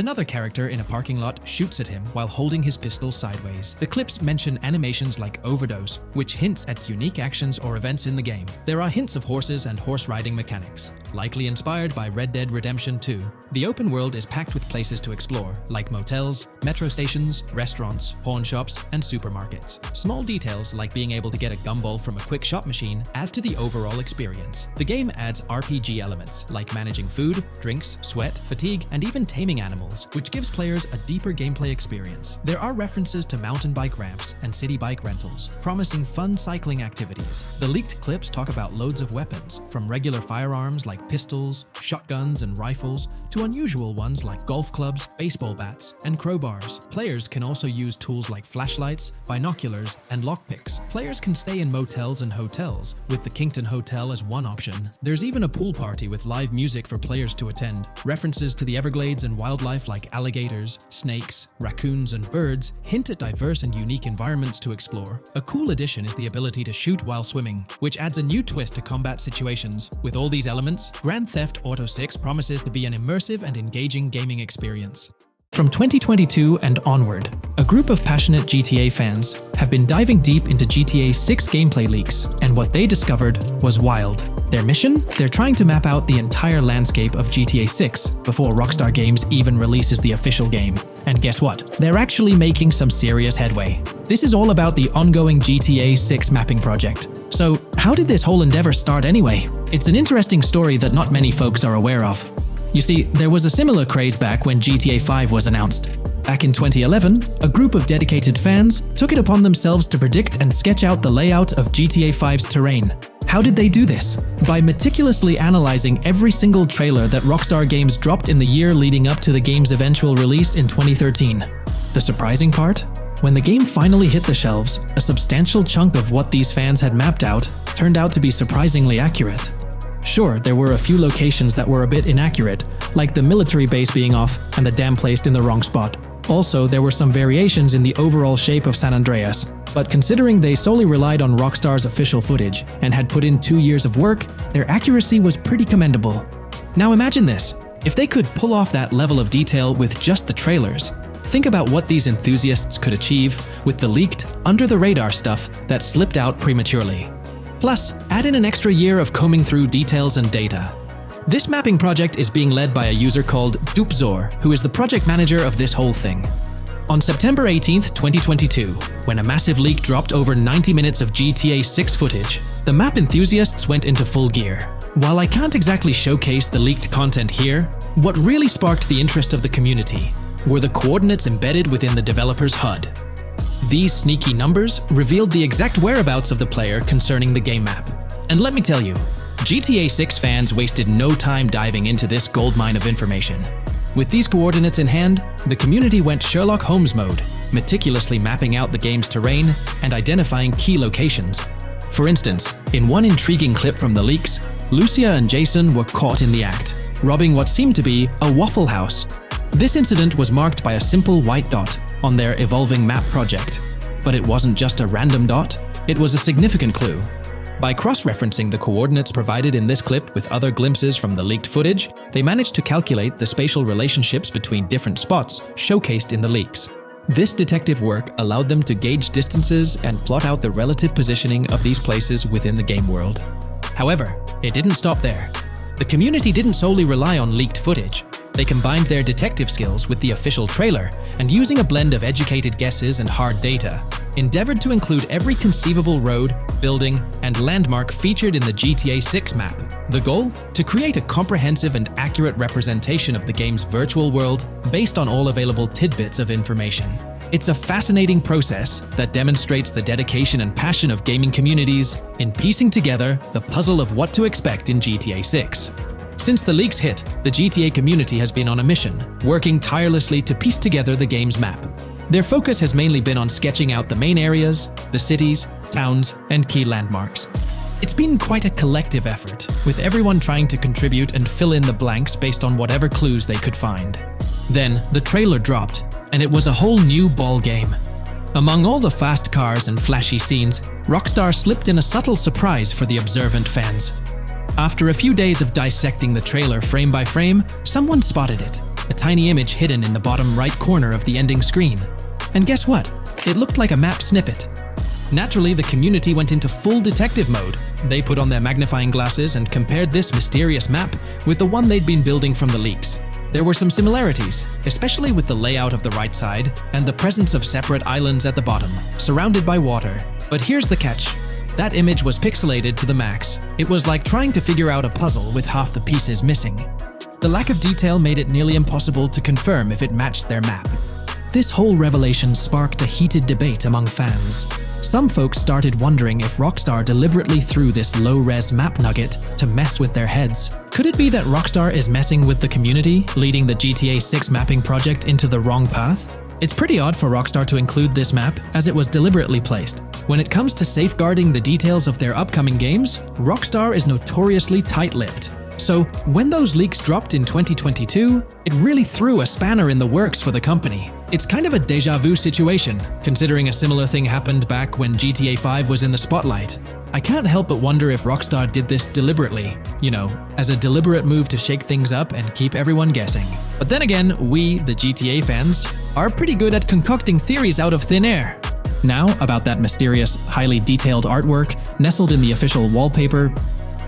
another character in a parking lot shoots at him while holding his pistol sideways. The clips mention animations like Overdose, which hints at unique actions or events in the game. There are hints of horses and horse riding mechanics, likely inspired by Red Dead Redemption 2. The open world is packed with places to explore, like motels, metro stations, restaurants, pawn shops, and supermarkets. Small details like being able to get a gumball from a quick shop machine add to the overall experience. The game adds RPG elements, like managing food, drinks, sweat, fatigue, and even taming animals, which gives players a deeper gameplay experience. There are references to mountain bike ramps and city bike rentals, promising fun cycling activities. The leaked clips talk about loads of weapons, from regular firearms like pistols, shotguns, and rifles, to unusual ones like golf clubs, baseball bats, and crowbars. Players can also use tools like flashlights, binoculars, and lockpicks. Players can stay in motels and hotels, with the Kington Hotel as one option. There's even a pool party with live music for players to attend. References to the Everglades and wildlife like alligators, snakes, raccoons, and birds hint at diverse and unique environments to explore. A cool addition is the ability to shoot while swimming, which adds a new twist to combat situations. With all these elements, Grand Theft Auto 6 promises to be an immersive and engaging gaming experience. From 2022 and onward, a group of passionate GTA fans have been diving deep into GTA 6 gameplay leaks, and what they discovered was wild. Their mission? They're trying to map out the entire landscape of GTA 6 before Rockstar Games even releases the official game. And guess what? They're actually making some serious headway. This is all about the ongoing GTA 6 mapping project. So, how did this whole endeavor start anyway? It's an interesting story that not many folks are aware of. You see, there was a similar craze back when GTA 5 was announced. Back in 2011, a group of dedicated fans took it upon themselves to predict and sketch out the layout of GTA 5's terrain. How did they do this? By meticulously analyzing every single trailer that Rockstar Games dropped in the year leading up to the game's eventual release in 2013. The surprising part? When the game finally hit the shelves, a substantial chunk of what these fans had mapped out turned out to be surprisingly accurate. Sure, there were a few locations that were a bit inaccurate, like the military base being off and the dam placed in the wrong spot. Also, there were some variations in the overall shape of San Andreas, but considering they solely relied on Rockstar's official footage and had put in 2 years of work, their accuracy was pretty commendable. Now imagine this, if they could pull off that level of detail with just the trailers. Think about what these enthusiasts could achieve with the leaked, under-the-radar stuff that slipped out prematurely. Plus, add in an extra year of combing through details and data. This mapping project is being led by a user called Dupzor, who is the project manager of this whole thing. On September 18th, 2022, when a massive leak dropped over 90 minutes of GTA 6 footage, the map enthusiasts went into full gear. While I can't exactly showcase the leaked content here, what really sparked the interest of the community were the coordinates embedded within the developer's HUD. These sneaky numbers revealed the exact whereabouts of the player concerning the game map. And let me tell you, GTA 6 fans wasted no time diving into this goldmine of information. With these coordinates in hand, the community went Sherlock Holmes mode, meticulously mapping out the game's terrain and identifying key locations. For instance, in one intriguing clip from the leaks, Lucia and Jason were caught in the act, robbing what seemed to be a Waffle House. This incident was marked by a simple white dot on their evolving map project. But it wasn't just a random dot, it was a significant clue. By cross-referencing the coordinates provided in this clip with other glimpses from the leaked footage, they managed to calculate the spatial relationships between different spots showcased in the leaks. This detective work allowed them to gauge distances and plot out the relative positioning of these places within the game world. However, it didn't stop there. The community didn't solely rely on leaked footage. They combined their detective skills with the official trailer and, using a blend of educated guesses and hard data, endeavored to include every conceivable road, building, and landmark featured in the GTA 6 map. The goal? To create a comprehensive and accurate representation of the game's virtual world based on all available tidbits of information. It's a fascinating process that demonstrates the dedication and passion of gaming communities in piecing together the puzzle of what to expect in GTA 6. Since the leaks hit, the GTA community has been on a mission, working tirelessly to piece together the game's map. Their focus has mainly been on sketching out the main areas, the cities, towns, and key landmarks. It's been quite a collective effort, with everyone trying to contribute and fill in the blanks based on whatever clues they could find. Then, the trailer dropped, and it was a whole new ball game. Among all the fast cars and flashy scenes, Rockstar slipped in a subtle surprise for the observant fans. After a few days of dissecting the trailer frame by frame, someone spotted it, a tiny image hidden in the bottom right corner of the ending screen. And guess what? It looked like a map snippet. Naturally, the community went into full detective mode. They put on their magnifying glasses and compared this mysterious map with the one they'd been building from the leaks. There were some similarities, especially with the layout of the right side and the presence of separate islands at the bottom, surrounded by water. But here's the catch. That image was pixelated to the max. It was like trying to figure out a puzzle with half the pieces missing. The lack of detail made it nearly impossible to confirm if it matched their map. This whole revelation sparked a heated debate among fans. Some folks started wondering if Rockstar deliberately threw this low-res map nugget to mess with their heads. Could it be that Rockstar is messing with the community, leading the GTA 6 mapping project into the wrong path? It's pretty odd for Rockstar to include this map, as it was deliberately placed. When it comes to safeguarding the details of their upcoming games, Rockstar is notoriously tight-lipped. So, when those leaks dropped in 2022, it really threw a spanner in the works for the company. It's kind of a déjà vu situation, considering a similar thing happened back when GTA 5 was in the spotlight. I can't help but wonder if Rockstar did this deliberately, as a deliberate move to shake things up and keep everyone guessing. But then again, we, the GTA fans, are pretty good at concocting theories out of thin air. Now, about that mysterious, highly detailed artwork nestled in the official wallpaper,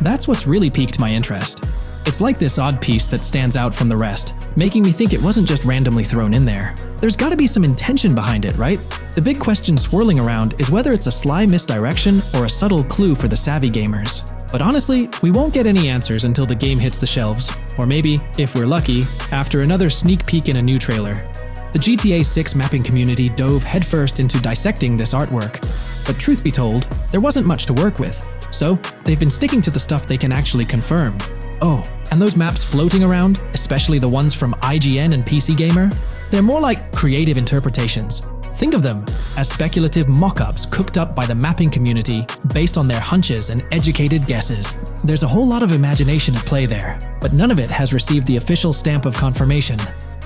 that's what's really piqued my interest. It's like this odd piece that stands out from the rest, making me think it wasn't just randomly thrown in there. There's gotta be some intention behind it, right? The big question swirling around is whether it's a sly misdirection or a subtle clue for the savvy gamers. But honestly, we won't get any answers until the game hits the shelves, or maybe, if we're lucky, after another sneak peek in a new trailer. The GTA 6 mapping community dove headfirst into dissecting this artwork, but truth be told, there wasn't much to work with. So, they've been sticking to the stuff they can actually confirm. Oh, and those maps floating around, especially the ones from IGN and PC Gamer, they're more like creative interpretations. Think of them as speculative mock-ups cooked up by the mapping community based on their hunches and educated guesses. There's a whole lot of imagination at play there, but none of it has received the official stamp of confirmation.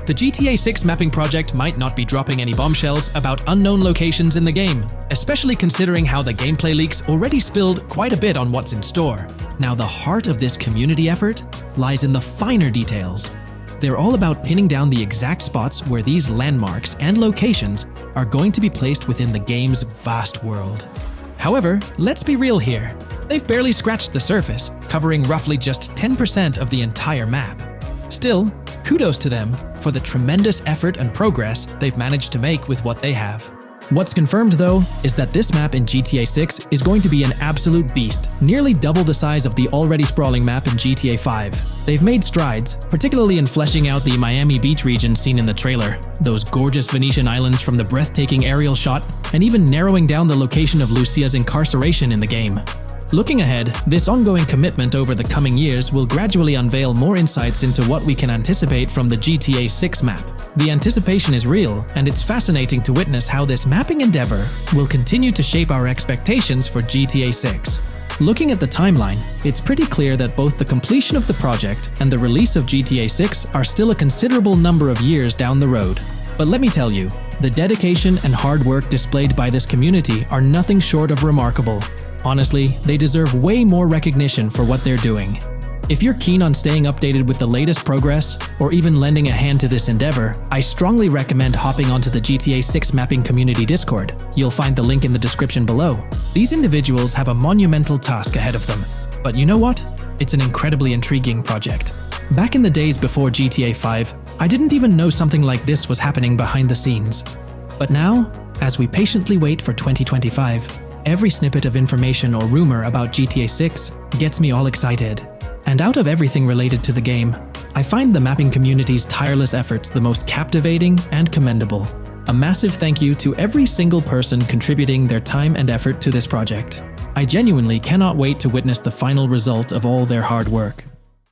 The GTA 6 mapping project might not be dropping any bombshells about unknown locations in the game, especially considering how the gameplay leaks already spilled quite a bit on what's in store. Now, the heart of this community effort lies in the finer details. They're all about pinning down the exact spots where these landmarks and locations are going to be placed within the game's vast world. However, let's be real here. They've barely scratched the surface, covering roughly just 10% of the entire map. Still, kudos to them for the tremendous effort and progress they've managed to make with what they have. What's confirmed, though, is that this map in GTA 6 is going to be an absolute beast, nearly double the size of the already sprawling map in GTA 5. They've made strides, particularly in fleshing out the Miami Beach region seen in the trailer, those gorgeous Venetian islands from the breathtaking aerial shot, and even narrowing down the location of Lucia's incarceration in the game. Looking ahead, this ongoing commitment over the coming years will gradually unveil more insights into what we can anticipate from the GTA 6 map. The anticipation is real, and it's fascinating to witness how this mapping endeavor will continue to shape our expectations for GTA 6. Looking at the timeline, it's pretty clear that both the completion of the project and the release of GTA 6 are still a considerable number of years down the road. But let me tell you, the dedication and hard work displayed by this community are nothing short of remarkable. Honestly, they deserve way more recognition for what they're doing. If you're keen on staying updated with the latest progress, or even lending a hand to this endeavor, I strongly recommend hopping onto the GTA 6 Mapping Community Discord. You'll find the link in the description below. These individuals have a monumental task ahead of them. But you know what? It's an incredibly intriguing project. Back in the days before GTA 5, I didn't even know something like this was happening behind the scenes. But now, as we patiently wait for 2025, every snippet of information or rumor about GTA 6 gets me all excited. And out of everything related to the game, I find the mapping community's tireless efforts the most captivating and commendable. A massive thank you to every single person contributing their time and effort to this project. I genuinely cannot wait to witness the final result of all their hard work.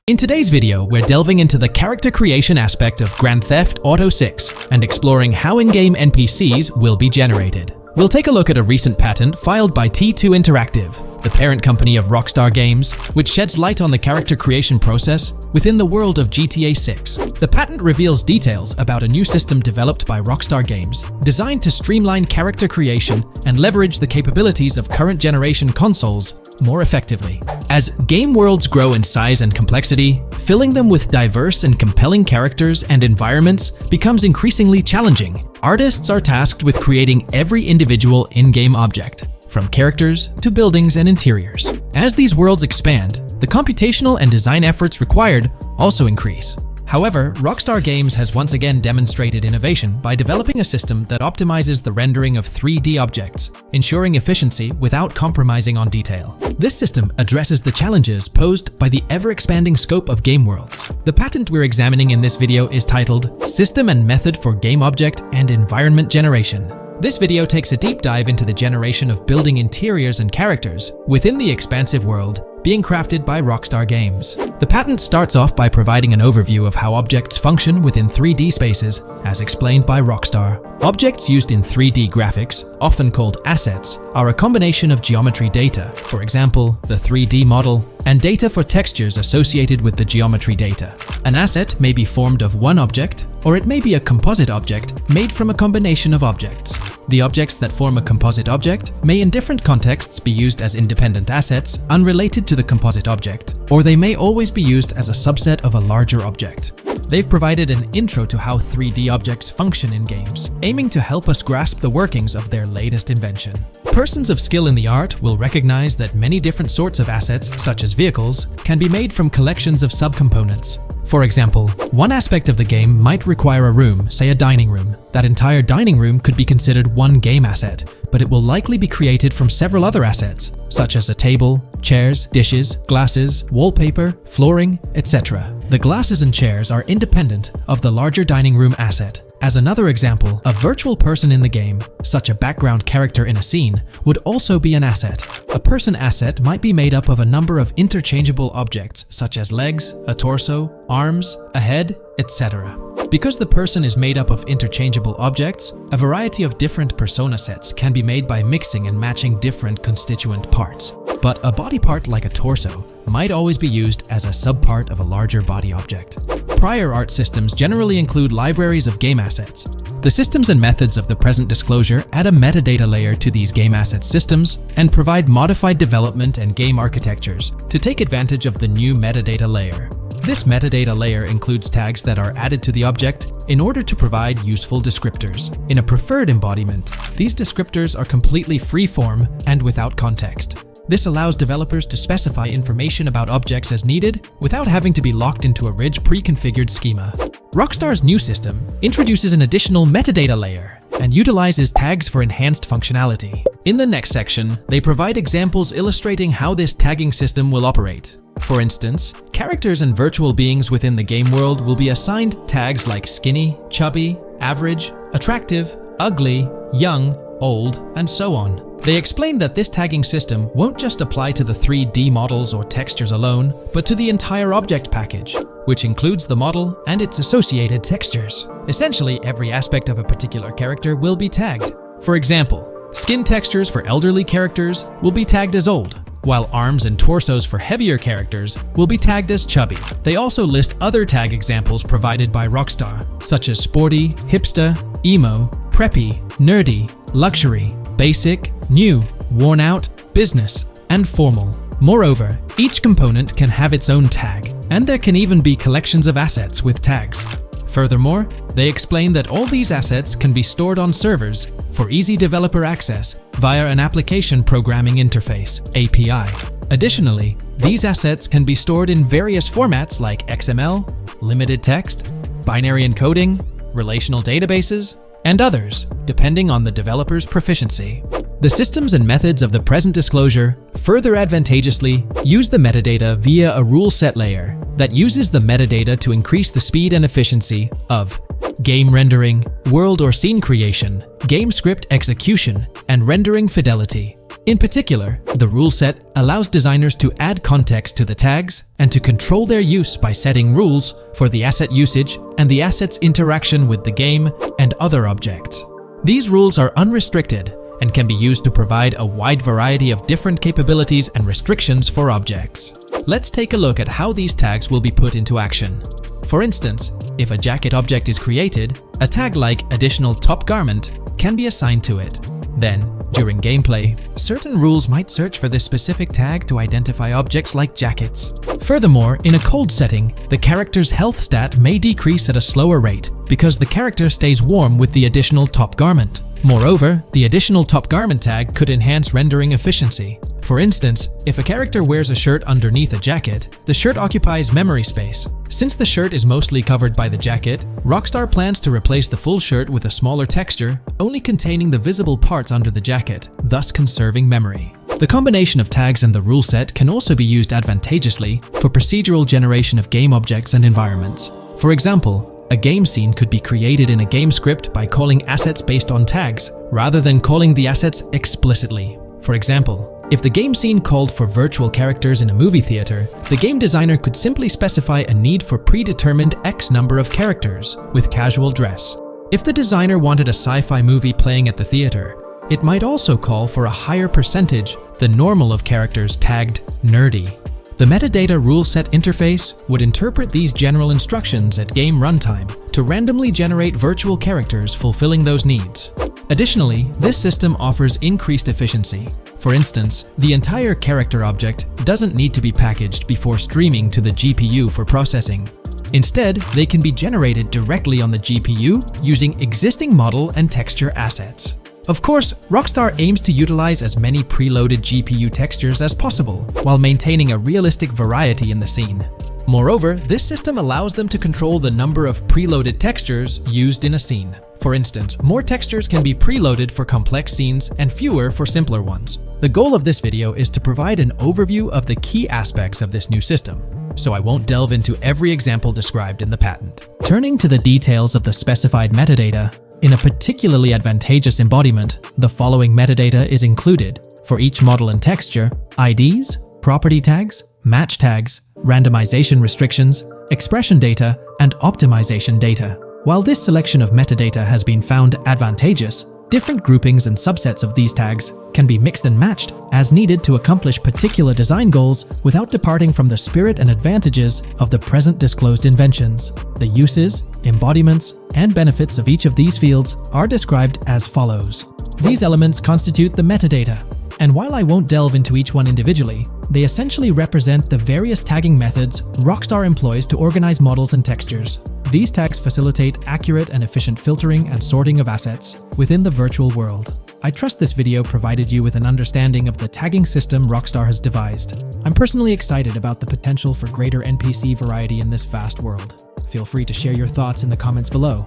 In today's video, we're delving into the character creation aspect of Grand Theft Auto 6 and exploring how in-game NPCs will be generated. We'll take a look at a recent patent filed by T2 Interactive, the parent company of Rockstar Games, which sheds light on the character creation process within the world of GTA 6. The patent reveals details about a new system developed by Rockstar Games, designed to streamline character creation and leverage the capabilities of current generation consoles more effectively. As game worlds grow in size and complexity, filling them with diverse and compelling characters and environments becomes increasingly challenging. Artists are tasked with creating every individual in-game object, from characters to buildings and interiors. As these worlds expand, the computational and design efforts required also increase. However, Rockstar Games has once again demonstrated innovation by developing a system that optimizes the rendering of 3D objects, ensuring efficiency without compromising on detail. This system addresses the challenges posed by the ever-expanding scope of game worlds. The patent we're examining in this video is titled System and Method for Game Object and Environment Generation. This video takes a deep dive into the generation of building interiors and characters within the expansive world being crafted by Rockstar Games. The patent starts off by providing an overview of how objects function within 3D spaces, as explained by Rockstar. Objects used in 3D graphics, often called assets, are a combination of geometry data, for example, the 3D model, and data for textures associated with the geometry data. An asset may be formed of one object, or it may be a composite object made from a combination of objects. The objects that form a composite object may in different contexts be used as independent assets unrelated to the composite object, or they may always be used as a subset of a larger object. They've provided an intro to how 3D objects function in games, aiming to help us grasp the workings of their latest invention. Persons of skill in the art will recognize that many different sorts of assets, such as vehicles, can be made from collections of subcomponents. For example, one aspect of the game might require a room, say a dining room. That entire dining room could be considered one game asset, but it will likely be created from several other assets, such as a table, chairs, dishes, glasses, wallpaper, flooring, etc. The glasses and chairs are independent of the larger dining room asset. As another example, a virtual person in the game, such a background character in a scene, would also be an asset. A person asset might be made up of a number of interchangeable objects, such as legs, a torso, arms, a head, etc. Because the person is made up of interchangeable objects, a variety of different persona sets can be made by mixing and matching different constituent parts. But a body part like a torso might always be used as a subpart of a larger body object. Prior art systems generally include libraries of game assets. The systems and methods of the present disclosure add a metadata layer to these game asset systems and provide modified development and game architectures to take advantage of the new metadata layer. This metadata layer includes tags that are added to the object in order to provide useful descriptors. In a preferred embodiment, these descriptors are completely free-form and without context. This allows developers to specify information about objects as needed without having to be locked into a rich pre-configured schema. Rockstar's new system introduces an additional metadata layer and utilizes tags for enhanced functionality. In the next section, they provide examples illustrating how this tagging system will operate. For instance, characters and virtual beings within the game world will be assigned tags like skinny, chubby, average, attractive, ugly, young, old, and so on. They explain that this tagging system won't just apply to the 3D models or textures alone, but to the entire object package, which includes the model and its associated textures. Essentially, every aspect of a particular character will be tagged. For example, skin textures for elderly characters will be tagged as old, while arms and torsos for heavier characters will be tagged as chubby. They also list other tag examples provided by Rockstar, such as sporty, hipster, emo, preppy, nerdy, luxury, basic, new, worn out, business, and formal. Moreover, each component can have its own tag, and there can even be collections of assets with tags. Furthermore, they explain that all these assets can be stored on servers for easy developer access via an application programming interface (API). Additionally, these assets can be stored in various formats like XML, limited text, binary encoding, relational databases, and others, depending on the developer's proficiency. The systems and methods of the present disclosure further advantageously use the metadata via a rule set layer that uses the metadata to increase the speed and efficiency of game rendering, world or scene creation, game script execution, and rendering fidelity. In particular, the rule set allows designers to add context to the tags and to control their use by setting rules for the asset usage and the asset's interaction with the game and other objects. These rules are unrestricted and can be used to provide a wide variety of different capabilities and restrictions for objects. Let's take a look at how these tags will be put into action. For instance, if a jacket object is created, a tag like additional top garment can be assigned to it. Then, during gameplay, certain rules might search for this specific tag to identify objects like jackets. Furthermore, in a cold setting, the character's health stat may decrease at a slower rate because the character stays warm with the additional top garment. Moreover, the additional top garment tag could enhance rendering efficiency. For instance, if a character wears a shirt underneath a jacket, the shirt occupies memory space. Since the shirt is mostly covered by the jacket, Rockstar plans to replace the full shirt with a smaller texture, only containing the visible parts under the jacket, thus conserving memory. The combination of tags and the rule set can also be used advantageously for procedural generation of game objects and environments. For example, a game scene could be created in a game script by calling assets based on tags, rather than calling the assets explicitly. For example, if the game scene called for virtual characters in a movie theater, the game designer could simply specify a need for predetermined X number of characters with casual dress. If the designer wanted a sci-fi movie playing at the theater, it might also call for a higher percentage than normal of characters tagged nerdy. The metadata rule set interface would interpret these general instructions at game runtime to randomly generate virtual characters fulfilling those needs. Additionally, this system offers increased efficiency. For instance, the entire character object doesn't need to be packaged before streaming to the GPU for processing. Instead, they can be generated directly on the GPU using existing model and texture assets. Of course, Rockstar aims to utilize as many preloaded GPU textures as possible, while maintaining a realistic variety in the scene. Moreover, this system allows them to control the number of preloaded textures used in a scene. For instance, more textures can be preloaded for complex scenes and fewer for simpler ones. The goal of this video is to provide an overview of the key aspects of this new system, so I won't delve into every example described in the patent. Turning to the details of the specified metadata, in a particularly advantageous embodiment, the following metadata is included for each model and texture: IDs, property tags, match tags, randomization restrictions, expression data, and optimization data. While this selection of metadata has been found advantageous, different groupings and subsets of these tags can be mixed and matched as needed to accomplish particular design goals without departing from the spirit and advantages of the present disclosed inventions. The uses, embodiments, and benefits of each of these fields are described as follows. These elements constitute the metadata, and while I won't delve into each one individually, they essentially represent the various tagging methods Rockstar employs to organize models and textures. These tags facilitate accurate and efficient filtering and sorting of assets within the virtual world. I trust this video provided you with an understanding of the tagging system Rockstar has devised. I'm personally excited about the potential for greater NPC variety in this vast world. Feel free to share your thoughts in the comments below.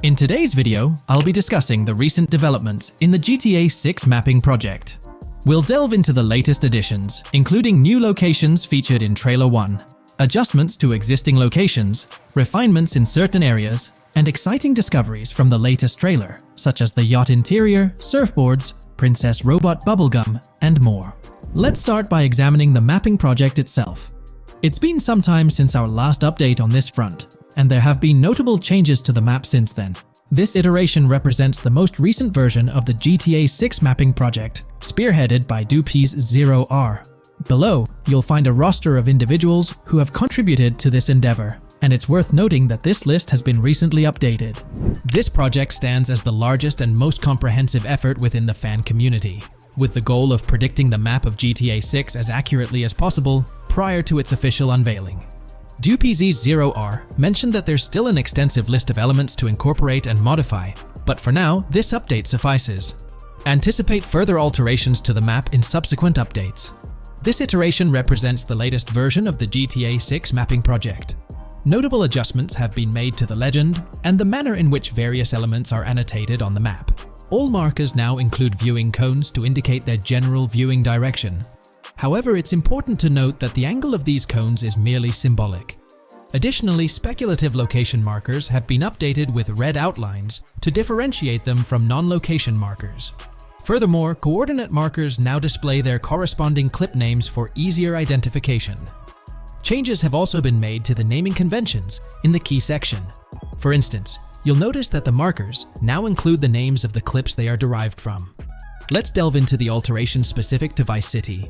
In today's video, I'll be discussing the recent developments in the GTA 6 mapping project. We'll delve into the latest additions, including new locations featured in Trailer 1, adjustments to existing locations, refinements in certain areas, and exciting discoveries from the latest trailer, such as the yacht interior, surfboards, Princess Robot Bubblegum, and more. Let's start by examining the mapping project itself. It's been some time since our last update on this front, and there have been notable changes to the map since then. This iteration represents the most recent version of the GTA 6 mapping project, spearheaded by Dupees Zero R. Below, you'll find a roster of individuals who have contributed to this endeavor. and it's worth noting that this list has been recently updated. This project stands as the largest and most comprehensive effort within the fan community, with the goal of predicting the map of GTA 6 as accurately as possible prior to its official unveiling. DuPZ0R mentioned that there's still an extensive list of elements to incorporate and modify, but for now, this update suffices. Anticipate further alterations to the map in subsequent updates. This iteration represents the latest version of the GTA 6 mapping project. Notable adjustments have been made to the legend and the manner in which various elements are annotated on the map. All markers now include viewing cones to indicate their general viewing direction. However, it's important to note that the angle of these cones is merely symbolic. Additionally, speculative location markers have been updated with red outlines to differentiate them from non-location markers. Furthermore, coordinate markers now display their corresponding clip names for easier identification. Changes have also been made to the naming conventions in the key section. For instance, you'll notice that the markers now include the names of the clips they are derived from. Let's delve into the alterations specific to Vice City.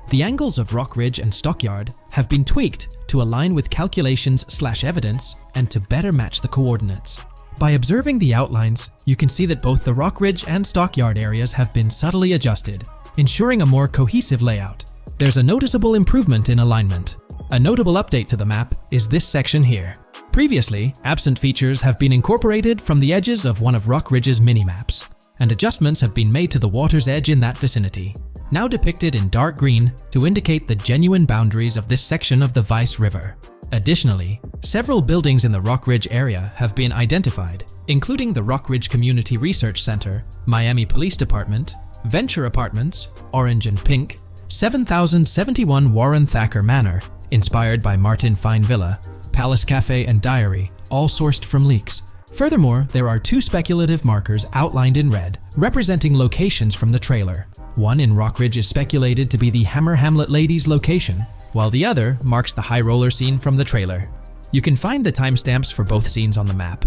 The angles of Rock Ridge and Stockyard have been tweaked to align with calculations/evidence and to better match the coordinates. By observing the outlines, you can see that both the Rock Ridge and Stockyard areas have been subtly adjusted, ensuring a more cohesive layout. There's a noticeable improvement in alignment. A notable update to the map is this section here. Previously, absent features have been incorporated from the edges of one of Rock Ridge's mini-maps, and adjustments have been made to the water's edge in that vicinity, now depicted in dark green to indicate the genuine boundaries of this section of the Vice River. Additionally, several buildings in the Rock Ridge area have been identified, including the Rock Ridge Community Research Center, Miami Police Department, Venture Apartments, Orange and Pink, 7071 Warren Thacker Manor, inspired by Martin Fine Villa, Palace Cafe and Diary, all sourced from leaks. Furthermore, there are two speculative markers outlined in red, representing locations from the trailer. One in Rock Ridge is speculated to be the Hammer Hamlet Ladies location, while the other marks the high roller scene from the trailer. You can find the timestamps for both scenes on the map.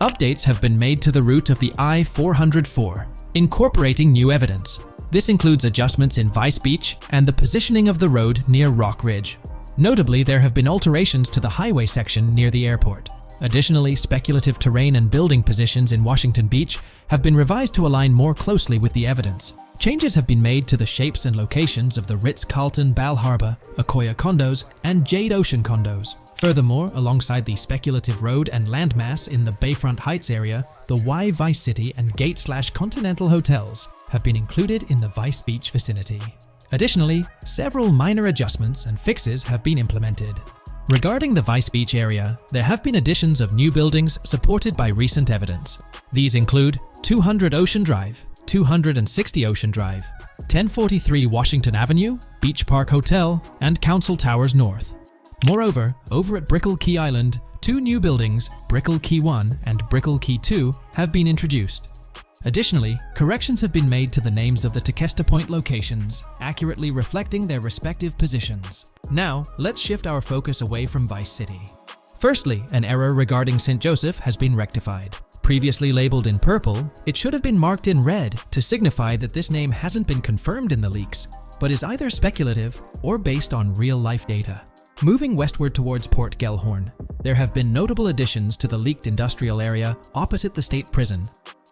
Updates have been made to the route of the I-404, incorporating new evidence. This includes adjustments in Vice Beach and the positioning of the road near Rock Ridge. Notably, there have been alterations to the highway section near the airport. Additionally, speculative terrain and building positions in Washington Beach have been revised to align more closely with the evidence. Changes have been made to the shapes and locations of the Ritz-Carlton Bal Harbour, Akoya condos, and Jade Ocean condos. Furthermore, alongside the speculative road and landmass in the Bayfront Heights area, the Y Vice City and Gate/Continental hotels have been included in the Vice Beach vicinity. Additionally, several minor adjustments and fixes have been implemented. Regarding the Vice Beach area, there have been additions of new buildings supported by recent evidence. These include 200 Ocean Drive, 260 Ocean Drive, 1043 Washington Avenue, Beach Park Hotel, and Council Towers North. Moreover, over at Brickell Key Island, two new buildings, Brickell Key 1 and Brickell Key 2, have been introduced. Additionally, corrections have been made to the names of the Tequesta Point locations, accurately reflecting their respective positions. Now, let's shift our focus away from Vice City. Firstly, an error regarding St. Joseph has been rectified. Previously labeled in purple, it should have been marked in red to signify that this name hasn't been confirmed in the leaks, but is either speculative or based on real-life data. Moving westward towards Port Gellhorn, there have been notable additions to the leaked industrial area opposite the state prison,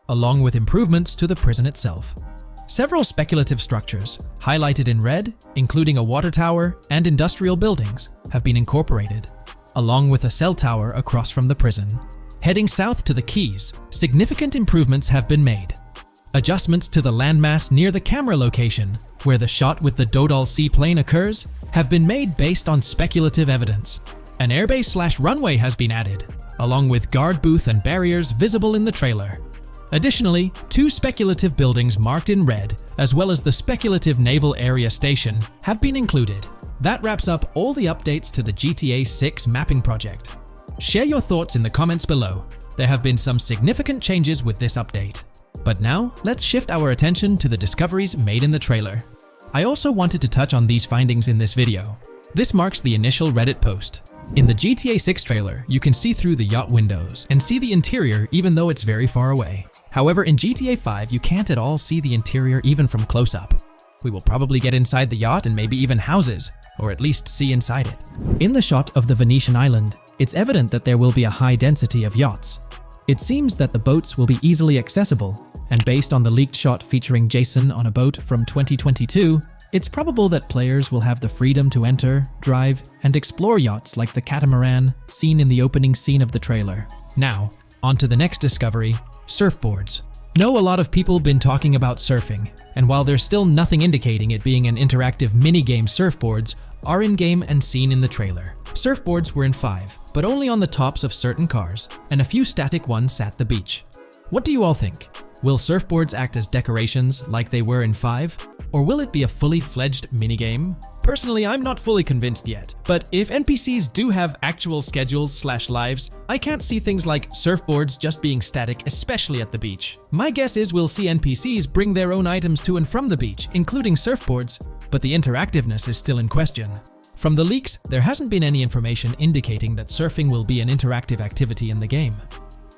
along with improvements to the prison itself. Several speculative structures, highlighted in red, including a water tower and industrial buildings, have been incorporated, along with a cell tower across from the prison. Heading south to the Keys, significant improvements have been made. Adjustments to the landmass near the camera location, where the shot with the Dodal seaplane occurs, have been made based on speculative evidence. An airbase/runway has been added, along with guard booth and barriers visible in the trailer. Additionally, two speculative buildings marked in red, as well as the speculative Naval Area Station, have been included. That wraps up all the updates to the GTA 6 mapping project. Share your thoughts in the comments below. There have been some significant changes with this update. But now, let's shift our attention to the discoveries made in the trailer. I also wanted to touch on these findings in this video. This marks the initial Reddit post. In the GTA 6 trailer, you can see through the yacht windows and see the interior even though it's very far away. However, in GTA 5, you can't at all see the interior even from close-up. We will probably get inside the yacht and maybe even houses, or at least see inside it. In the shot of the Venetian island, it's evident that there will be a high density of yachts. It seems that the boats will be easily accessible, and based on the leaked shot featuring Jason on a boat from 2022, it's probable that players will have the freedom to enter, drive, and explore yachts like the catamaran seen in the opening scene of the trailer. Now, on to the next discovery, surfboards. Know a lot of people been talking about surfing, and while there's still nothing indicating it being an interactive minigame, surfboards are in-game and seen in the trailer. Surfboards were in 5, but only on the tops of certain cars, and a few static ones at the beach. What do you all think? Will surfboards act as decorations like they were in 5? Or will it be a fully fledged minigame? Personally, I'm not fully convinced yet, but if NPCs do have actual schedules/lives, I can't see things like surfboards just being static, especially at the beach. My guess is we'll see NPCs bring their own items to and from the beach, including surfboards, but the interactiveness is still in question. From the leaks, there hasn't been any information indicating that surfing will be an interactive activity in the game.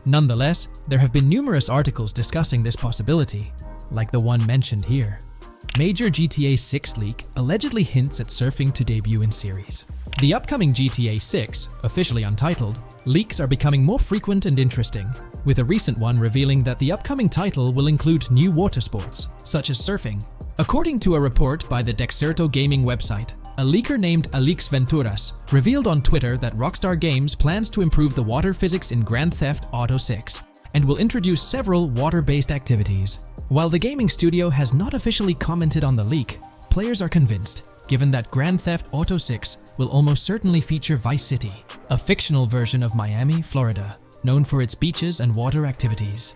Nonetheless, there have been numerous articles discussing this possibility, like the one mentioned here. Major GTA 6 leak allegedly hints at surfing to debut in series. The upcoming GTA 6, officially untitled, leaks are becoming more frequent and interesting, with a recent one revealing that the upcoming title will include new water sports, such as surfing. According to a report by the Dexerto Gaming website, a leaker named Alix Venturas revealed on Twitter that Rockstar Games plans to improve the water physics in Grand Theft Auto 6 and will introduce several water-based activities. While the gaming studio has not officially commented on the leak, players are convinced, given that Grand Theft Auto 6 will almost certainly feature Vice City, a fictional version of Miami, Florida, known for its beaches and water activities.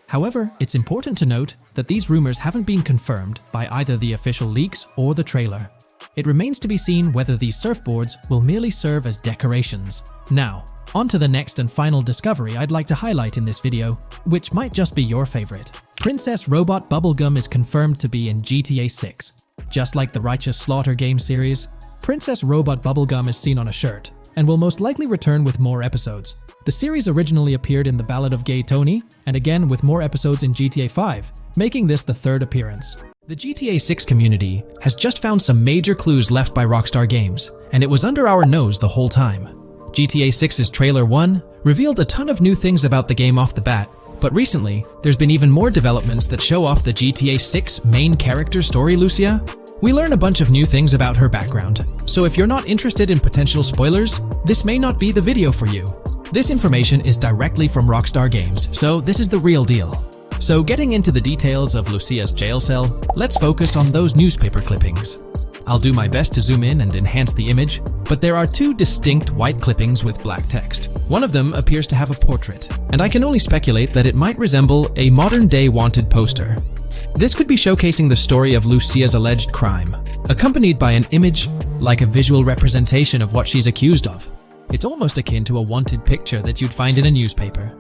However, it's important to note that these rumors haven't been confirmed by either the official leaks or the trailer. It remains to be seen whether these surfboards will merely serve as decorations. Now, on to the next and final discovery I'd like to highlight in this video, which might just be your favorite. Princess Robot Bubblegum is confirmed to be in GTA 6. Just like the Righteous Slaughter game series, Princess Robot Bubblegum is seen on a shirt, and will most likely return with more episodes. The series originally appeared in The Ballad of Gay Tony, and again with more episodes in GTA 5, making this the 3rd appearance. The GTA 6 community has just found some major clues left by Rockstar Games, and it was under our nose the whole time. GTA 6's Trailer 1 revealed a ton of new things about the game off the bat, but recently, there's been even more developments that show off the GTA 6 main character story, Lucia. We learn a bunch of new things about her background, so if you're not interested in potential spoilers, this may not be the video for you. This information is directly from Rockstar Games, so this is the real deal. So getting into the details of Lucia's jail cell, let's focus on those newspaper clippings. I'll do my best to zoom in and enhance the image, but there are 2 distinct white clippings with black text. One of them appears to have a portrait, and I can only speculate that it might resemble a modern-day wanted poster. This could be showcasing the story of Lucia's alleged crime, accompanied by an image like a visual representation of what she's accused of. It's almost akin to a wanted picture that you'd find in a newspaper.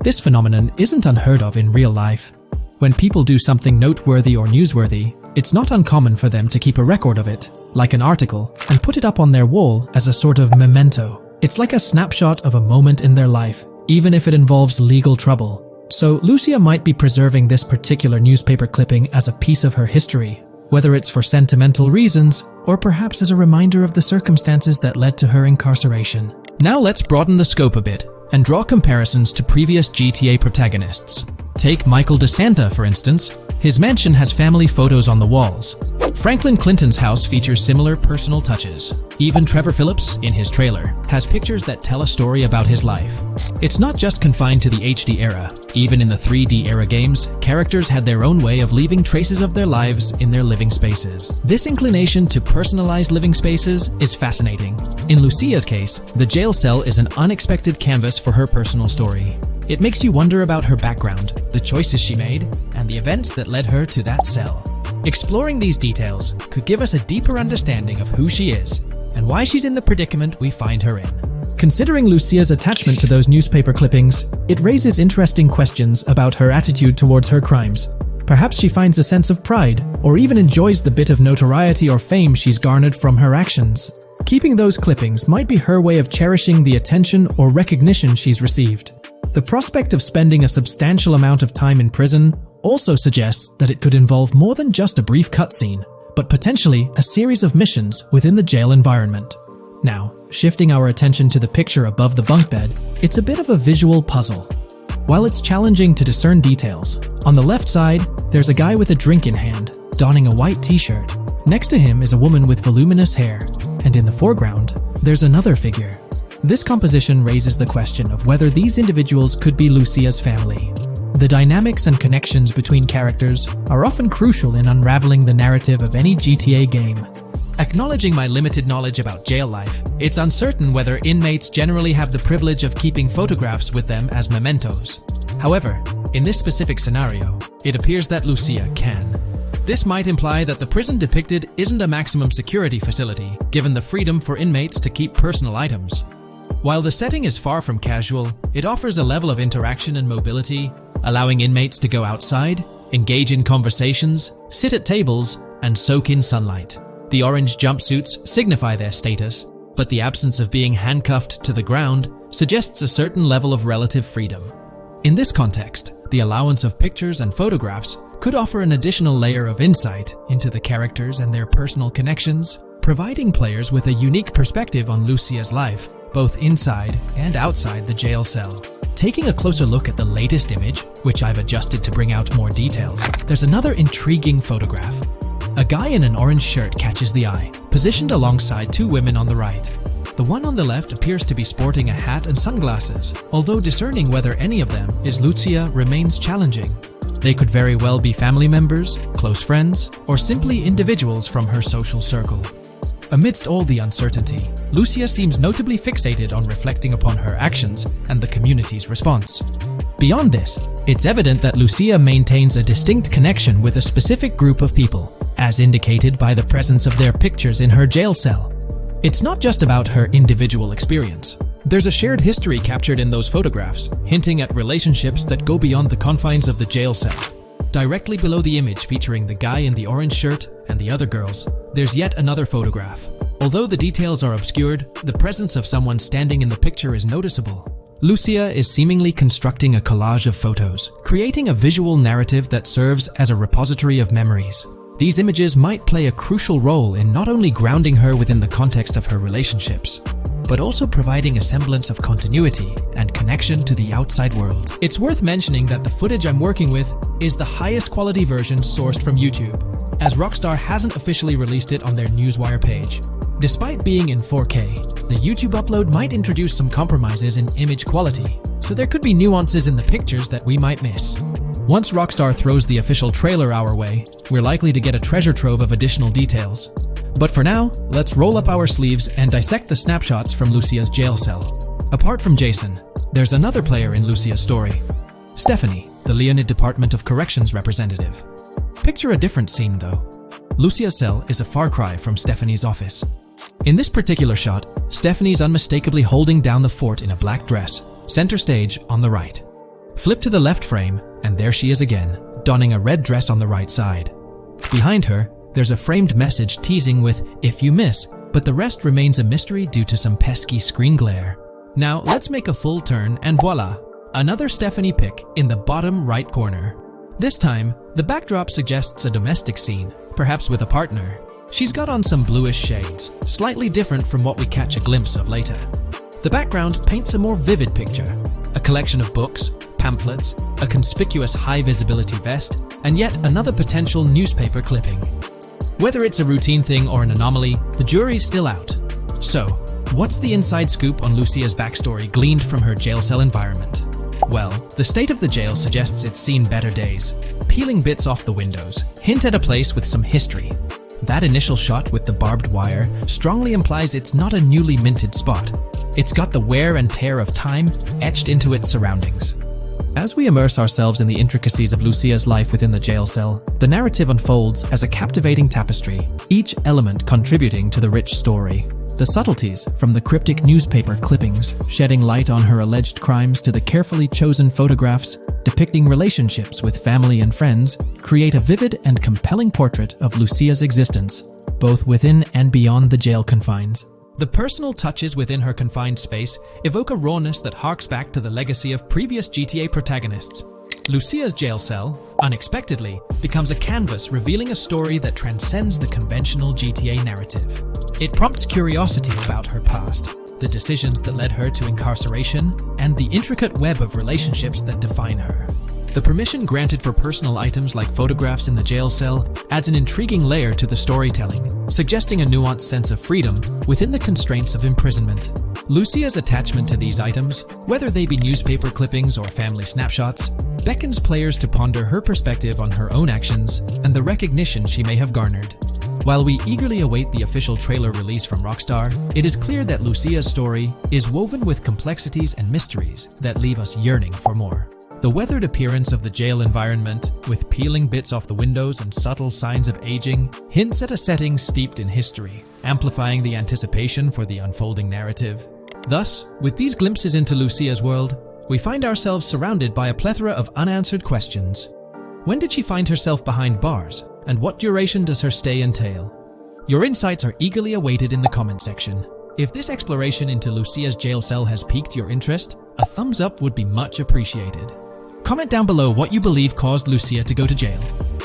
This phenomenon isn't unheard of in real life. When people do something noteworthy or newsworthy, it's not uncommon for them to keep a record of it, like an article, and put it up on their wall as a sort of memento. It's like a snapshot of a moment in their life, even if it involves legal trouble. So Lucia might be preserving this particular newspaper clipping as a piece of her history, whether it's for sentimental reasons or perhaps as a reminder of the circumstances that led to her incarceration. Now let's broaden the scope a bit and draw comparisons to previous GTA protagonists. Take Michael DeSanta, for instance. His mansion has family photos on the walls. Franklin Clinton's house features similar personal touches. Even Trevor Phillips, in his trailer, has pictures that tell a story about his life. It's not just confined to the HD era. Even in the 3D era games, characters had their own way of leaving traces of their lives in their living spaces. This inclination to personalized living spaces is fascinating. In Lucia's case, the jail cell is an unexpected canvas for her personal story. It makes you wonder about her background, the choices she made, and the events that led her to that cell. Exploring these details could give us a deeper understanding of who she is and why she's in the predicament we find her in. Considering Lucia's attachment to those newspaper clippings, it raises interesting questions about her attitude towards her crimes. Perhaps she finds a sense of pride, or even enjoys the bit of notoriety or fame she's garnered from her actions. Keeping those clippings might be her way of cherishing the attention or recognition she's received. The prospect of spending a substantial amount of time in prison also suggests that it could involve more than just a brief cutscene, but potentially a series of missions within the jail environment. Now, shifting our attention to the picture above the bunk bed, it's a bit of a visual puzzle. While it's challenging to discern details, on the left side, there's a guy with a drink in hand, donning a white t-shirt. Next to him is a woman with voluminous hair, and in the foreground, there's another figure. This composition raises the question of whether these individuals could be Lucia's family. The dynamics and connections between characters are often crucial in unraveling the narrative of any GTA game. Acknowledging my limited knowledge about jail life, it's uncertain whether inmates generally have the privilege of keeping photographs with them as mementos. However, in this specific scenario, it appears that Lucia can. This might imply that the prison depicted isn't a maximum security facility, given the freedom for inmates to keep personal items. While the setting is far from casual, it offers a level of interaction and mobility, allowing inmates to go outside, engage in conversations, sit at tables, and soak in sunlight. The orange jumpsuits signify their status, but the absence of being handcuffed to the ground suggests a certain level of relative freedom. In this context, the allowance of pictures and photographs could offer an additional layer of insight into the characters and their personal connections, providing players with a unique perspective on Lucia's life, both inside and outside the jail cell. Taking a closer look at the latest image, which I've adjusted to bring out more details, there's another intriguing photograph. A guy in an orange shirt catches the eye, positioned alongside two women on the right. The one on the left appears to be sporting a hat and sunglasses, although discerning whether any of them is Lucia remains challenging. They could very well be family members, close friends, or simply individuals from her social circle. Amidst all the uncertainty, Lucia seems notably fixated on reflecting upon her actions and the community's response. Beyond this, it's evident that Lucia maintains a distinct connection with a specific group of people, as indicated by the presence of their pictures in her jail cell. It's not just about her individual experience. There's a shared history captured in those photographs, hinting at relationships that go beyond the confines of the jail cell. Directly below the image featuring the guy in the orange shirt and the other girls, there's yet another photograph. Although the details are obscured, the presence of someone standing in the picture is noticeable. Lucia is seemingly constructing a collage of photos, creating a visual narrative that serves as a repository of memories. These images might play a crucial role in not only grounding her within the context of her relationships, but also providing a semblance of continuity and connection to the outside world. It's worth mentioning that the footage I'm working with is the highest quality version sourced from YouTube, as Rockstar hasn't officially released it on their Newswire page. Despite being in 4K, the YouTube upload might introduce some compromises in image quality, so there could be nuances in the pictures that we might miss. Once Rockstar throws the official trailer our way, we're likely to get a treasure trove of additional details. But for now, let's roll up our sleeves and dissect the snapshots from Lucia's jail cell. Apart from Jason, there's another player in Lucia's story. Stephanie, the Leonid Department of Corrections representative. Picture a different scene though. Lucia's cell is a far cry from Stephanie's office. In this particular shot, Stephanie's unmistakably holding down the fort in a black dress, center stage on the right. Flip to the left frame, and there she is again, donning a red dress on the right side. Behind her, there's a framed message teasing with "if you miss," but the rest remains a mystery due to some pesky screen glare. Now let's make a full turn and voila, another Stephanie pic in the bottom right corner. This time, the backdrop suggests a domestic scene, perhaps with a partner. She's got on some bluish shades, slightly different from what we catch a glimpse of later. The background paints a more vivid picture, a collection of books, pamphlets, a conspicuous high-visibility vest, and yet another potential newspaper clipping. Whether it's a routine thing or an anomaly, the jury's still out. So, what's the inside scoop on Lucia's backstory gleaned from her jail cell environment? Well, the state of the jail suggests it's seen better days. Peeling bits off the windows hint at a place with some history. That initial shot with the barbed wire strongly implies it's not a newly minted spot. It's got the wear and tear of time etched into its surroundings. As we immerse ourselves in the intricacies of Lucia's life within the jail cell, the narrative unfolds as a captivating tapestry, each element contributing to the rich story. The subtleties, from the cryptic newspaper clippings shedding light on her alleged crimes to the carefully chosen photographs depicting relationships with family and friends, create a vivid and compelling portrait of Lucia's existence, both within and beyond the jail confines. The personal touches within her confined space evoke a rawness that harks back to the legacy of previous GTA protagonists. Lucia's jail cell, unexpectedly, becomes a canvas revealing a story that transcends the conventional GTA narrative. It prompts curiosity about her past, the decisions that led her to incarceration, and the intricate web of relationships that define her. The permission granted for personal items like photographs in the jail cell adds an intriguing layer to the storytelling, suggesting a nuanced sense of freedom within the constraints of imprisonment. Lucia's attachment to these items, whether they be newspaper clippings or family snapshots, beckons players to ponder her perspective on her own actions and the recognition she may have garnered. While we eagerly await the official trailer release from Rockstar, it is clear that Lucia's story is woven with complexities and mysteries that leave us yearning for more. The weathered appearance of the jail environment, with peeling bits off the windows and subtle signs of aging, hints at a setting steeped in history, amplifying the anticipation for the unfolding narrative. Thus, with these glimpses into Lucia's world, we find ourselves surrounded by a plethora of unanswered questions. When did she find herself behind bars, and what duration does her stay entail? Your insights are eagerly awaited in the comment section. If this exploration into Lucia's jail cell has piqued your interest, a thumbs up would be much appreciated. Comment down below what you believe caused Lucia to go to jail.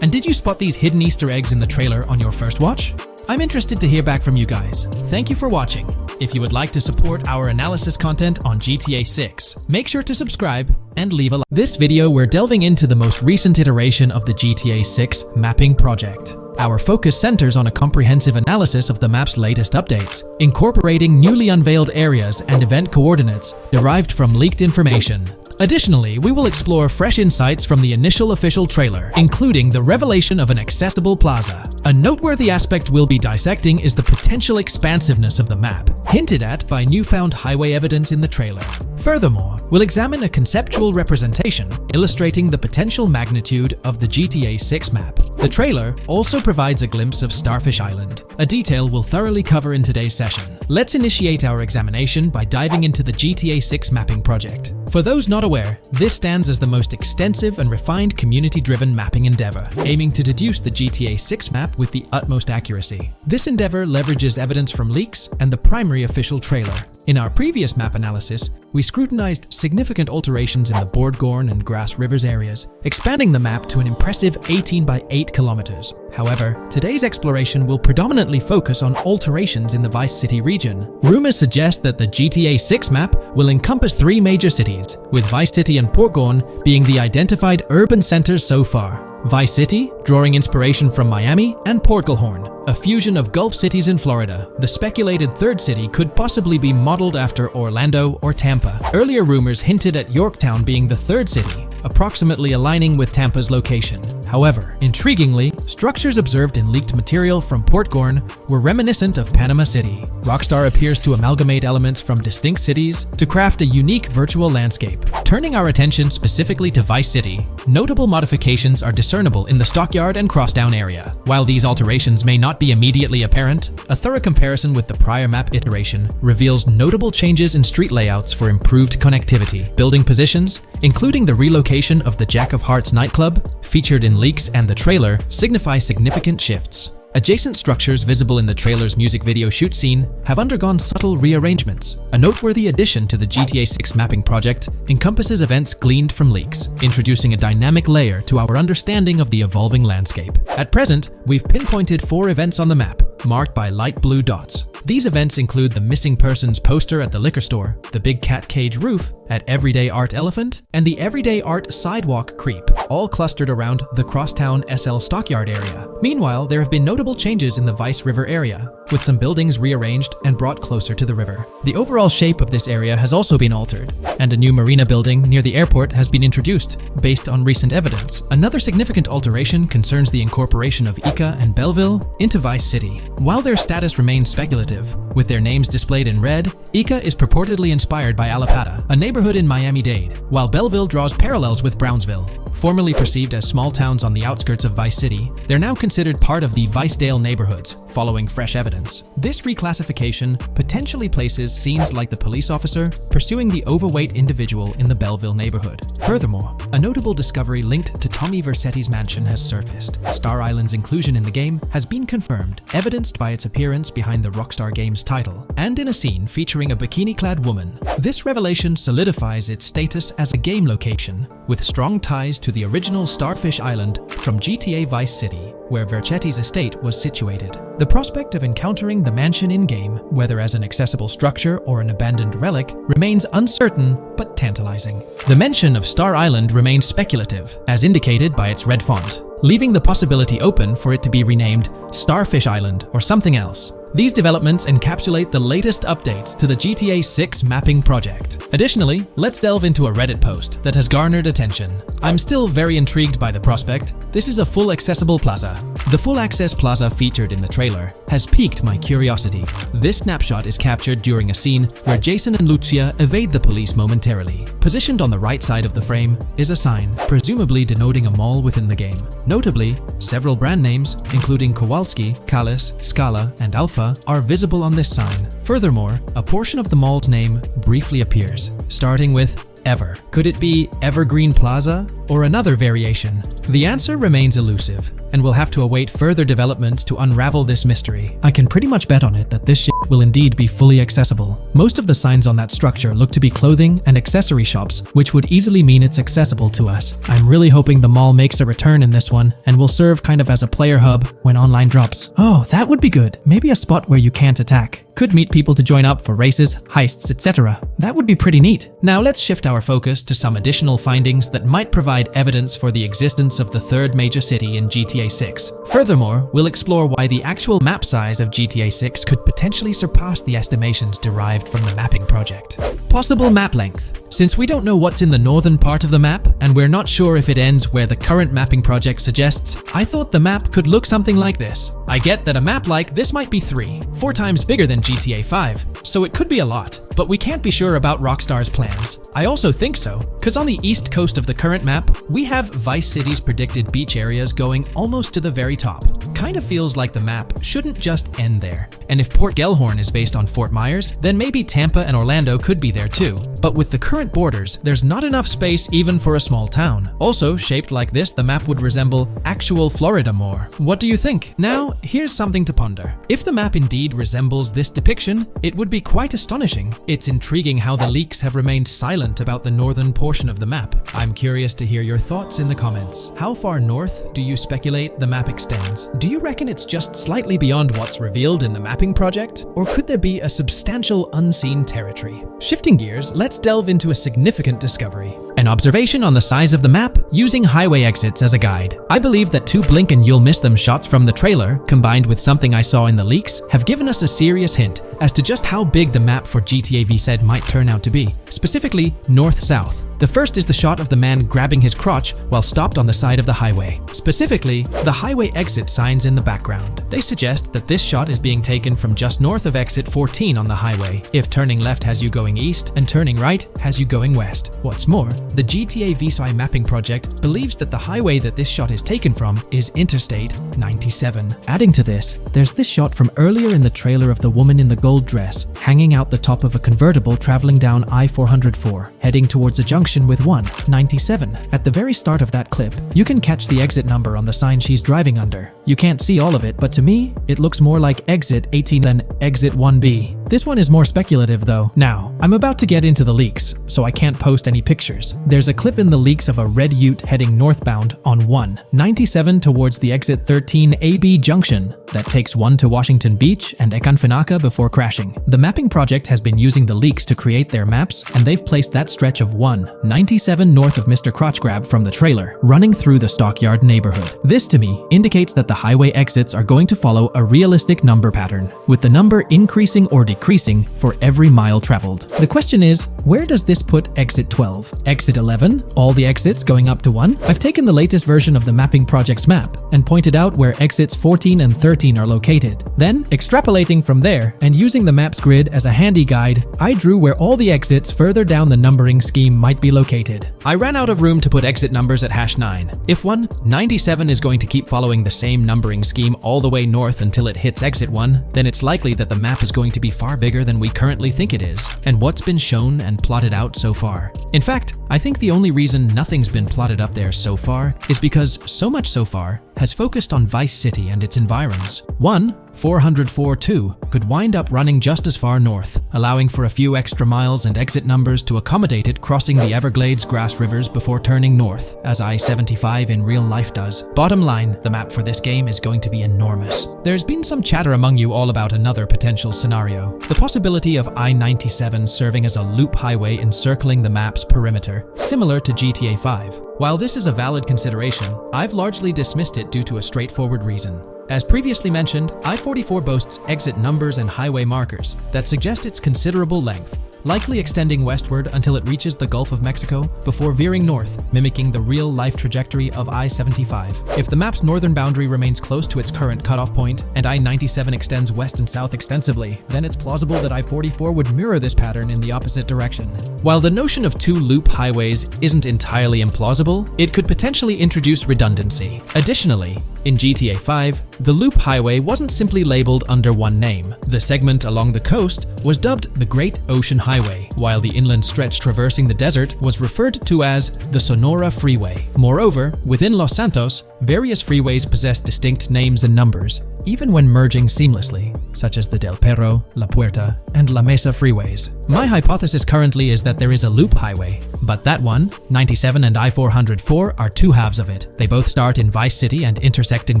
And did you spot these hidden Easter eggs in the trailer on your first watch? I'm interested to hear back from you guys. Thank you for watching. If you would like to support our analysis content on GTA 6, make sure to subscribe and leave a like. This video we're delving into the most recent iteration of the GTA 6 mapping project. Our focus centers on a comprehensive analysis of the map's latest updates, incorporating newly unveiled areas and event coordinates derived from leaked information. Additionally, we will explore fresh insights from the initial official trailer, including the revelation of an accessible plaza. A noteworthy aspect we'll be dissecting is the potential expansiveness of the map, hinted at by newfound highway evidence in the trailer. Furthermore, we'll examine a conceptual representation illustrating the potential magnitude of the GTA 6 map. The trailer also provides a glimpse of Starfish Island, a detail we'll thoroughly cover in today's session. Let's initiate our examination by diving into the GTA 6 mapping project. For those not aware, this stands as the most extensive and refined community-driven mapping endeavor, aiming to deduce the GTA 6 map with the utmost accuracy. This endeavor leverages evidence from leaks and the primary official trailer. In our previous map analysis, we scrutinized significant alterations in the Bordgorn and Grass Rivers areas, expanding the map to an impressive 18 by 8 kilometers. However, today's exploration will predominantly focus on alterations in the Vice City region. Rumors suggest that the GTA 6 map will encompass 3 major cities, with Vice City and Portgorn being the identified urban centers so far. Vice City, drawing inspiration from Miami, and Portgorn, a fusion of Gulf cities in Florida. The speculated third city could possibly be modeled after Orlando or Tampa. Earlier rumors hinted at Yorktown being the third city, approximately aligning with Tampa's location. However, intriguingly, structures observed in leaked material from Portgorn were reminiscent of Panama City. Rockstar appears to amalgamate elements from distinct cities to craft a unique virtual landscape. Turning our attention specifically to Vice City, notable modifications are discernible in the Stockyard and Crosstown area. While these alterations may not be immediately apparent, a thorough comparison with the prior map iteration reveals notable changes in street layouts for improved connectivity. Building positions, including the relocation of the Jack of Hearts nightclub, featured in leaks and the trailer, signify significant shifts. Adjacent structures visible in the trailer's music video shoot scene have undergone subtle rearrangements. A noteworthy addition to the GTA 6 mapping project encompasses events gleaned from leaks, introducing a dynamic layer to our understanding of the evolving landscape. At present, we've pinpointed 4 events on the map, marked by light blue dots. These events include the missing persons poster at the liquor store, the big cat cage roof at Everyday Art Elephant, and the Everyday Art Sidewalk Creep, all clustered around the Crosstown SL Stockyard area. Meanwhile, there have been notable changes in the Vice River area, with some buildings rearranged and brought closer to the river. The overall shape of this area has also been altered, and a new marina building near the airport has been introduced, based on recent evidence. Another significant alteration concerns the incorporation of Ica and Belleville into Vice City. While their status remains speculative, with their names displayed in red, Ica is purportedly inspired by Allapattah, a neighborhood in Miami-Dade, while Belleville draws parallels with Brownsville. Formerly perceived as small towns on the outskirts of Vice City, they're now considered part of the Vicedale neighborhoods, following fresh evidence. This reclassification potentially places scenes like the police officer pursuing the overweight individual in the Belleville neighborhood. Furthermore, a notable discovery linked to Tommy Vercetti's mansion has surfaced. Star Island's inclusion in the game has been confirmed, evidenced by its appearance behind the Rockstar Games title, and in a scene featuring a bikini-clad woman. This revelation solidifies its status as a game location, with strong ties to the original Starfish Island from GTA Vice City. where Vercetti's estate was situated. The prospect of encountering the mansion in-game, whether as an accessible structure or an abandoned relic, remains uncertain but tantalizing. The mention of Star Island remains speculative, as indicated by its red font, leaving the possibility open for it to be renamed Starfish Island or something else. These developments encapsulate the latest updates to the GTA 6 mapping project. Additionally, let's delve into a Reddit post that has garnered attention. I'm still very intrigued by the prospect. This is a full accessible plaza. The full access plaza featured in the trailer has piqued my curiosity. This snapshot is captured during a scene where Jason and Lucia evade the police momentarily. Positioned on the right side of the frame is a sign, presumably denoting a mall within the game. Notably, several brand names, including Kowalski, Kalis, Scala, and Alpha, are visible on this sign. Furthermore, a portion of the mall's name briefly appears, starting with Ever. Could it be Evergreen Plaza or another variation? The answer remains elusive, and we'll have to await further developments to unravel this mystery. I can pretty much bet on it that this shit will indeed be fully accessible. Most of the signs on that structure look to be clothing and accessory shops, which would easily mean it's accessible to us. I'm really hoping the mall makes a return in this one and will serve kind of as a player hub when online drops. Oh, that would be good. Maybe a spot where you can't attack. Could meet people to join up for races, heists, etc. That would be pretty neat. Now let's shift our focus to some additional findings that might provide evidence for the existence of the third major city in GTA 6. Furthermore, we'll explore why the actual map size of GTA 6 could potentially surpass the estimations derived from the mapping project. Possible map length. Since we don't know what's in the northern part of the map, and we're not sure if it ends where the current mapping project suggests, I thought the map could look something like this. I get that a map like this might be 4 times bigger than GTA 5, so it could be a lot, but we can't be sure about Rockstar's plans. I also think so, because on the east coast of the current map, we have Vice City's predicted beach areas going almost to the very top. Kind of feels like the map shouldn't just end there. And if Port Gellhorn is based on Fort Myers, then maybe Tampa and Orlando could be there too. But with the current borders, there's not enough space even for a small town. Also, shaped like this, the map would resemble actual Florida more. What do you think? Now, here's something to ponder. If the map indeed resembles this depiction, it would be quite astonishing. It's intriguing how the leaks have remained silent about the northern portion of the map. I'm curious to hear your thoughts in the comments. How far north do you speculate the map extends? Do you reckon it's just slightly beyond what's revealed in the mapping project? Or could there be a substantial unseen territory? Shifting gears, let's delve into a significant discovery. An observation on the size of the map using highway exits as a guide. I believe that 2 blink and you'll miss them shots from the trailer, combined with something I saw in the leaks, have given us a serious hint as to just how big the map for GTA VZ might turn out to be, specifically north-south. The first is the shot of the man grabbing his crotch while stopped on the side of the highway. Specifically, the highway exit signs in the background. They suggest that this shot is being taken from just north of exit 14 on the highway, if turning left has you going east and turning right has you going west. What's more, the GTA VSI mapping project believes that the highway that this shot is taken from is Interstate 97. Adding to this, there's this shot from earlier in the trailer of the woman in the gold dress hanging out the top of a convertible traveling down I-404, heading towards a junction with 197. At the very start of that clip, you can catch the exit number on the sign she's driving under. You can't see all of it, but to me, it looks more like exit 18 than exit 1B. This one is more speculative though. Now, I'm about to get into the leaks, so I can't post any pictures. There's a clip in the leaks of a red ute heading northbound on 197 towards the exit 13 AB junction that takes 1 to Washington Beach and Ekanfinaka before crashing. The mapping project has been using the leaks to create their maps, and they've placed that stretch of 197 north of Mr. Crotchgrab from the trailer, running through the Stockyard neighborhood. This to me indicates that the highway exits are going to follow a realistic number pattern, with the number increasing or decreasing for every mile traveled. The question is, where does this put exit 12? Exit 11? All the exits going up to 1? I've taken the latest version of the mapping project's map and pointed out where exits 14 and 13 are located. Then, extrapolating from there and using the map's grid as a handy guide, I drew where all the exits further down the numbering scheme might be located. I ran out of room to put exit numbers at #9. If 197 is going to keep following the same numbering scheme all the way north until it hits exit 1, then it's likely that the map is going to be far bigger than we currently think it is, and what's been shown and plotted out so far. In fact, I think the only reason nothing's been plotted up there so far is because so much so far has focused on Vice City and its environs. 404.2 could wind up running just as far north, allowing for a few extra miles and exit numbers to accommodate it crossing the Everglades grass rivers before turning north, as I-75 in real life does. Bottom line, the map for this game is going to be enormous. There's been some chatter among you all about another potential scenario, the possibility of I-97 serving as a loop highway encircling the map's perimeter, similar to GTA 5. While this is a valid consideration, I've largely dismissed it due to a straightforward reason. As previously mentioned, I-44 boasts exit numbers and highway markers that suggest its considerable length, likely extending westward until it reaches the Gulf of Mexico before veering north, mimicking the real-life trajectory of I-75. If the map's northern boundary remains close to its current cutoff point and I-97 extends west and south extensively, then it's plausible that I-44 would mirror this pattern in the opposite direction. While the notion of two loop highways isn't entirely implausible, it could potentially introduce redundancy. Additionally, in GTA 5, the loop highway wasn't simply labeled under one name. The segment along the coast was dubbed the Great Ocean Highway, while the inland stretch traversing the desert was referred to as the Sonora Freeway. Moreover, within Los Santos, various freeways possess distinct names and numbers, even when merging seamlessly, such as the Del Perro, La Puerta, and La Mesa freeways. My hypothesis currently is that there is a loop highway, but that one, 97 and I-404, are two halves of it. They both start in Vice City and intersect in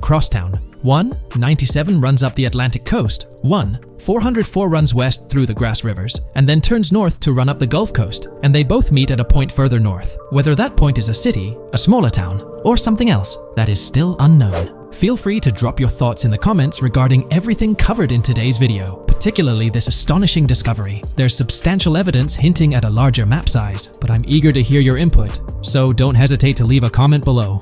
Crosstown. 97 runs up the Atlantic coast. 404 runs west through the Grass Rivers, and then turns north to run up the Gulf Coast, and they both meet at a point further north. Whether that point is a city, a smaller town, or something else, that is still unknown. Feel free to drop your thoughts in the comments regarding everything covered in today's video, particularly this astonishing discovery. There's substantial evidence hinting at a larger map size, but I'm eager to hear your input, so don't hesitate to leave a comment below.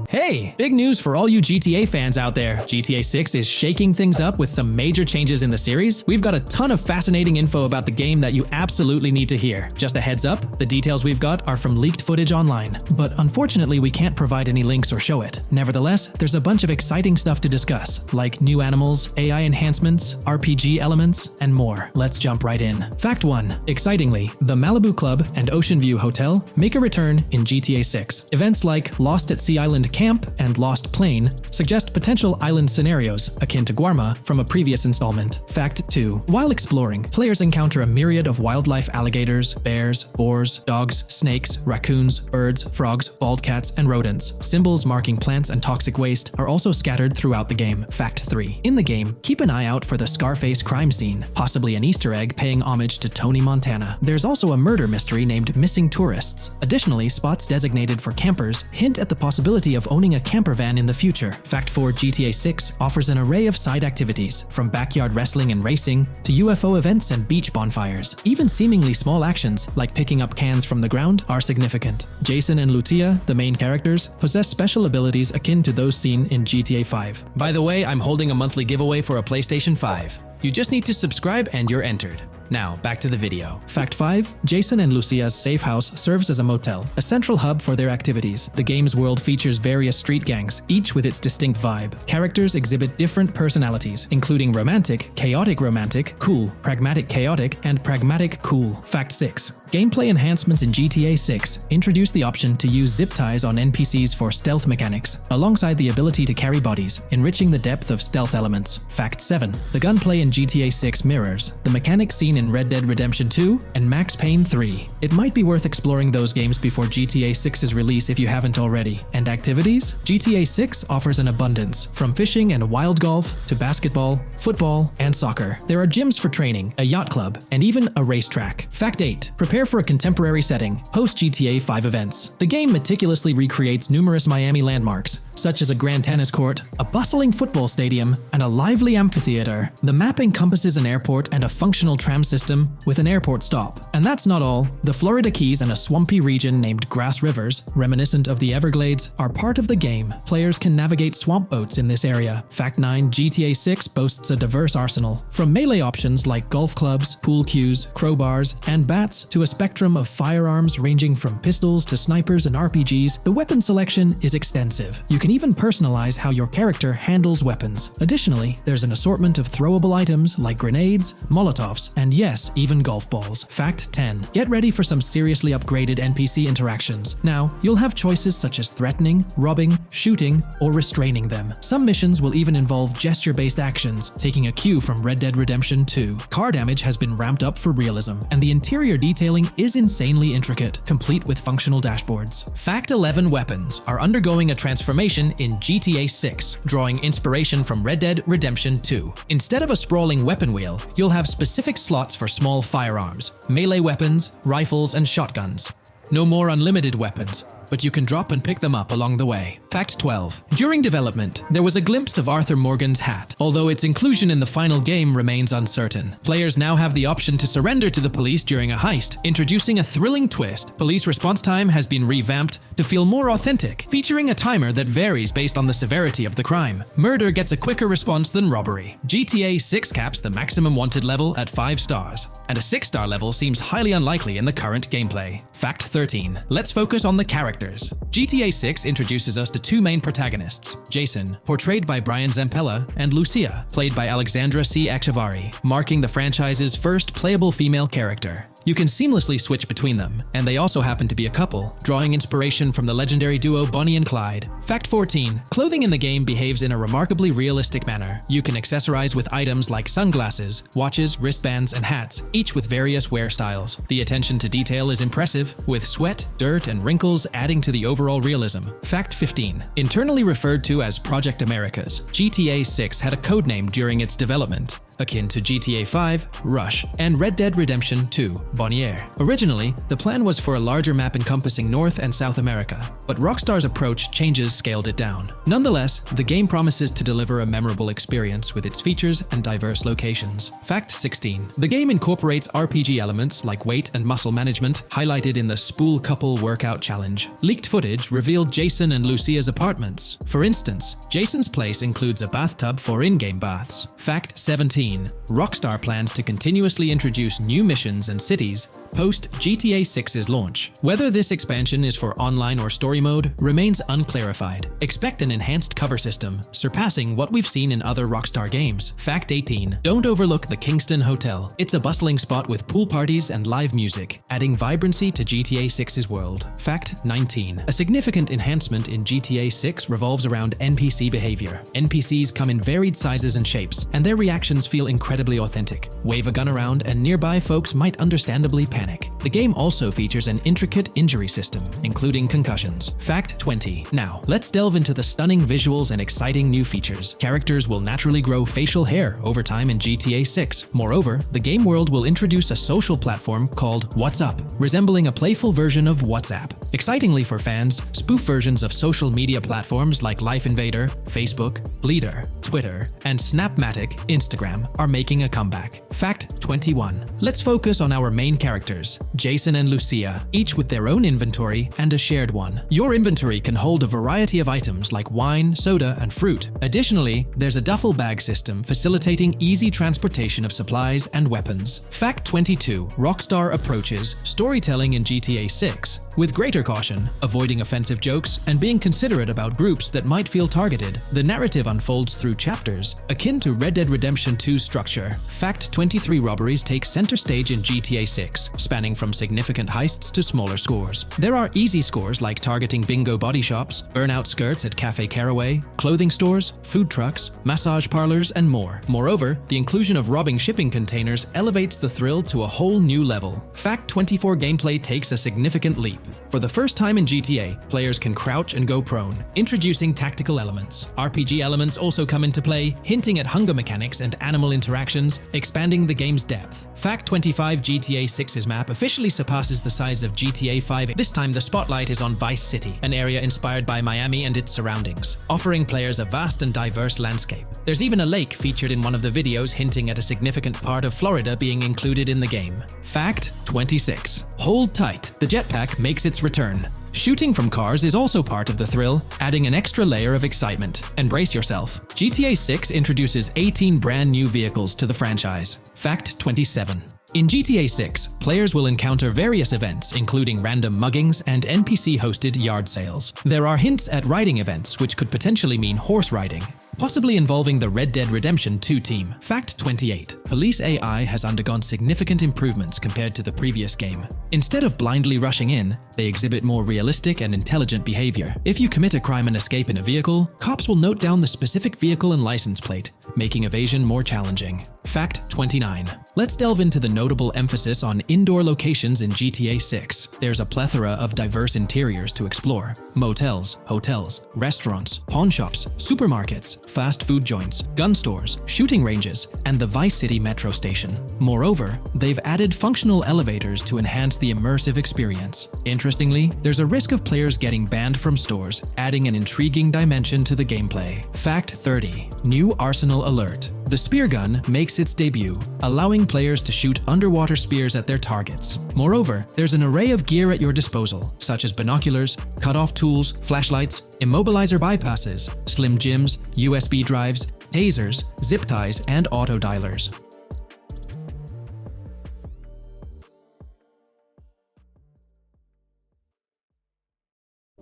Hey, big news for all you GTA fans out there. GTA 6 is shaking things up with some major changes in the series. We've got a ton of fascinating info about the game that you absolutely need to hear. Just a heads up, the details we've got are from leaked footage online, but unfortunately we can't provide any links or show it. Nevertheless, there's a bunch of exciting stuff to discuss, like new animals, AI enhancements, RPG elements, and more. Let's jump right in. Fact 1. Excitingly, the Malibu Club and Ocean View Hotel make a return in GTA 6. Events like Lost at Sea Island Camp and Lost Plane suggest potential island scenarios akin to Guarma from a previous installment. Fact 2. While exploring, players encounter a myriad of wildlife: alligators, bears, boars, dogs, snakes, raccoons, birds, frogs, bald cats, and rodents. Symbols marking plants and toxic waste are also scattered throughout the game. Fact 3. In the game, keep an eye out for the Scarface crime scene, possibly an Easter egg paying homage to Tony Montana. There's also a murder mystery named Missing Tourists. Additionally, spots designated for campers hint at the possibility of owning a camper van in the future. Fact 4. GTA 6 offers an array of side activities, from backyard wrestling and racing to UFO events and beach bonfires. Even seemingly small actions, like picking up cans from the ground, are significant. Jason and Lucia, the main characters, possess special abilities akin to those seen in GTA 5. By the way, I'm holding a monthly giveaway for a PlayStation 5. You just need to subscribe and you're entered. Now, back to the video. Fact 5. Jason and Lucia's safe house serves as a motel, a central hub for their activities. The game's world features various street gangs, each with its distinct vibe. Characters exhibit different personalities, including romantic, chaotic romantic, cool, pragmatic chaotic, and pragmatic cool. Fact 6. Gameplay enhancements in GTA 6 introduce the option to use zip ties on NPCs for stealth mechanics, alongside the ability to carry bodies, enriching the depth of stealth elements. Fact 7. The gunplay in GTA 6 mirrors the mechanics seen in Red Dead Redemption 2 and Max Payne 3. It might be worth exploring those games before GTA 6's release if you haven't already. And activities? GTA 6 offers an abundance, from fishing and wild golf to basketball, football, and soccer. There are gyms for training, a yacht club, and even a racetrack. Fact 8. Prepare for a contemporary setting, post GTA 5 events. The game meticulously recreates numerous Miami landmarks, such as a grand tennis court, a bustling football stadium, and a lively amphitheater. The map encompasses an airport and a functional tram system with an airport stop. And that's not all. The Florida Keys and a swampy region named Grass Rivers, reminiscent of the Everglades, are part of the game. Players can navigate swamp boats in this area. Fact 9. GTA 6 boasts a diverse arsenal, from melee options like golf clubs, pool cues, crowbars, and bats to a spectrum of firearms ranging from pistols to snipers and RPGs. The weapon selection is extensive. You can even personalize how your character handles weapons. Additionally, there's an assortment of throwable items like grenades, molotovs, and yes, even golf balls. Fact 10. Get ready for some seriously upgraded NPC interactions. Now, you'll have choices such as threatening, robbing, shooting, or restraining them. Some missions will even involve gesture-based actions, taking a cue from Red Dead Redemption 2. Car damage has been ramped up for realism, and the interior detailing is insanely intricate, complete with functional dashboards. Fact 11. Weapons are undergoing a transformation in GTA 6, drawing inspiration from Red Dead Redemption 2. Instead of a sprawling weapon wheel, you'll have specific slots for small firearms, melee weapons, rifles, and shotguns. No more unlimited weapons, but you can drop and pick them up along the way. Fact 12. During development, there was a glimpse of Arthur Morgan's hat, although its inclusion in the final game remains uncertain. Players now have the option to surrender to the police during a heist, introducing a thrilling twist. Police response time has been revamped to feel more authentic, featuring a timer that varies based on the severity of the crime. Murder gets a quicker response than robbery. GTA 6 caps the maximum wanted level at 5 stars, and a 6-star level seems highly unlikely in the current gameplay. Fact 13. Let's focus on the characters. GTA 6 introduces us to two main protagonists, Jason, portrayed by Brian Zampella, and Lucia, played by Alexandra C. Echevarri, marking the franchise's first playable female character. You can seamlessly switch between them, and they also happen to be a couple, drawing inspiration from the legendary duo Bonnie and Clyde. Fact 14. Clothing in the game behaves in a remarkably realistic manner. You can accessorize with items like sunglasses, watches, wristbands, and hats, each with various wear styles. The attention to detail is impressive, with sweat, dirt, and wrinkles adding to the overall realism. Fact 15. Internally referred to as Project Americas, GTA 6 had a codename during its development, akin to GTA 5, Rush, and Red Dead Redemption 2, Bonnier. Originally, the plan was for a larger map encompassing North and South America, but Rockstar's approach changes scaled it down. Nonetheless, the game promises to deliver a memorable experience with its features and diverse locations. Fact 16. The game incorporates RPG elements like weight and muscle management, highlighted in the Spool Couple Workout Challenge. Leaked footage revealed Jason and Lucia's apartments. For instance, Jason's place includes a bathtub for in-game baths. Fact 17. Rockstar plans to continuously introduce new missions and cities post GTA 6's launch. Whether this expansion is for online or story mode remains unclarified. Expect an enhanced cover system, surpassing what we've seen in other Rockstar games. Fact 18. Don't overlook the Kingston Hotel. It's a bustling spot with pool parties and live music, adding vibrancy to GTA 6's world. Fact 19. A significant enhancement in GTA 6 revolves around NPC behavior. NPCs come in varied sizes and shapes, and their reactions feel incredibly authentic. Wave a gun around and nearby folks might understandably panic. The game also features an intricate injury system, including concussions. Fact 20. Now, let's delve into the stunning visuals and exciting new features. Characters will naturally grow facial hair over time in GTA 6. Moreover, the game world will introduce a social platform called WhatsApp, resembling a playful version of WhatsApp. Excitingly for fans, spoof versions of social media platforms like Life Invader, Facebook, Bleeder, Twitter, and Snapmatic, Instagram, are making a comeback. Fact 21. Let's focus on our main characters, Jason and Lucia, each with their own inventory and a shared one. Your inventory can hold a variety of items like wine, soda, and fruit. Additionally, there's a duffel bag system facilitating easy transportation of supplies and weapons. Fact 22. Rockstar approaches storytelling in GTA 6 with greater caution, avoiding offensive jokes and being considerate about groups that might feel targeted. The narrative unfolds through chapters, akin to Red Dead Redemption 2's structure. Fact 23. Robberies take center stage in GTA 6, spanning from significant heists to smaller scores. There are easy scores like targeting bingo body shops, burnout skirts at Cafe Caraway, clothing stores, food trucks, massage parlors, and more. Moreover, the inclusion of robbing shipping containers elevates the thrill to a whole new level. Fact 24. Gameplay takes a significant leap. For the first time in GTA, players can crouch and go prone, introducing tactical elements. RPG elements also come into play, hinting at hunger mechanics and animal interactions, expanding the game's depth. Fact 25. GTA 6's map officially surpasses the size of GTA 5. This time the spotlight is on Vice City, an area inspired by Miami and its surroundings, offering players a vast and diverse landscape. There's even a lake featured in one of the videos, hinting at a significant part of Florida being included in the game. Fact 26. Hold tight. The jetpack makes its return. Shooting from cars is also part of the thrill, adding an extra layer of excitement. And brace yourself. GTA 6 introduces 18 brand new vehicles to the franchise. Fact 27. In GTA 6, players will encounter various events, including random muggings and NPC-hosted yard sales. There are hints at riding events, which could potentially mean horse riding, possibly involving the Red Dead Redemption 2 team. Fact 28. Police AI has undergone significant improvements compared to the previous game. Instead of blindly rushing in, they exhibit more realistic and intelligent behavior. If you commit a crime and escape in a vehicle, cops will note down the specific vehicle and license plate, making evasion more challenging. Fact 29. Let's delve into the notable emphasis on indoor locations in GTA 6. There's a plethora of diverse interiors to explore. Motels, hotels, restaurants, pawn shops, supermarkets, fast food joints, gun stores, shooting ranges, and the Vice City metro station. Moreover, they've added functional elevators to enhance the immersive experience. Interestingly, there's a risk of players getting banned from stores, adding an intriguing dimension to the gameplay. Fact 30. New Arsenal Alert. The spear gun makes its debut, allowing players to shoot underwater spears at their targets. Moreover, there's an array of gear at your disposal, such as binoculars, cut-off tools, flashlights, immobilizer bypasses, slim jims, USB drives, tasers, zip ties, and auto dialers.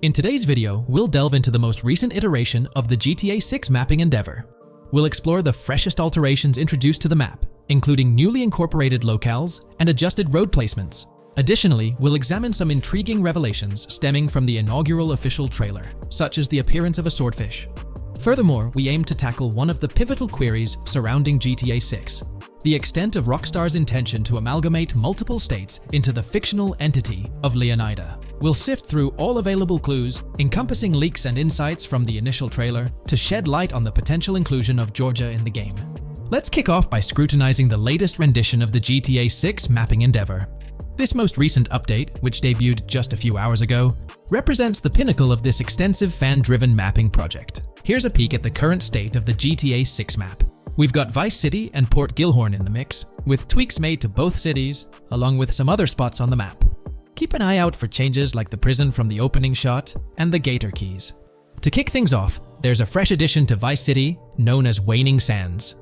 In today's video, we'll delve into the most recent iteration of the GTA 6 mapping endeavor. We'll explore the freshest alterations introduced to the map, including newly incorporated locales and adjusted road placements. Additionally, we'll examine some intriguing revelations stemming from the inaugural official trailer, such as the appearance of a swordfish. Furthermore, we aim to tackle one of the pivotal queries surrounding GTA 6, the extent of Rockstar's intention to amalgamate multiple states into the fictional entity of Leonida. We'll sift through all available clues, encompassing leaks and insights from the initial trailer, to shed light on the potential inclusion of Georgia in the game. Let's kick off by scrutinizing the latest rendition of the GTA 6 mapping endeavor. This most recent update, which debuted just a few hours ago, represents the pinnacle of this extensive fan-driven mapping project. Here's a peek at the current state of the GTA 6 map. We've got Vice City and Port Gilhorn in the mix, with tweaks made to both cities, along with some other spots on the map. Keep an eye out for changes like the prison from the opening shot and the Gator Keys. To kick things off, there's a fresh addition to Vice City known as Waning Sands.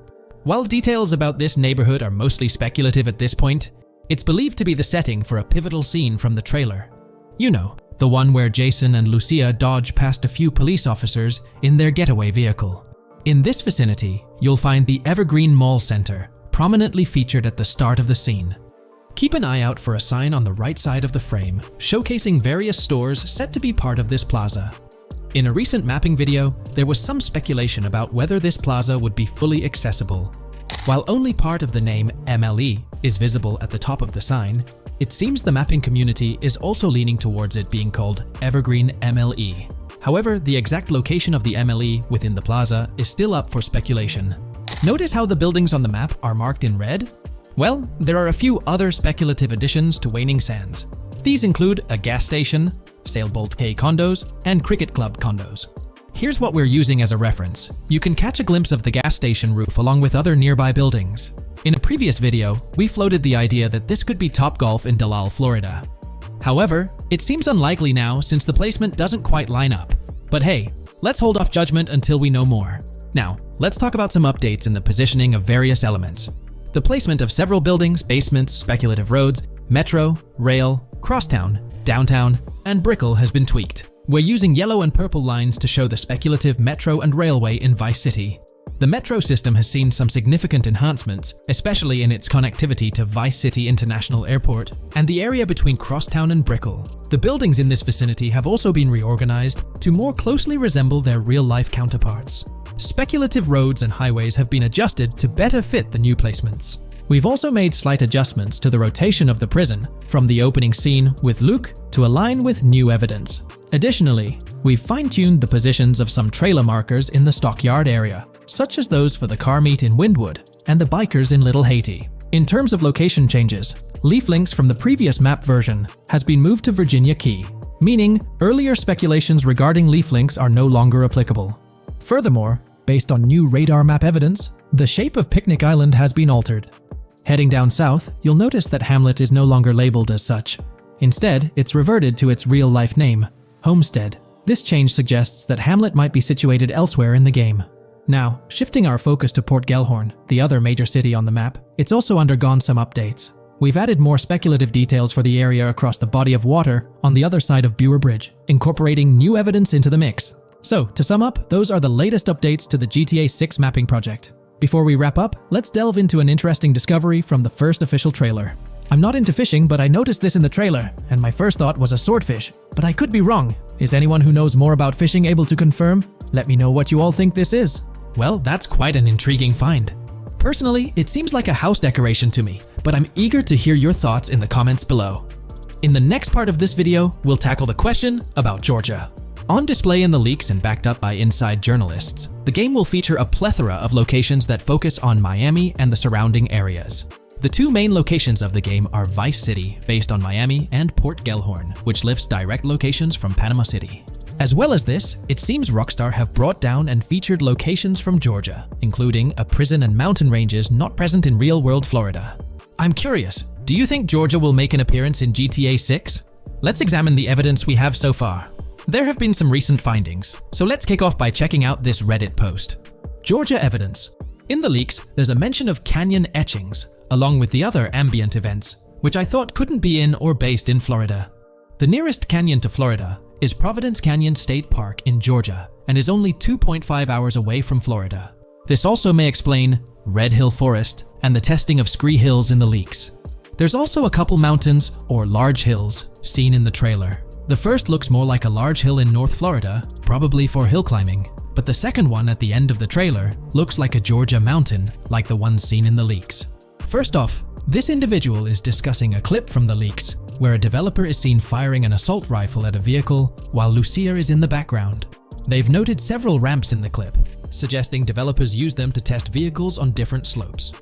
While details about this neighborhood are mostly speculative at this point, it's believed to be the setting for a pivotal scene from the trailer. You know, the one where Jason and Lucia dodge past a few police officers in their getaway vehicle. In this vicinity, you'll find the Evergreen Mall Center, prominently featured at the start of the scene. Keep an eye out for a sign on the right side of the frame, showcasing various stores set to be part of this plaza. In a recent mapping video, there was some speculation about whether this plaza would be fully accessible. While only part of the name MLE is visible at the top of the sign, it seems the mapping community is also leaning towards it being called Evergreen MLE. However, the exact location of the MLE within the plaza is still up for speculation. Notice how the buildings on the map are marked in red? Well, there are a few other speculative additions to Waning Sands. These include a gas station, Sailbolt K condos, and Cricket Club condos. Here's what we're using as a reference. You can catch a glimpse of the gas station roof along with other nearby buildings. In a previous video, we floated the idea that this could be Topgolf in Dalal, Florida. However, it seems unlikely now since the placement doesn't quite line up. But hey, let's hold off judgment until we know more. Now, let's talk about some updates in the positioning of various elements. The placement of several buildings, basements, speculative roads, metro, rail, crosstown, downtown, and Brickell has been tweaked. We're using yellow and purple lines to show the speculative metro and railway in Vice City. The metro system has seen some significant enhancements, especially in its connectivity to Vice City International Airport and the area between Crosstown and Brickell. The buildings in this vicinity have also been reorganized to more closely resemble their real-life counterparts. Speculative roads and highways have been adjusted to better fit the new placements. We've also made slight adjustments to the rotation of the prison from the opening scene with Luke to align with new evidence. Additionally, we've fine-tuned the positions of some trailer markers in the stockyard area, such as those for the car meet in Windwood and the bikers in Little Haiti. In terms of location changes, Leaf Links from the previous map version has been moved to Virginia Key, meaning earlier speculations regarding Leaf Links are no longer applicable. Furthermore, based on new radar map evidence, the shape of Picnic Island has been altered. Heading down south, you'll notice that Hamlet is no longer labeled as such. Instead, it's reverted to its real-life name, Homestead. This change suggests that Hamlet might be situated elsewhere in the game. Now, shifting our focus to Port Gellhorn, the other major city on the map, it's also undergone some updates. We've added more speculative details for the area across the body of water on the other side of Bure Bridge, incorporating new evidence into the mix. So, to sum up, those are the latest updates to the GTA 6 mapping project. Before we wrap up, let's delve into an interesting discovery from the first official trailer. I'm not into fishing, but I noticed this in the trailer, and my first thought was a swordfish. But I could be wrong. Is anyone who knows more about fishing able to confirm? Let me know what you all think this is. Well, that's quite an intriguing find. Personally, it seems like a house decoration to me, but I'm eager to hear your thoughts in the comments below. In the next part of this video, we'll tackle the question about Georgia. On display in the leaks and backed up by inside journalists, the game will feature a plethora of locations that focus on Miami and the surrounding areas. The two main locations of the game are Vice City, based on Miami, and Port Gellhorn, which lifts direct locations from Panama City. As well as this, it seems Rockstar have brought down and featured locations from Georgia, including a prison and mountain ranges not present in real-world Florida. I'm curious, do you think Georgia will make an appearance in GTA 6? Let's examine the evidence we have so far. There have been some recent findings, so let's kick off by checking out this Reddit post. Georgia evidence. In the leaks, there's a mention of canyon etchings, along with the other ambient events, which I thought couldn't be in or based in Florida. The nearest canyon to Florida is Providence Canyon State Park in Georgia and is only 2.5 hours away from Florida. This also may explain Red Hill Forest and the testing of Scree Hills in the leaks. There's also a couple mountains or large hills seen in the trailer. The first looks more like a large hill in North Florida, probably for hill climbing, but the second one at the end of the trailer looks like a Georgia mountain, like the one seen in the leaks. First off, this individual is discussing a clip from the leaks where a developer is seen firing an assault rifle at a vehicle while Lucia is in the background. They've noted several ramps in the clip, suggesting developers use them to test vehicles on different slopes.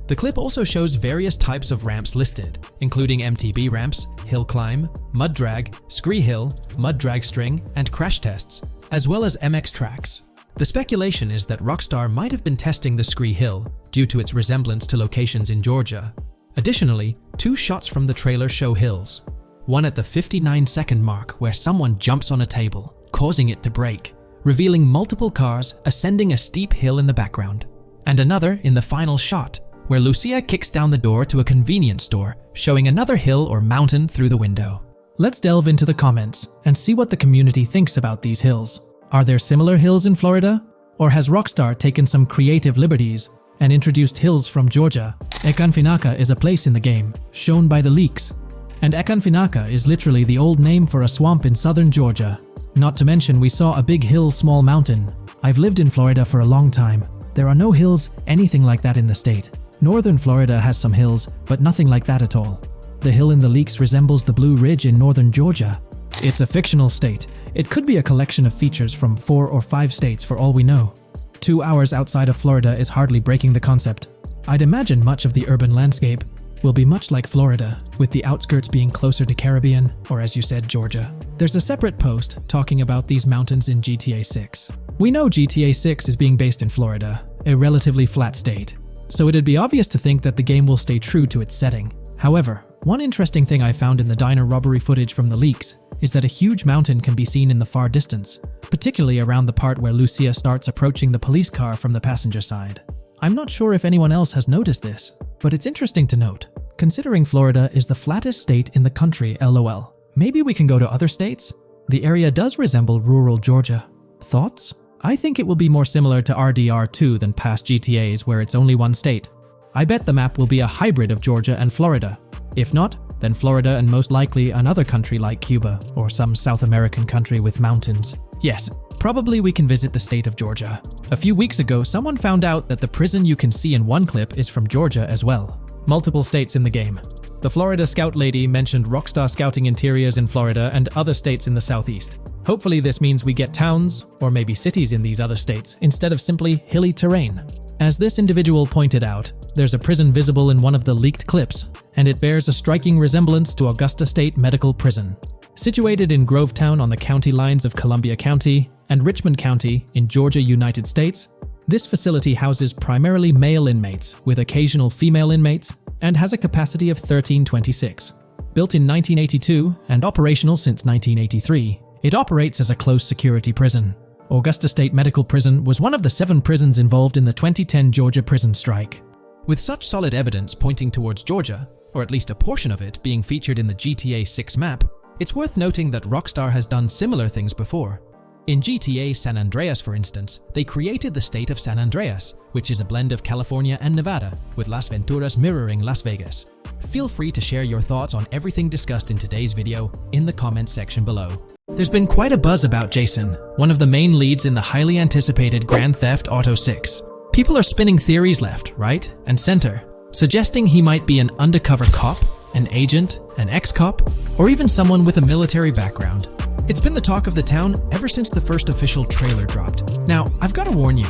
The clip also shows various types of ramps listed, including MTB ramps, hill climb, mud drag, Scree Hill, mud drag string, and crash tests, as well as MX tracks. The speculation is that Rockstar might have been testing the Scree Hill due to its resemblance to locations in Georgia. Additionally, two shots from the trailer show hills. One at the 59-second mark where someone jumps on a table, causing it to break, revealing multiple cars ascending a steep hill in the background. And another in the final shot, where Lucia kicks down the door to a convenience store, showing another hill or mountain through the window. Let's delve into the comments and see what the community thinks about these hills. Are there similar hills in Florida? Or has Rockstar taken some creative liberties and introduced hills from Georgia? Ekanfinaka is a place in the game, shown by the leaks. And Ekanfinaka is literally the old name for a swamp in southern Georgia. Not to mention we saw a big hill, small mountain. I've lived in Florida for a long time. There are no hills, anything like that in the state. Northern Florida has some hills, but nothing like that at all. The hill in the leaks resembles the Blue Ridge in northern Georgia. It's a fictional state. It could be a collection of features from 4 or 5 states for all we know. 2 hours outside of Florida is hardly breaking the concept. I'd imagine much of the urban landscape will be much like Florida, with the outskirts being closer to Caribbean, or as you said, Georgia. There's a separate post talking about these mountains in GTA 6. We know GTA 6 is being based in Florida, a relatively flat state, so it'd be obvious to think that the game will stay true to its setting. However, one interesting thing I found in the diner robbery footage from the leaks is that a huge mountain can be seen in the far distance, particularly around the part where Lucia starts approaching the police car from the passenger side. I'm not sure if anyone else has noticed this, but it's interesting to note, considering Florida is the flattest state in the country, LOL. Maybe we can go to other states? The area does resemble rural Georgia. Thoughts? I think it will be more similar to RDR2 than past GTAs where it's only one state. I bet the map will be a hybrid of Georgia and Florida. If not, then Florida and most likely another country like Cuba or some South American country with mountains. Yes, probably we can visit the state of Georgia. A few weeks ago, someone found out that the prison you can see in one clip is from Georgia as well. Multiple states in the game. The Florida Scout lady mentioned Rockstar scouting interiors in Florida and other states in the southeast. Hopefully this means we get towns, or maybe cities in these other states, instead of simply hilly terrain. As this individual pointed out, there's a prison visible in one of the leaked clips, and it bears a striking resemblance to Augusta State Medical Prison. Situated in Grovetown on the county lines of Columbia County and Richmond County in Georgia, United States, this facility houses primarily male inmates with occasional female inmates and has a capacity of 1326. Built in 1982 and operational since 1983, it operates as a close-security prison. Augusta State Medical Prison was one of the 7 prisons involved in the 2010 Georgia prison strike. With such solid evidence pointing towards Georgia, or at least a portion of it, being featured in the GTA 6 map, it's worth noting that Rockstar has done similar things before. In GTA San Andreas, for instance, they created the state of San Andreas, which is a blend of California and Nevada, with Las Venturas mirroring Las Vegas. Feel free to share your thoughts on everything discussed in today's video in the comments section below. There's been quite a buzz about Jason, one of the main leads in the highly anticipated Grand Theft Auto 6. People are spinning theories left, right, and center, suggesting he might be an undercover cop, an agent, an ex-cop, or even someone with a military background. It's been the talk of the town ever since the first official trailer dropped. Now, I've got to warn you,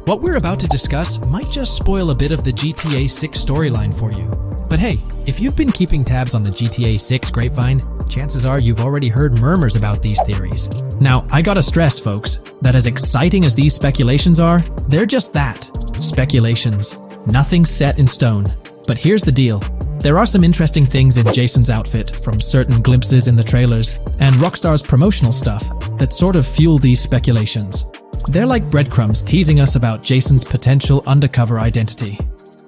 what we're about to discuss might just spoil a bit of the GTA 6 storyline for you. But hey, if you've been keeping tabs on the GTA 6 grapevine, chances are you've already heard murmurs about these theories. Now, I gotta stress, folks, that as exciting as these speculations are, they're just that, speculations. Nothing set in stone. But here's the deal. There are some interesting things in Jason's outfit from certain glimpses in the trailers and Rockstar's promotional stuff that sort of fuel these speculations. They're like breadcrumbs teasing us about Jason's potential undercover identity.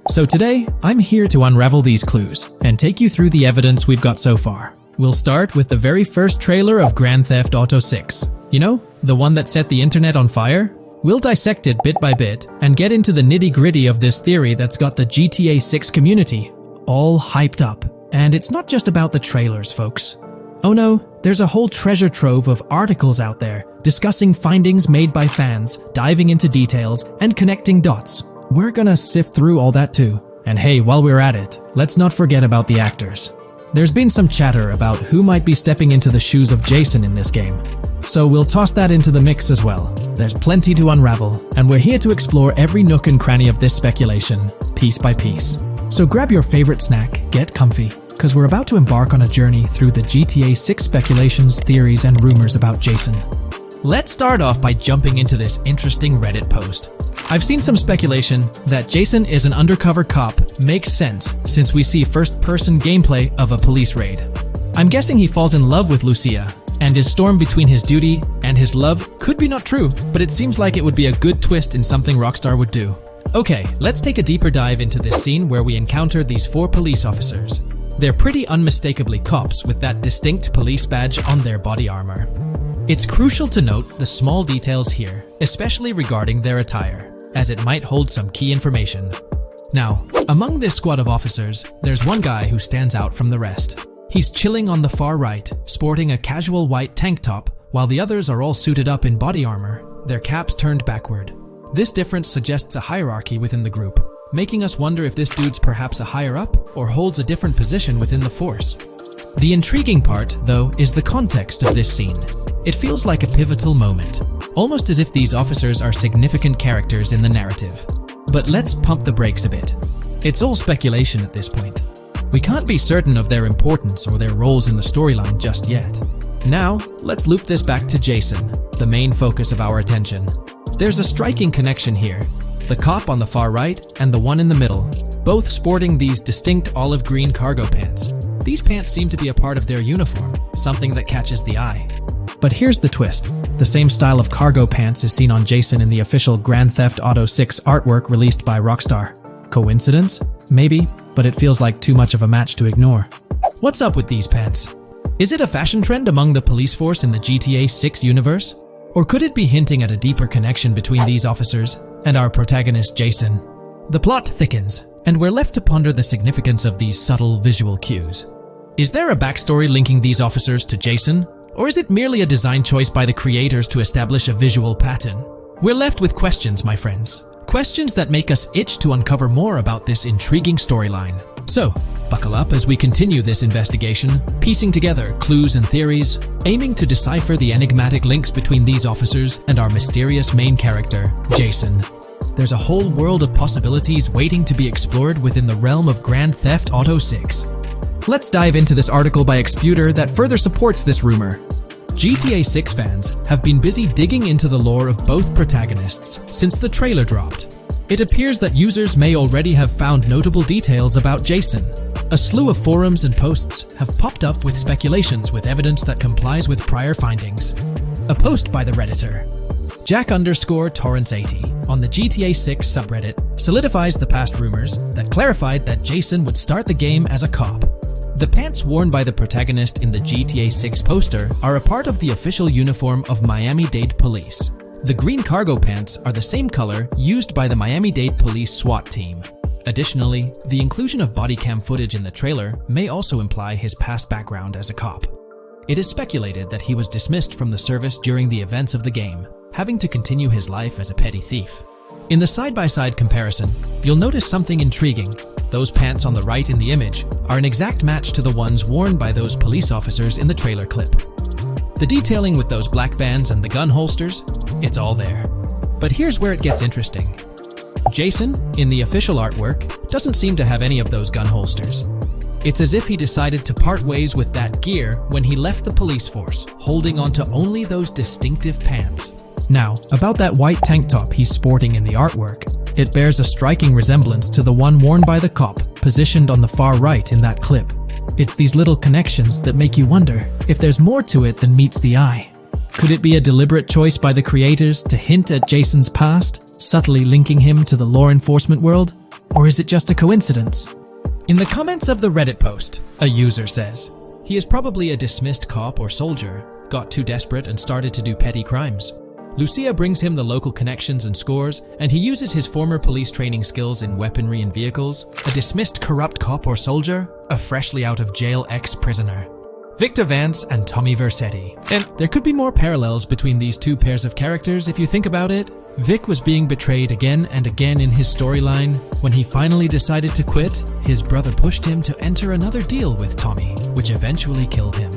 So today, I'm here to unravel these clues and take you through the evidence we've got so far. We'll start with the very first trailer of Grand Theft Auto 6. You know, the one that set the internet on fire? We'll dissect it bit by bit and get into the nitty-gritty of this theory that's got the GTA 6 community all hyped up. And it's not just about the trailers, folks. Oh no, there's a whole treasure trove of articles out there discussing findings made by fans, diving into details, and connecting dots. We're gonna sift through all that too. And hey, while we're at it, let's not forget about the actors. There's been some chatter about who might be stepping into the shoes of Jason in this game. So we'll toss that into the mix as well. There's plenty to unravel, and we're here to explore every nook and cranny of this speculation, piece by piece. So grab your favorite snack, get comfy, because we're about to embark on a journey through the GTA 6 speculations, theories, and rumors about Jason. Let's start off by jumping into this interesting Reddit post. I've seen some speculation that Jason is an undercover cop makes sense since we see first-person gameplay of a police raid. I'm guessing he falls in love with Lucia, and his storm between his duty and his love could be not true, but it seems like it would be a good twist in something Rockstar would do. Okay, let's take a deeper dive into this scene where we encounter these 4 police officers. They're pretty unmistakably cops with that distinct police badge on their body armor. It's crucial to note the small details here, especially regarding their attire, as it might hold some key information. Now, among this squad of officers, there's one guy who stands out from the rest. He's chilling on the far right, sporting a casual white tank top, while the others are all suited up in body armor, their caps turned backward. This difference suggests a hierarchy within the group, making us wonder if this dude's perhaps a higher up or holds a different position within the force. The intriguing part, though, is the context of this scene. It feels like a pivotal moment, almost as if these officers are significant characters in the narrative. But let's pump the brakes a bit. It's all speculation at this point. We can't be certain of their importance or their roles in the storyline just yet. Now, let's loop this back to Jason, the main focus of our attention. There's a striking connection here. The cop on the far right and the one in the middle, both sporting these distinct olive green cargo pants. These pants seem to be a part of their uniform, something that catches the eye. But here's the twist. The same style of cargo pants is seen on Jason in the official Grand Theft Auto 6 artwork released by Rockstar. Coincidence? Maybe, but it feels like too much of a match to ignore. What's up with these pants? Is it a fashion trend among the police force in the GTA 6 universe? Or could it be hinting at a deeper connection between these officers and our protagonist Jason? The plot thickens, and we're left to ponder the significance of these subtle visual cues. Is there a backstory linking these officers to Jason? Or is it merely a design choice by the creators to establish a visual pattern? We're left with questions, my friends. Questions that make us itch to uncover more about this intriguing storyline. So, buckle up as we continue this investigation, piecing together clues and theories, aiming to decipher the enigmatic links between these officers and our mysterious main character, Jason. There's a whole world of possibilities waiting to be explored within the realm of Grand Theft Auto 6. Let's dive into this article by Exputer that further supports this rumor. GTA 6 fans have been busy digging into the lore of both protagonists since the trailer dropped. It appears that users may already have found notable details about Jason. A slew of forums and posts have popped up with speculations with evidence that complies with prior findings. A post by the Redditor. Jack_Torrance80 on the GTA 6 subreddit solidifies the past rumors that clarified that Jason would start the game as a cop. The pants worn by the protagonist in the GTA 6 poster are a part of the official uniform of Miami-Dade Police. The green cargo pants are the same color used by the Miami-Dade Police SWAT team. Additionally, the inclusion of body cam footage in the trailer may also imply his past background as a cop. It is speculated that he was dismissed from the service during the events of the game, having to continue his life as a petty thief. In the side-by-side comparison, you'll notice something intriguing. Those pants on the right in the image are an exact match to the ones worn by those police officers in the trailer clip. The detailing with those black bands and the gun holsters, it's all there. But here's where it gets interesting. Jason, in the official artwork, doesn't seem to have any of those gun holsters. It's as if he decided to part ways with that gear when he left the police force, holding onto only those distinctive pants. Now, about that white tank top he's sporting in the artwork, it bears a striking resemblance to the one worn by the cop, positioned on the far right in that clip. It's these little connections that make you wonder if there's more to it than meets the eye. Could it be a deliberate choice by the creators to hint at Jason's past, subtly linking him to the law enforcement world? Or is it just a coincidence? In the comments of the Reddit post, a user says, he is probably a dismissed cop or soldier, got too desperate and started to do petty crimes. Lucia brings him the local connections and scores, and he uses his former police training skills in weaponry and vehicles. A dismissed corrupt cop or soldier, a freshly out of jail ex-prisoner. Victor Vance and Tommy Vercetti. And there could be more parallels between these two pairs of characters if you think about it. Vic was being betrayed again and again in his storyline. When he finally decided to quit, his brother pushed him to enter another deal with Tommy, which eventually killed him.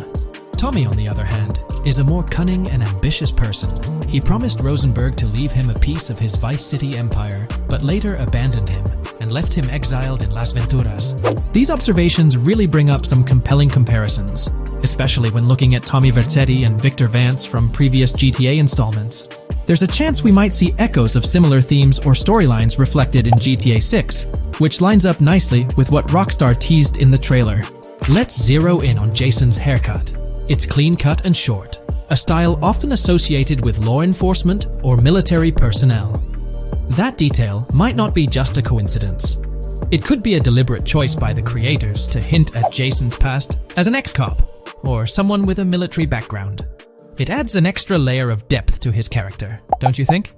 Tommy, on the other hand, is a more cunning and ambitious person. He promised Rosenberg to leave him a piece of his Vice City empire, but later abandoned him and left him exiled in Las Venturas. These observations really bring up some compelling comparisons, especially when looking at Tommy Vercetti and Victor Vance from previous GTA installments. There's a chance we might see echoes of similar themes or storylines reflected in GTA 6, which lines up nicely with what Rockstar teased in the trailer. Let's zero in on Jason's haircut. It's clean-cut and short, a style often associated with law enforcement or military personnel. That detail might not be just a coincidence. It could be a deliberate choice by the creators to hint at Jason's past as an ex-cop or someone with a military background. It adds an extra layer of depth to his character, don't you think?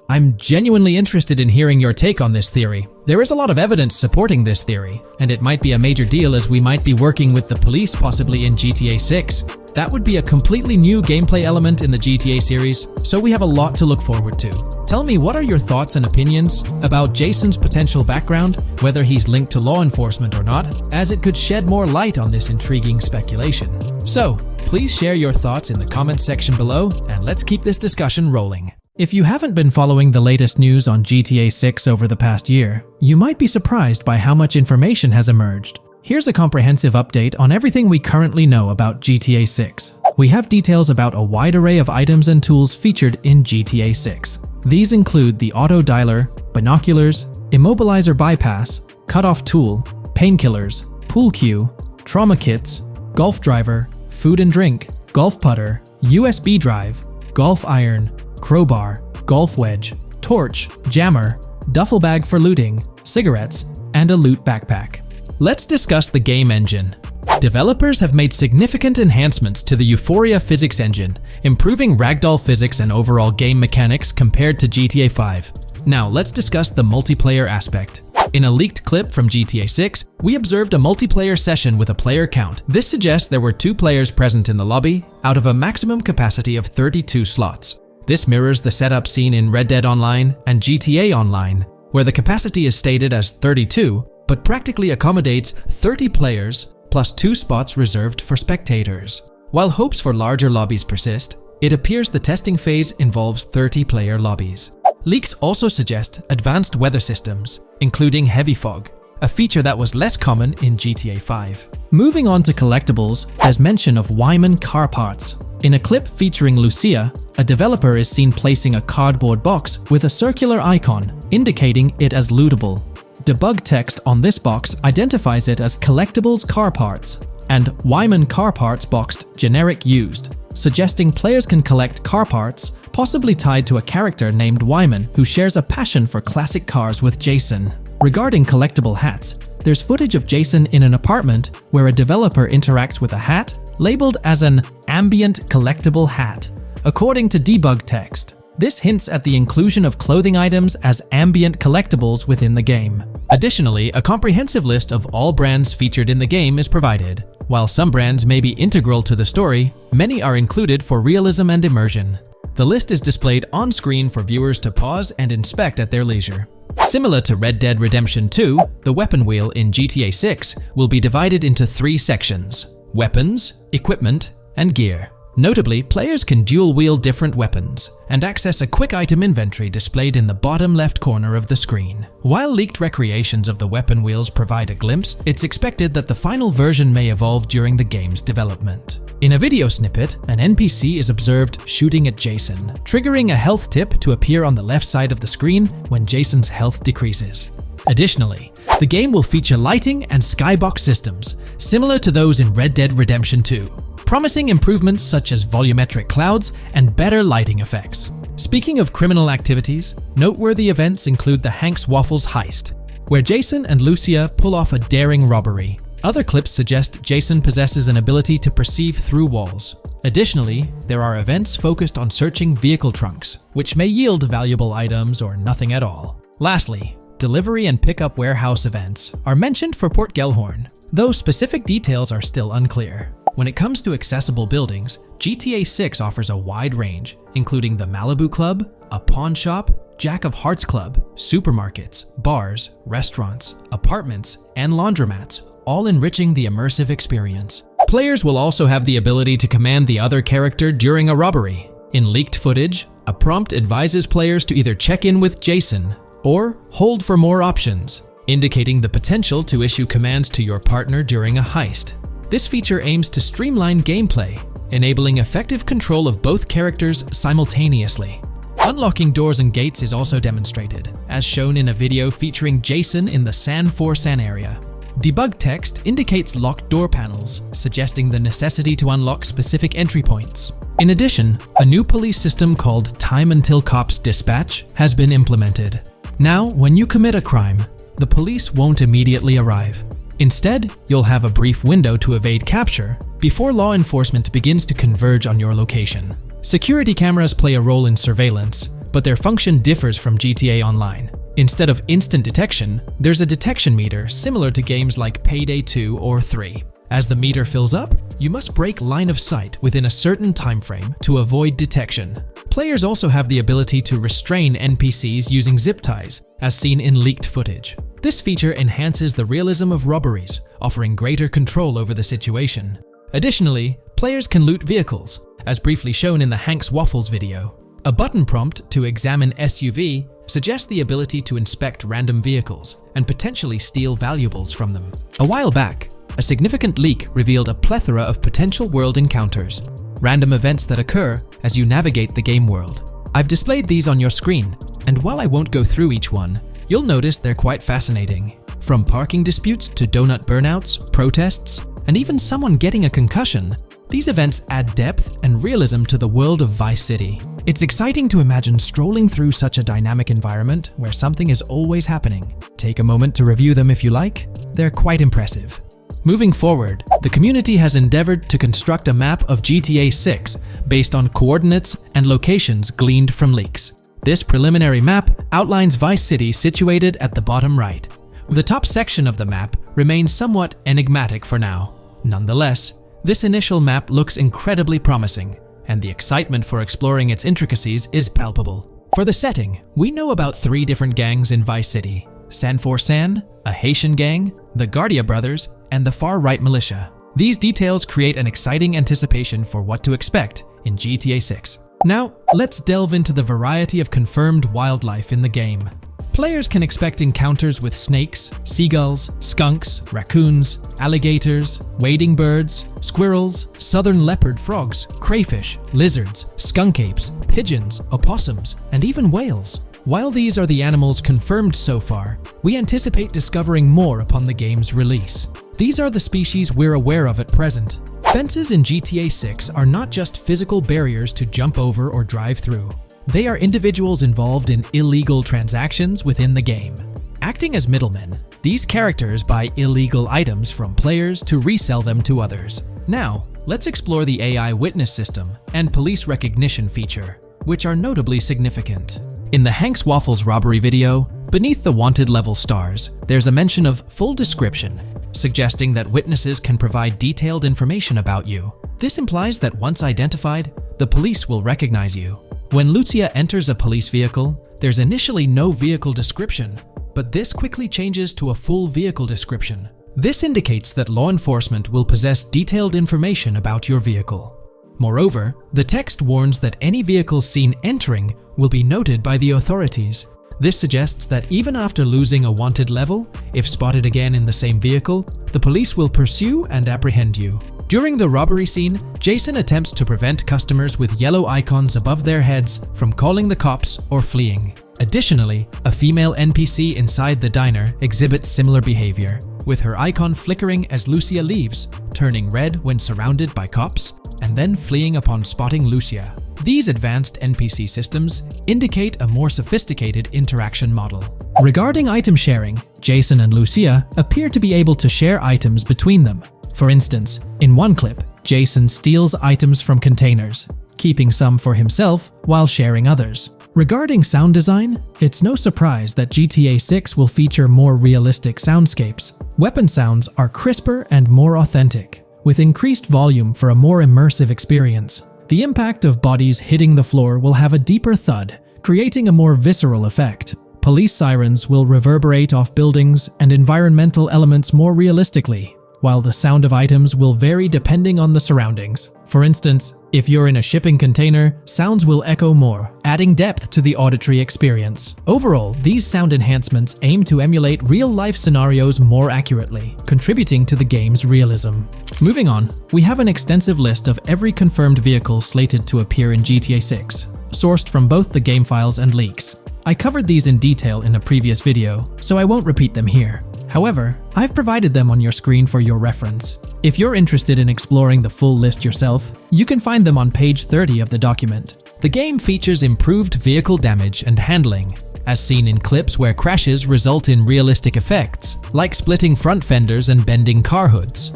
I'm genuinely interested in hearing your take on this theory. There is a lot of evidence supporting this theory, and it might be a major deal as we might be working with the police possibly in GTA 6. That would be a completely new gameplay element in the GTA series, so we have a lot to look forward to. Tell me, what are your thoughts and opinions about Jason's potential background, whether he's linked to law enforcement or not, as it could shed more light on this intriguing speculation. So, please share your thoughts in the comments section below, and let's keep this discussion rolling. If you haven't been following the latest news on GTA 6 over the past year, you might be surprised by how much information has emerged. Here's a comprehensive update on everything we currently know about GTA 6. We have details about a wide array of items and tools featured in GTA 6. These include the auto dialer, binoculars, immobilizer bypass, cutoff tool, painkillers, pool cue, trauma kits, golf driver, food and drink, golf putter, USB drive, golf iron, crowbar, golf wedge, torch, jammer, duffel bag for looting, cigarettes, and a loot backpack. Let's discuss the game engine. Developers have made significant enhancements to the Euphoria physics engine, improving ragdoll physics and overall game mechanics compared to GTA 5. Now let's discuss the multiplayer aspect. In a leaked clip from GTA 6, we observed a multiplayer session with a player count. This suggests there were 2 players present in the lobby, out of a maximum capacity of 32 slots. This mirrors the setup seen in Red Dead Online and GTA Online, where the capacity is stated as 32, but practically accommodates 30 players plus 2 spots reserved for spectators. While hopes for larger lobbies persist, it appears the testing phase involves 30-player lobbies. Leaks also suggest advanced weather systems, including heavy fog, a feature that was less common in GTA 5. Moving on to collectibles, there's mention of Wyman car parts. In a clip featuring Lucia, a developer is seen placing a cardboard box with a circular icon, indicating it as lootable. Debug text on this box identifies it as collectibles car parts, and Wyman car parts boxed generic used, suggesting players can collect car parts possibly tied to a character named Wyman who shares a passion for classic cars with Jason. Regarding collectible hats, there's footage of Jason in an apartment where a developer interacts with a hat labeled as an ambient collectible hat. According to debug text, this hints at the inclusion of clothing items as ambient collectibles within the game. Additionally, a comprehensive list of all brands featured in the game is provided. While some brands may be integral to the story, many are included for realism and immersion. The list is displayed on screen for viewers to pause and inspect at their leisure. Similar to Red Dead Redemption 2, the weapon wheel in GTA 6 will be divided into 3 sections: weapons, equipment, and gear. Notably, players can dual-wield different weapons and access a quick item inventory displayed in the bottom left corner of the screen. While leaked recreations of the weapon wheels provide a glimpse, it's expected that the final version may evolve during the game's development. In a video snippet, an NPC is observed shooting at Jason, triggering a health tip to appear on the left side of the screen when Jason's health decreases. Additionally, the game will feature lighting and skybox systems, similar to those in Red Dead Redemption 2. Promising improvements such as volumetric clouds and better lighting effects. Speaking of criminal activities, noteworthy events include the Hank's Waffles heist, where Jason and Lucia pull off a daring robbery. Other clips suggest Jason possesses an ability to perceive through walls. Additionally, there are events focused on searching vehicle trunks, which may yield valuable items or nothing at all. Lastly, delivery and pickup warehouse events are mentioned for Port Gellhorn, though specific details are still unclear. When it comes to accessible buildings, GTA 6 offers a wide range, including the Malibu Club, a pawn shop, Jack of Hearts Club, supermarkets, bars, restaurants, apartments, and laundromats, all enriching the immersive experience. Players will also have the ability to command the other character during a robbery. In leaked footage, a prompt advises players to either check in with Jason or hold for more options, indicating the potential to issue commands to your partner during a heist. This feature aims to streamline gameplay, enabling effective control of both characters simultaneously. Unlocking doors and gates is also demonstrated, as shown in a video featuring Jason in the San Forsan area. Debug text indicates locked door panels, suggesting the necessity to unlock specific entry points. In addition, a new police system called Time Until Cops Dispatch has been implemented. Now, when you commit a crime, the police won't immediately arrive. Instead, you'll have a brief window to evade capture before law enforcement begins to converge on your location. Security cameras play a role in surveillance, but their function differs from GTA Online. Instead of instant detection, there's a detection meter similar to games like Payday 2 or 3. As the meter fills up, you must break line of sight within a certain time frame to avoid detection. Players also have the ability to restrain NPCs using zip ties, as seen in leaked footage. This feature enhances the realism of robberies, offering greater control over the situation. Additionally, players can loot vehicles, as briefly shown in the Hank's Waffles video. A button prompt to examine SUV suggests the ability to inspect random vehicles and potentially steal valuables from them. A while back, a significant leak revealed a plethora of potential world encounters, random events that occur as you navigate the game world. I've displayed these on your screen, and while I won't go through each one, you'll notice they're quite fascinating. From parking disputes to donut burnouts, protests, and even someone getting a concussion, these events add depth and realism to the world of Vice City. It's exciting to imagine strolling through such a dynamic environment where something is always happening. Take a moment to review them if you like. They're quite impressive. Moving forward, the community has endeavored to construct a map of GTA 6 based on coordinates and locations gleaned from leaks. This preliminary map outlines Vice City situated at the bottom right. The top section of the map remains somewhat enigmatic for now. Nonetheless, this initial map looks incredibly promising, and the excitement for exploring its intricacies is palpable. For the setting, we know about 3 different gangs in Vice City: San Forsan, a Haitian gang, the Guardia Brothers, and the far-right militia. These details create an exciting anticipation for what to expect in GTA 6. Now, let's delve into the variety of confirmed wildlife in the game. Players can expect encounters with snakes, seagulls, skunks, raccoons, alligators, wading birds, squirrels, southern leopard frogs, crayfish, lizards, skunk apes, pigeons, opossums, and even whales. While these are the animals confirmed so far, we anticipate discovering more upon the game's release. These are the species we're aware of at present. Fences in GTA 6 are not just physical barriers to jump over or drive through. They are individuals involved in illegal transactions within the game. Acting as middlemen, these characters buy illegal items from players to resell them to others. Now, let's explore the AI witness system and police recognition feature, which are notably significant. In the Hank's Waffles robbery video, beneath the wanted level stars, there's a mention of full description, suggesting that witnesses can provide detailed information about you. This implies that once identified, the police will recognize you. When Lucia enters a police vehicle, there's initially no vehicle description, but this quickly changes to a full vehicle description. This indicates that law enforcement will possess detailed information about your vehicle. Moreover, the text warns that any vehicle seen entering will be noted by the authorities. This suggests that even after losing a wanted level, if spotted again in the same vehicle, the police will pursue and apprehend you. During the robbery scene, Jason attempts to prevent customers with yellow icons above their heads from calling the cops or fleeing. Additionally, a female NPC inside the diner exhibits similar behavior, with her icon flickering as Lucia leaves, turning red when surrounded by cops, and then fleeing upon spotting Lucia. These advanced NPC systems indicate a more sophisticated interaction model. Regarding item sharing, Jason and Lucia appear to be able to share items between them. For instance, in one clip, Jason steals items from containers, keeping some for himself while sharing others. Regarding sound design, it's no surprise that GTA 6 will feature more realistic soundscapes. Weapon sounds are crisper and more authentic, with increased volume for a more immersive experience. The impact of bodies hitting the floor will have a deeper thud, creating a more visceral effect. Police sirens will reverberate off buildings and environmental elements more realistically, while the sound of items will vary depending on the surroundings. For instance, if you're in a shipping container, sounds will echo more, adding depth to the auditory experience. Overall, these sound enhancements aim to emulate real-life scenarios more accurately, contributing to the game's realism. Moving on, we have an extensive list of every confirmed vehicle slated to appear in GTA 6, sourced from both the game files and leaks. I covered these in detail in a previous video, so I won't repeat them here. However, I've provided them on your screen for your reference. If you're interested in exploring the full list yourself, you can find them on page 30 of the document. The game features improved vehicle damage and handling, as seen in clips where crashes result in realistic effects, like splitting front fenders and bending car hoods.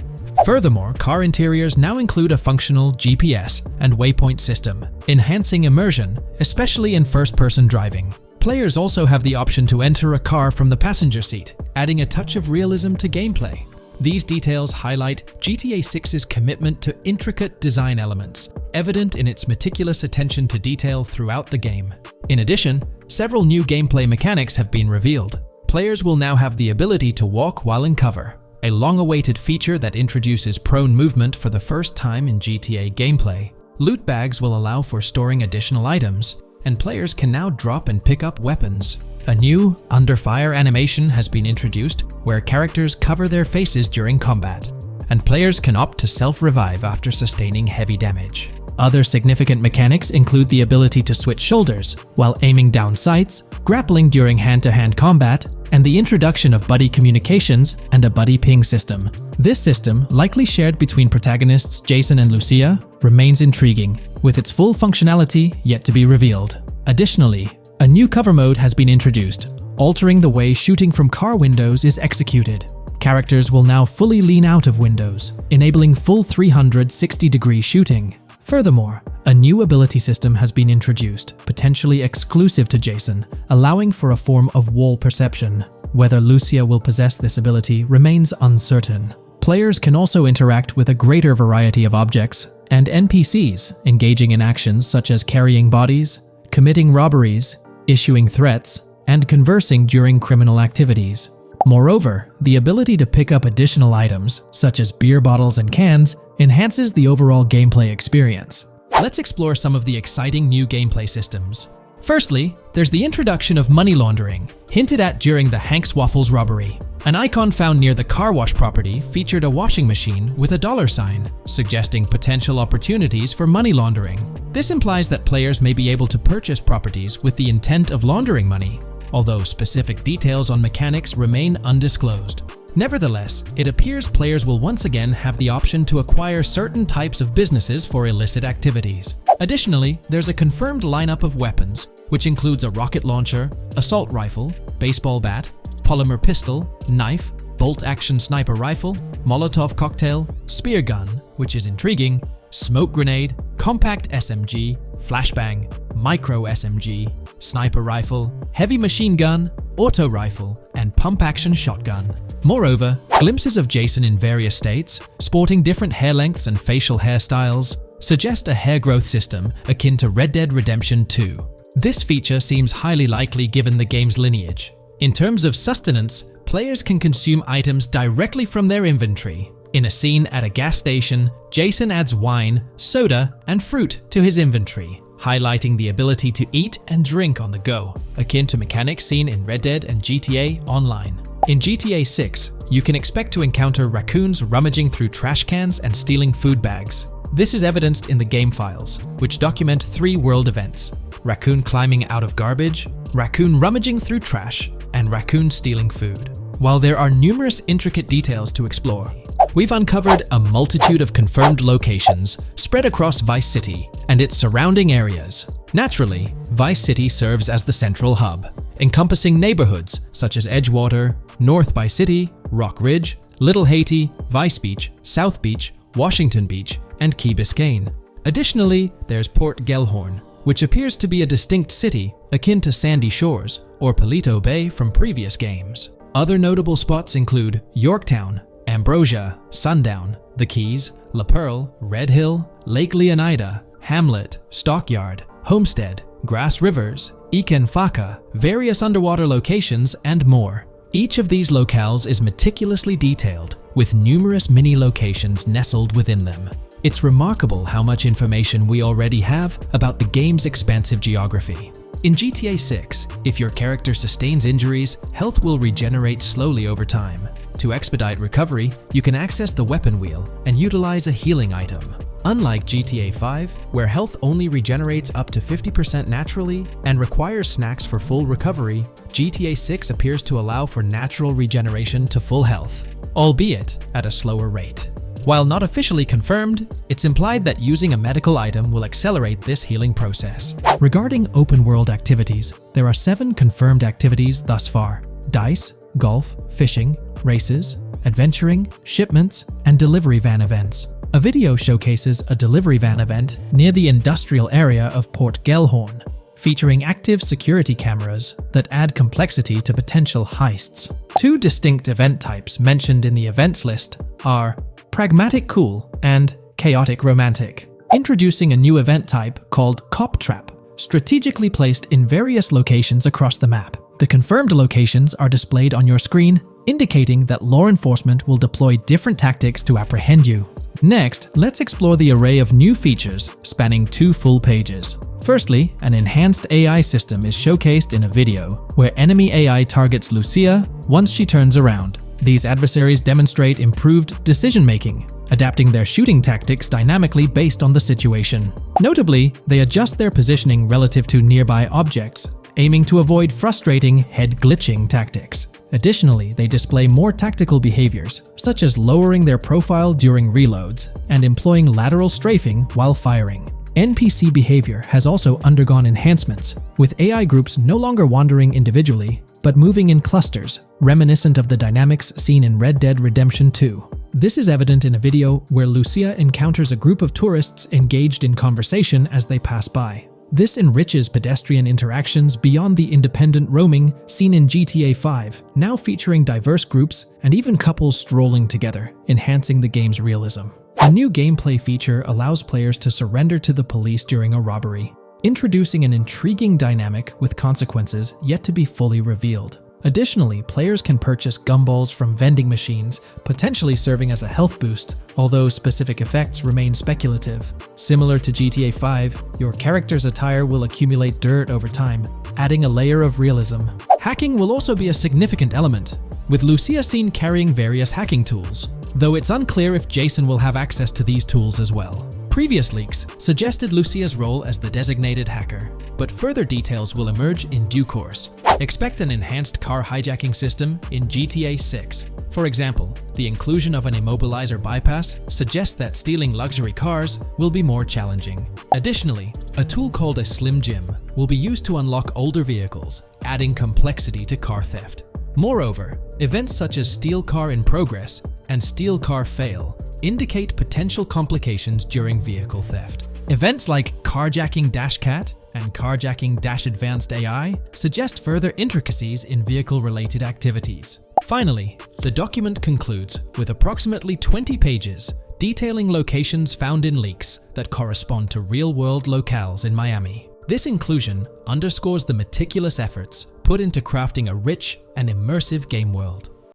Furthermore, car interiors now include a functional GPS and waypoint system, enhancing immersion, especially in first-person driving. Players also have the option to enter a car from the passenger seat, adding a touch of realism to gameplay. These details highlight GTA 6's commitment to intricate design elements, evident in its meticulous attention to detail throughout the game. In addition, several new gameplay mechanics have been revealed. Players will now have the ability to walk while in cover, a long-awaited feature that introduces prone movement for the first time in GTA gameplay. Loot bags will allow for storing additional items, and players can now drop and pick up weapons. A new under fire animation has been introduced where characters cover their faces during combat, and players can opt to self-revive after sustaining heavy damage. Other significant mechanics include the ability to switch shoulders while aiming down sights, grappling during hand-to-hand combat, and the introduction of buddy communications and a buddy ping system. This system, likely shared between protagonists Jason and Lucia, remains intriguing, with its full functionality yet to be revealed. Additionally, a new cover mode has been introduced, altering the way shooting from car windows is executed. Characters will now fully lean out of windows, enabling full 360-degree shooting. Furthermore, a new ability system has been introduced, potentially exclusive to Jason, allowing for a form of wall perception. Whether Lucia will possess this ability remains uncertain. Players can also interact with a greater variety of objects and NPCs, engaging in actions such as carrying bodies, committing robberies, issuing threats, and conversing during criminal activities. Moreover, the ability to pick up additional items, such as beer bottles and cans, enhances the overall gameplay experience. Let's explore some of the exciting new gameplay systems. Firstly, there's the introduction of money laundering, hinted at during the Hank's Waffles robbery. An icon found near the car wash property featured a washing machine with a $sign, suggesting potential opportunities for money laundering. This implies that players may be able to purchase properties with the intent of laundering money, although specific details on mechanics remain undisclosed. Nevertheless, it appears players will once again have the option to acquire certain types of businesses for illicit activities. Additionally, there's a confirmed lineup of weapons, which includes a rocket launcher, assault rifle, baseball bat, polymer pistol, knife, bolt-action sniper rifle, Molotov cocktail, spear gun, which is intriguing, smoke grenade, compact SMG, flashbang, micro SMG, sniper rifle, heavy machine gun, auto rifle, and pump-action shotgun. Moreover, glimpses of Jason in various states, sporting different hair lengths and facial hairstyles, suggest a hair growth system akin to Red Dead Redemption 2. This feature seems highly likely given the game's lineage. In terms of sustenance, players can consume items directly from their inventory. In a scene at a gas station, Jason adds wine, soda, and fruit to his inventory, highlighting the ability to eat and drink on the go, akin to mechanics seen in Red Dead and GTA Online. In GTA 6, you can expect to encounter raccoons rummaging through trash cans and stealing food bags. This is evidenced in the game files, which document 3 world events: raccoon climbing out of garbage, raccoon rummaging through trash, and raccoon stealing food. While there are numerous intricate details to explore, we've uncovered a multitude of confirmed locations spread across Vice City and its surrounding areas. Naturally, Vice City serves as the central hub, encompassing neighborhoods such as Edgewater, North Vice City, Rock Ridge, Little Haiti, Vice Beach, South Beach, Washington Beach, and Key Biscayne. Additionally, there's Port Gellhorn, which appears to be a distinct city akin to Sandy Shores or Palito Bay from previous games. Other notable spots include Yorktown, Ambrosia, Sundown, The Keys, La Pearl, Red Hill, Lake Leonida, Hamlet, Stockyard, Homestead, Grass Rivers, Ikenfaka, various underwater locations, and more. Each of these locales is meticulously detailed, with numerous mini locations nestled within them. It's remarkable how much information we already have about the game's expansive geography. In GTA 6, if your character sustains injuries, health will regenerate slowly over time. To expedite recovery, you can access the weapon wheel and utilize a healing item. Unlike GTA 5, where health only regenerates up to 50% naturally and requires snacks for full recovery, GTA 6 appears to allow for natural regeneration to full health, albeit at a slower rate. While not officially confirmed, it's implied that using a medical item will accelerate this healing process. Regarding open-world activities, there are 7 confirmed activities thus far: dice, golf, fishing, races, adventuring, shipments, and delivery van events. A video showcases a delivery van event near the industrial area of Port Gellhorn, featuring active security cameras that add complexity to potential heists. 2 distinct event types mentioned in the events list are Pragmatic Cool and Chaotic Romantic, introducing a new event type called Cop Trap, strategically placed in various locations across the map. The confirmed locations are displayed on your screen, indicating that law enforcement will deploy different tactics to apprehend you. Next, let's explore the array of new features spanning 2 full pages. Firstly, an enhanced AI system is showcased in a video, where enemy AI targets Lucia once she turns around. These adversaries demonstrate improved decision-making, adapting their shooting tactics dynamically based on the situation. Notably, they adjust their positioning relative to nearby objects, aiming to avoid frustrating head-glitching tactics. Additionally, they display more tactical behaviors, such as lowering their profile during reloads and employing lateral strafing while firing. NPC behavior has also undergone enhancements, with AI groups no longer wandering individually, but moving in clusters, reminiscent of the dynamics seen in Red Dead Redemption 2. This is evident in a video where Lucia encounters a group of tourists engaged in conversation as they pass by. This enriches pedestrian interactions beyond the independent roaming seen in GTA 5, now featuring diverse groups and even couples strolling together, enhancing the game's realism. A new gameplay feature allows players to surrender to the police during a robbery, introducing an intriguing dynamic with consequences yet to be fully revealed. Additionally, players can purchase gumballs from vending machines, potentially serving as a health boost, although specific effects remain speculative. Similar to GTA 5, your character's attire will accumulate dirt over time, adding a layer of realism. Hacking will also be a significant element, with Lucia seen carrying various hacking tools, though it's unclear if Jason will have access to these tools as well. Previous leaks suggested Lucia's role as the designated hacker, but further details will emerge in due course. Expect an enhanced car hijacking system in GTA 6. For example, the inclusion of an immobilizer bypass suggests that stealing luxury cars will be more challenging. Additionally, a tool called a Slim Jim will be used to unlock older vehicles, adding complexity to car theft. Moreover, events such as Steal Car in Progress and Steal Car Fail indicate potential complications during vehicle theft. Events like Carjacking Cat and Carjacking Advanced AI suggest further intricacies in vehicle-related activities. Finally, the document concludes with approximately 20 pages detailing locations found in leaks that correspond to real-world locales in Miami. This inclusion underscores the meticulous efforts put into crafting a rich and immersive game world.